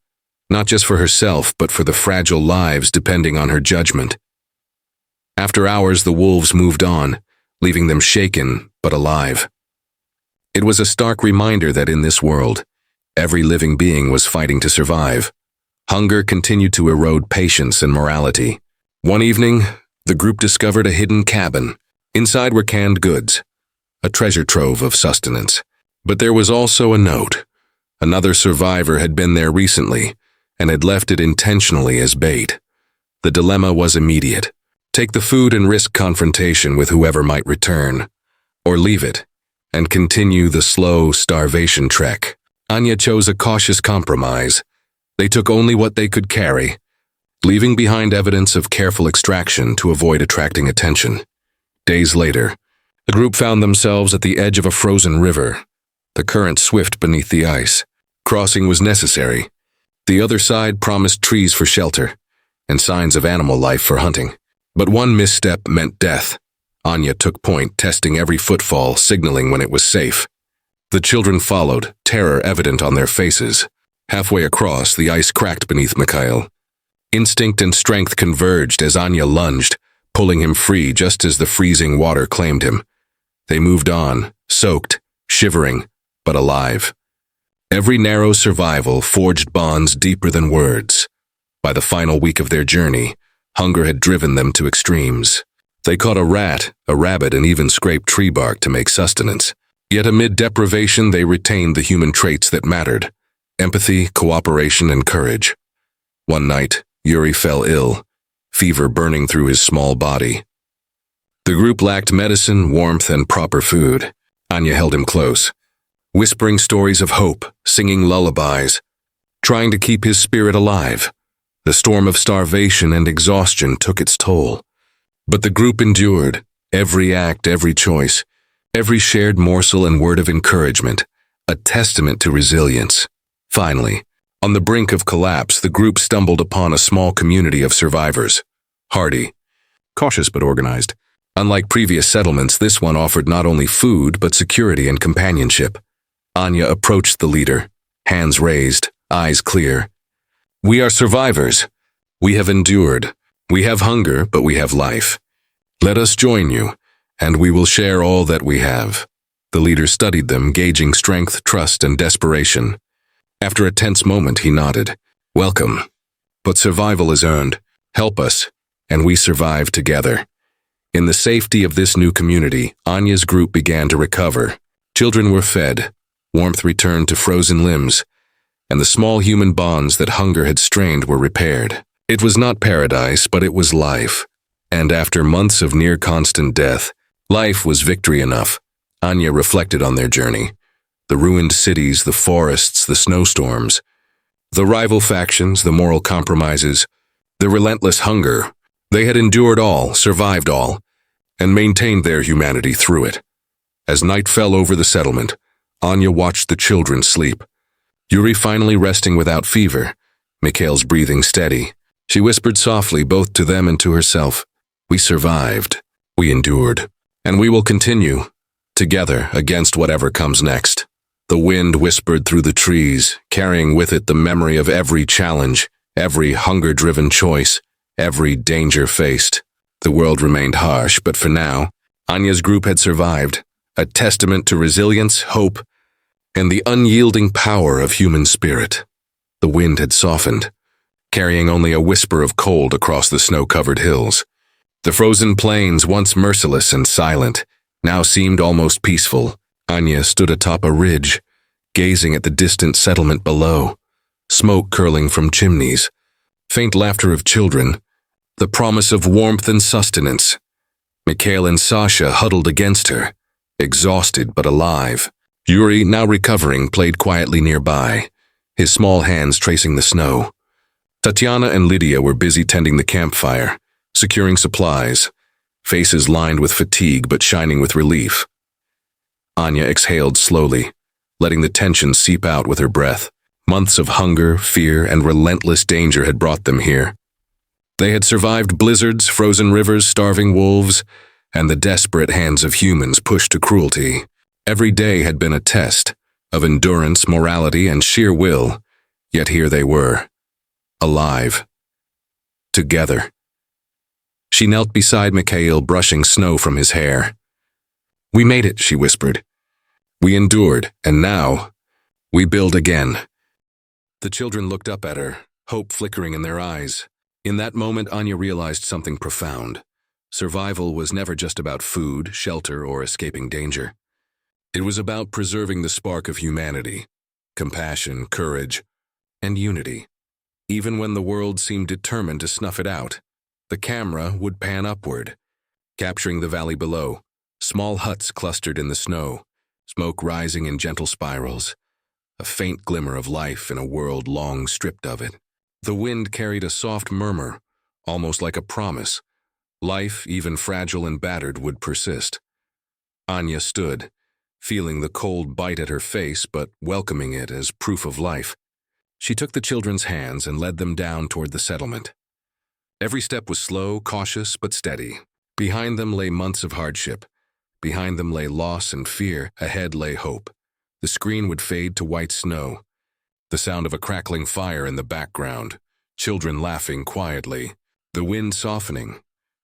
[SPEAKER 1] not just for herself, but for the fragile lives depending on her judgment. After hours, the wolves moved on, leaving them shaken but alive. It was a stark reminder that in this world, every living being was fighting to survive. Hunger continued to erode patience and morality. One evening, the group discovered a hidden cabin. Inside were canned goods, a treasure trove of sustenance. But there was also a note. Another survivor had been there recently and had left it intentionally as bait. The dilemma was immediate: take the food and risk confrontation with whoever might return, or leave it and continue the slow starvation trek. Anya chose a cautious compromise. They took only what they could carry, leaving behind evidence of careful extraction to avoid attracting attention. Days later, the group found themselves at the edge of a frozen river, the current swift beneath the ice. Crossing was necessary. The other side promised trees for shelter and signs of animal life for hunting. But one misstep meant death. Anya took point, testing every footfall, signaling when it was safe. The children followed, terror evident on their faces. Halfway across, the ice cracked beneath Mikhail. Instinct and strength converged as Anya lunged, pulling him free just as the freezing water claimed him. They moved on, soaked, shivering, but alive. Every narrow survival forged bonds deeper than words. By the final week of their journey, hunger had driven them to extremes. They caught a rat, a rabbit, and even scraped tree bark to make sustenance. Yet amid deprivation, they retained the human traits that mattered: empathy, cooperation, and courage. One night, Yuri fell ill, fever burning through his small body. The group lacked medicine, warmth, and proper food. Anya held him close, whispering stories of hope, singing lullabies, trying to keep his spirit alive. The storm of starvation and exhaustion took its toll. But the group endured, every act, every choice, every shared morsel and word of encouragement, a testament to resilience. Finally, on the brink of collapse, the group stumbled upon a small community of survivors. Hardy, cautious but organized. Unlike previous settlements, this one offered not only food but security and companionship. Anya approached the leader, hands raised, eyes clear. "We are survivors. We have endured. We have hunger, but we have life. Let us join you, and we will share all that we have." The leader studied them, gauging strength, trust, and desperation. After a tense moment, he nodded. "Welcome. But survival is earned. Help us, and we survive together." In the safety of this new community, Anya's group began to recover. Children were fed, warmth returned to frozen limbs, and the small human bonds that hunger had strained were repaired. It was not paradise, but it was life. And after months of near-constant death, life was victory enough. Anya reflected on their journey. The ruined cities, the forests, the snowstorms, the rival factions, the moral compromises, the relentless hunger. They had endured all, survived all, and maintained their humanity through it. As night fell over the settlement, Anya watched the children sleep. Yuri finally resting without fever, Mikhail's breathing steady. She whispered softly both to them and to herself, "We survived, we endured, and we will continue, together against whatever comes next." The wind whispered through the trees, carrying with it the memory of every challenge, every hunger-driven choice, every danger faced. The world remained harsh, but for now, Anya's group had survived, a testament to resilience, hope, and the unyielding power of human spirit. The wind had softened, carrying only a whisper of cold across the snow-covered hills. The frozen plains, once merciless and silent, now seemed almost peaceful. Anya stood atop a ridge, gazing at the distant settlement below, smoke curling from chimneys, faint laughter of children, the promise of warmth and sustenance. Mikhail and Sasha huddled against her, exhausted but alive. Yuri, now recovering, played quietly nearby, his small hands tracing the snow. Tatiana and Lydia were busy tending the campfire, securing supplies, faces lined with fatigue but shining with relief. Anya exhaled slowly, letting the tension seep out with her breath. Months of hunger, fear, and relentless danger had brought them here. They had survived blizzards, frozen rivers, starving wolves, and the desperate hands of humans pushed to cruelty. Every day had been a test of endurance, morality, and sheer will, yet here they were, alive, together. She knelt beside Mikhail, brushing snow from his hair. "We made it," she whispered. "We endured, and now, we build again." The children looked up at her, hope flickering in their eyes. In that moment, Anya realized something profound. Survival was never just about food, shelter, or escaping danger. It was about preserving the spark of humanity, compassion, courage, and unity. Even when the world seemed determined to snuff it out, the camera would pan upward, capturing the valley below, Small huts clustered in the snow, smoke rising in gentle spirals, a faint glimmer of life in a world long stripped of it. The wind carried a soft murmur, almost like a promise. Life, even fragile and battered, would persist. Anya stood, feeling the cold bite at her face but welcoming it as proof of life. She took the children's hands and led them down toward the settlement. Every step was slow, cautious, but steady. Behind them lay months of hardship. Behind them lay loss and fear. Ahead lay hope. The screen would fade to white snow. The sound of a crackling fire in the background. Children laughing quietly. The wind softening.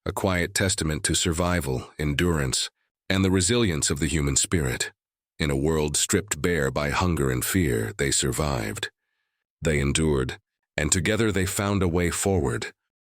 [SPEAKER 1] A quiet testament to survival, endurance, and the resilience of the human spirit. In a world stripped bare by hunger and fear, they survived. They endured, and together they found a way forward.